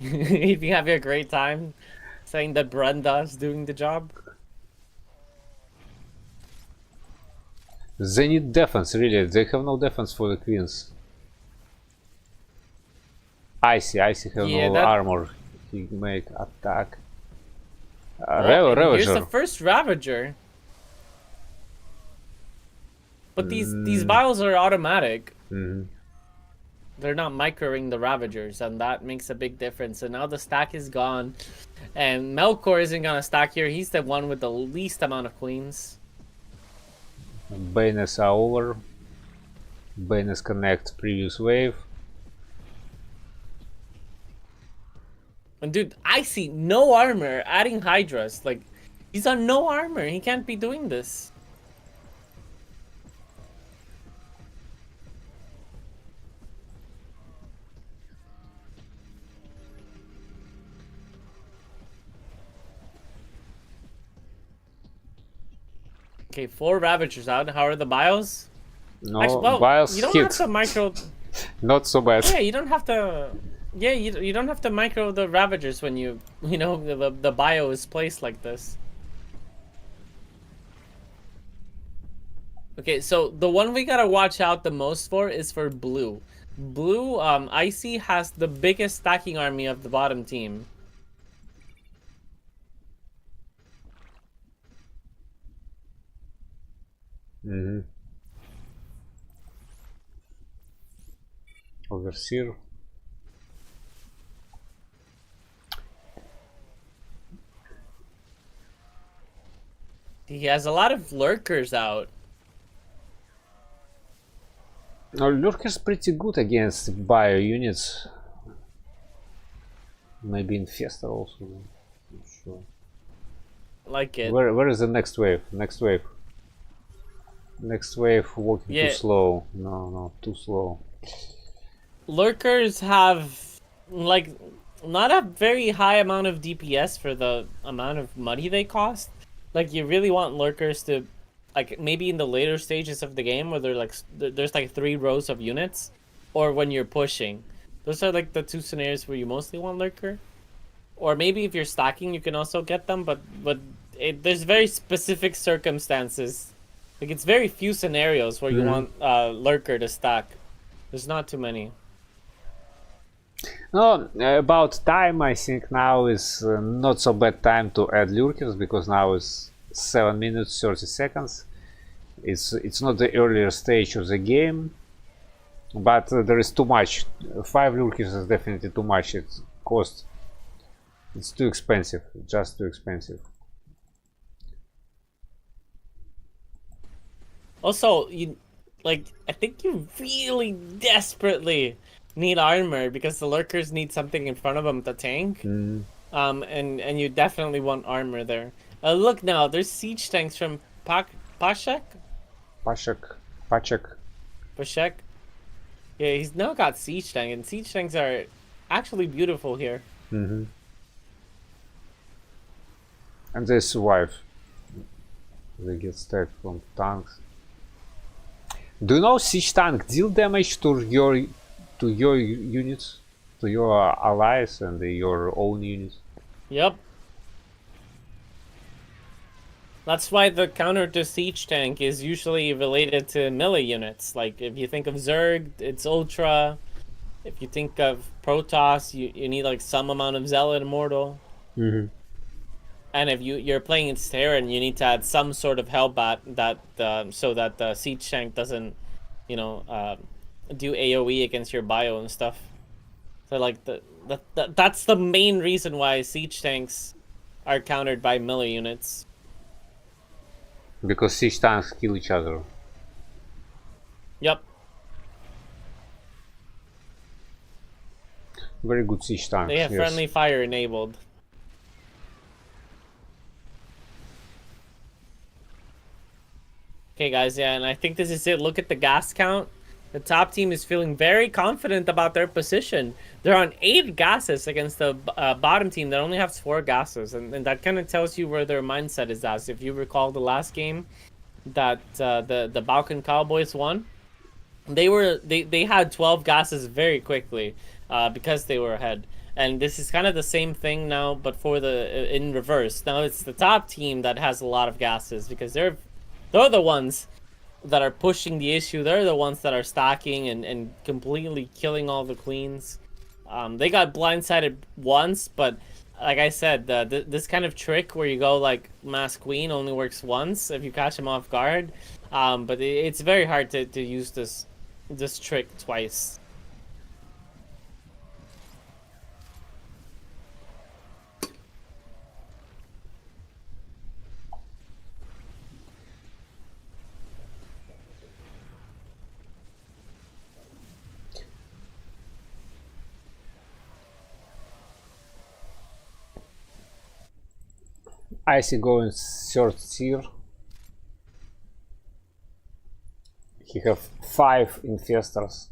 Speaker 2: he'd be having a great time, saying that Brenda's doing the job.
Speaker 1: They need defense, really. They have no defense for the queens. Icy have no armor. He make attack.
Speaker 2: Here's the
Speaker 1: Ravager.
Speaker 2: first Ravager. But these vials are automatic. They're not microing the Ravagers, and that makes a big difference. And now the stack is gone. And Melkor isn't gonna stack here. He's the one with the least amount of queens.
Speaker 1: Banners are over. Banners connect previous wave.
Speaker 2: And dude, I see no armor adding Hydras. Like, he's on no armor. He can't be doing this. Okay, 4 Ravagers out. How are the bios?
Speaker 1: No,
Speaker 2: Actually, well,
Speaker 1: bios
Speaker 2: you don't
Speaker 1: hit.
Speaker 2: have to micro.
Speaker 1: Not so bad.
Speaker 2: Yeah, you don't have to. Yeah, you don't have to micro the Ravagers when you know the bio is placed like this. Okay, so the one we gotta watch out the most for is for blue. Blue, Icy has the biggest stacking army of the bottom team.
Speaker 1: Overseer.
Speaker 2: He has a lot of lurkers out.
Speaker 1: No, Lurker's pretty good against bio units. Maybe Infestor also. Not sure.
Speaker 2: Like it.
Speaker 1: Where is the next wave? Next wave. Next wave walking too slow. No, too slow.
Speaker 2: Lurkers have like not a very high amount of DPS for the amount of money they cost. Like, you really want lurkers to, like, maybe in the later stages of the game where there's like 3 rows of units, or when you're pushing. Those are like the 2 scenarios where you mostly want lurker. Or maybe if you're stacking, you can also get them, but there's very specific circumstances. Like, it's very few scenarios where you want lurker to stack. There's not too many.
Speaker 1: No, about time, I think now is not so bad time to add lurkers, because now is 7 minutes 30 seconds. It's not the earlier stage of the game, but there is too much. 5 lurkers is definitely too much. It's cost. It's too expensive. Just too expensive.
Speaker 2: Also, I think you really desperately need armor because the lurkers need something in front of them to tank. And you definitely want armor there. Look now, there's siege tanks from Pashek. Yeah, he's now got siege tank, and siege tanks are actually beautiful here.
Speaker 1: And they survive. They get stacked from tanks. Do you know siege tank deal damage to your units, to your allies and your own units?
Speaker 2: Yep. That's why the counter to siege tank is usually related to melee units. Like, if you think of Zerg, it's Ultra. If you think of Protoss, you need like some amount of Zealot Immortal. And if you're playing in Terran, you need to add some sort of Hellbat that so that the siege tank doesn't, do AoE against your bio and stuff. So like That's the main reason why siege tanks are countered by melee units.
Speaker 1: Because siege tanks kill each other.
Speaker 2: Yep.
Speaker 1: Very good siege tanks.
Speaker 2: They have
Speaker 1: yes.
Speaker 2: friendly fire enabled. Okay, guys, yeah, and I think this is it. Look at the gas count. The top team is feeling very confident about their position. They're on 8 gases against the bottom team that only has 4 gases, and that kind of tells you where their mindset is at. If you recall the last game that the Balkan Cowboys won, they had 12 gases very quickly because they were ahead. And this is kind of the same thing now, but for the in reverse. Now it's the top team that has a lot of gases because they're the ones that are pushing the issue. They're the ones that are stacking and completely killing all the queens. They got blindsided once, but like I said, this kind of trick where you go like mass queen only works once if you catch them off guard. But it's very hard to use this trick twice.
Speaker 1: Icy going third tier. He have 5 infestors.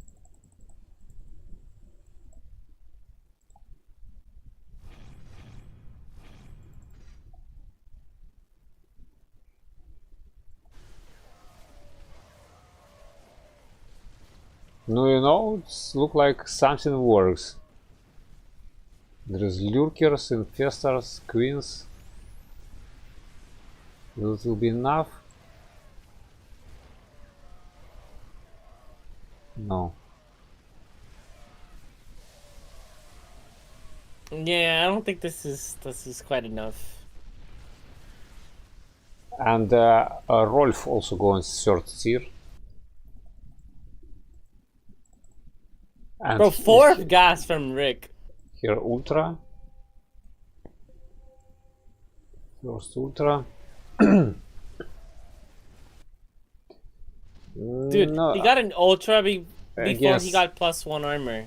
Speaker 1: No, you know, it's look like something works. There is lurkers, infestors, queens. Will it be enough? No.
Speaker 2: Yeah, I don't think this is quite enough.
Speaker 1: And Rolf also going third tier. And
Speaker 2: Bro, 4th gas from Rick.
Speaker 1: here ultra. First ultra.
Speaker 2: Dude,
Speaker 1: No,
Speaker 2: he got an ultra before
Speaker 1: guess.
Speaker 2: he got +1 armor.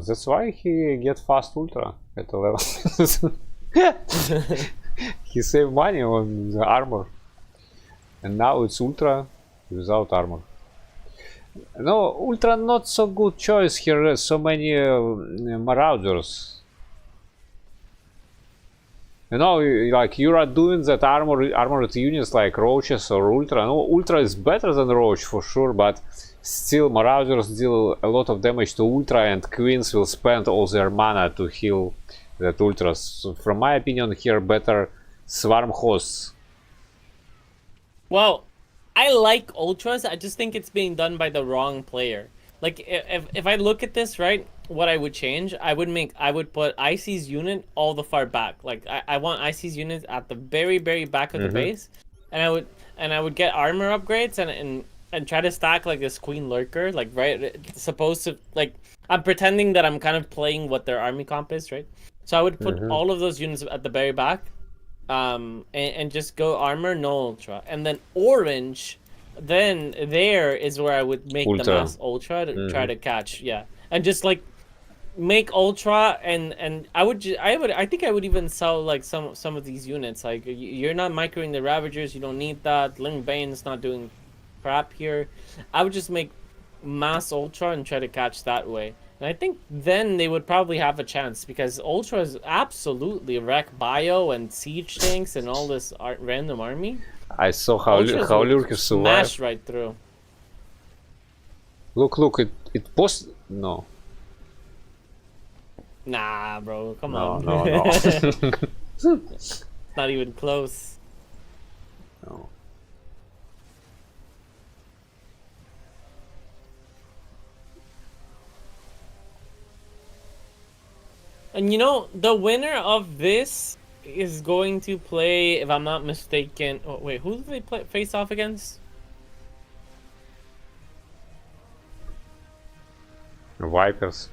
Speaker 1: That's why he get fast ultra at the level. He saved money on the armor, and now it's ultra without armor. No, ultra not so good choice here. So many marauders. You know, like you are doing that armored units like roaches or ultra. No, ultra is better than roach for sure, but still marauders deal a lot of damage to ultra, and queens will spend all their mana to heal that ultras. So from my opinion, here better swarm hosts.
Speaker 2: Well, I like ultras. I just think it's being done by the wrong player. Like if I look at this right, what I would change, I would put Icy's unit all the far back. Like I want Icy's unit at the very back of the base, and I would get armor upgrades and try to stack like this queen lurker, like right supposed to like I'm pretending that I'm kind of playing what their army comp is, right? So I would put all of those units at the very back, and just go armor no ultra, and then orange. Then there is where I would make the mass ultra to try to catch, yeah, and just like make ultra and I think I would even sell like some of these units. Like you're not microing the Ravagers, you don't need that. Ling Bane's not doing crap here. I would just make mass ultra and try to catch that way. And I think then they would probably have a chance because ultras absolutely wreck bio and siege tanks and all this random army.
Speaker 1: I saw how lurkers survive.
Speaker 2: Smash right through.
Speaker 1: Look, it post no.
Speaker 2: Nah, bro, come
Speaker 1: No,
Speaker 2: on.
Speaker 1: no.
Speaker 2: It's not even close.
Speaker 1: No.
Speaker 2: And you know, the winner of this is going to play, if I'm not mistaken. Oh wait, who do they face off against?
Speaker 1: Vipers.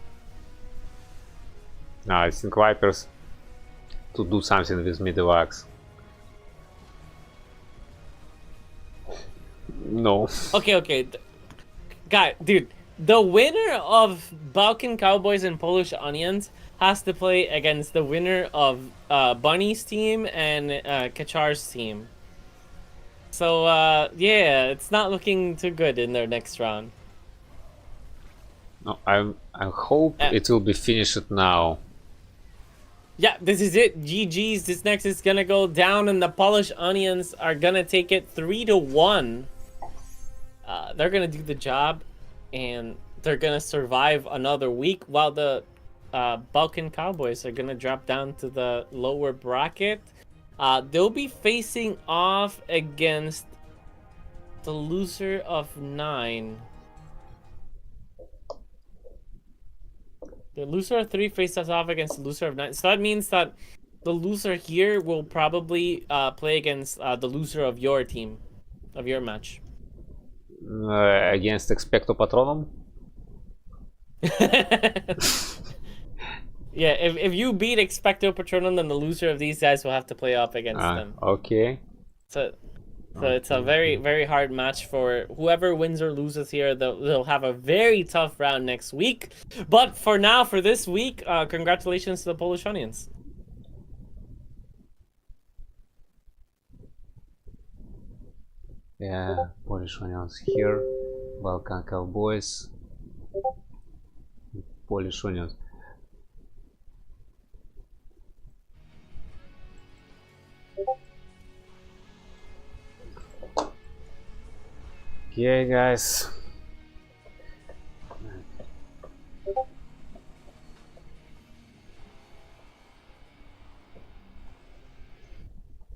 Speaker 1: I think Vipers to do something with Middleaxe. No.
Speaker 2: Okay. Guy, dude, the winner of Balkan Cowboys and Polish Onions has to play against the winner of Bunny's team and Kachar's team. So, yeah, it's not looking too good in their next round.
Speaker 1: No, I hope it will be finished now.
Speaker 2: Yeah, this is it. GG's. This next is gonna go down, and the Polish Onions are gonna take it 3-1. They're gonna do the job, and they're gonna survive another week, while the Balkan Cowboys are gonna drop down to the lower bracket. They'll be facing off against the loser of 9. The loser of 3 faces off against the loser of 9. So that means that the loser here will probably play against the loser of your team, of your match.
Speaker 1: Against Expecto Patronum?
Speaker 2: Yeah, if you beat Expecto Patronum, then the loser of these guys will have to play off against them.
Speaker 1: Okay.
Speaker 2: So it's a very, very hard match for whoever wins or loses here. They'll have a very tough round next week. But for now, for this week, congratulations to the Polish Onions.
Speaker 1: Yeah, Polish Onions here. Balkan Cowboys. Polish Onions. Okay, guys.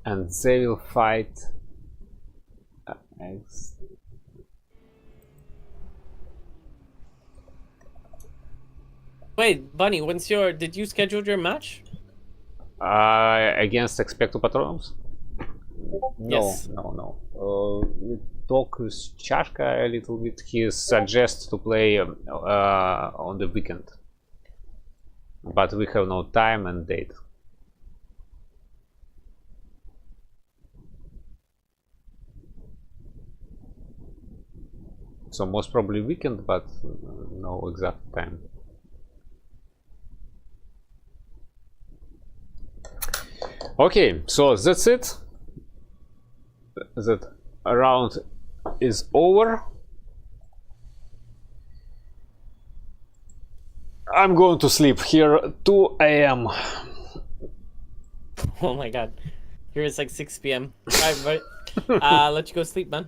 Speaker 1: And they will fight.
Speaker 2: Wait, Bunny, did you schedule your match?
Speaker 1: Against Expecto Patronums?
Speaker 2: Yes.
Speaker 1: No. We talk with Chashka a little bit. He suggests to play on the weekend, but we have no time and date. So most probably weekend, but no exact time. Okay, so that's it. That round is over. I'm going to sleep here 2 a.m.
Speaker 2: Oh my god. Here it's like 6 p.m. Alright, let you go sleep, man.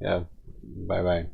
Speaker 1: Yeah, bye bye.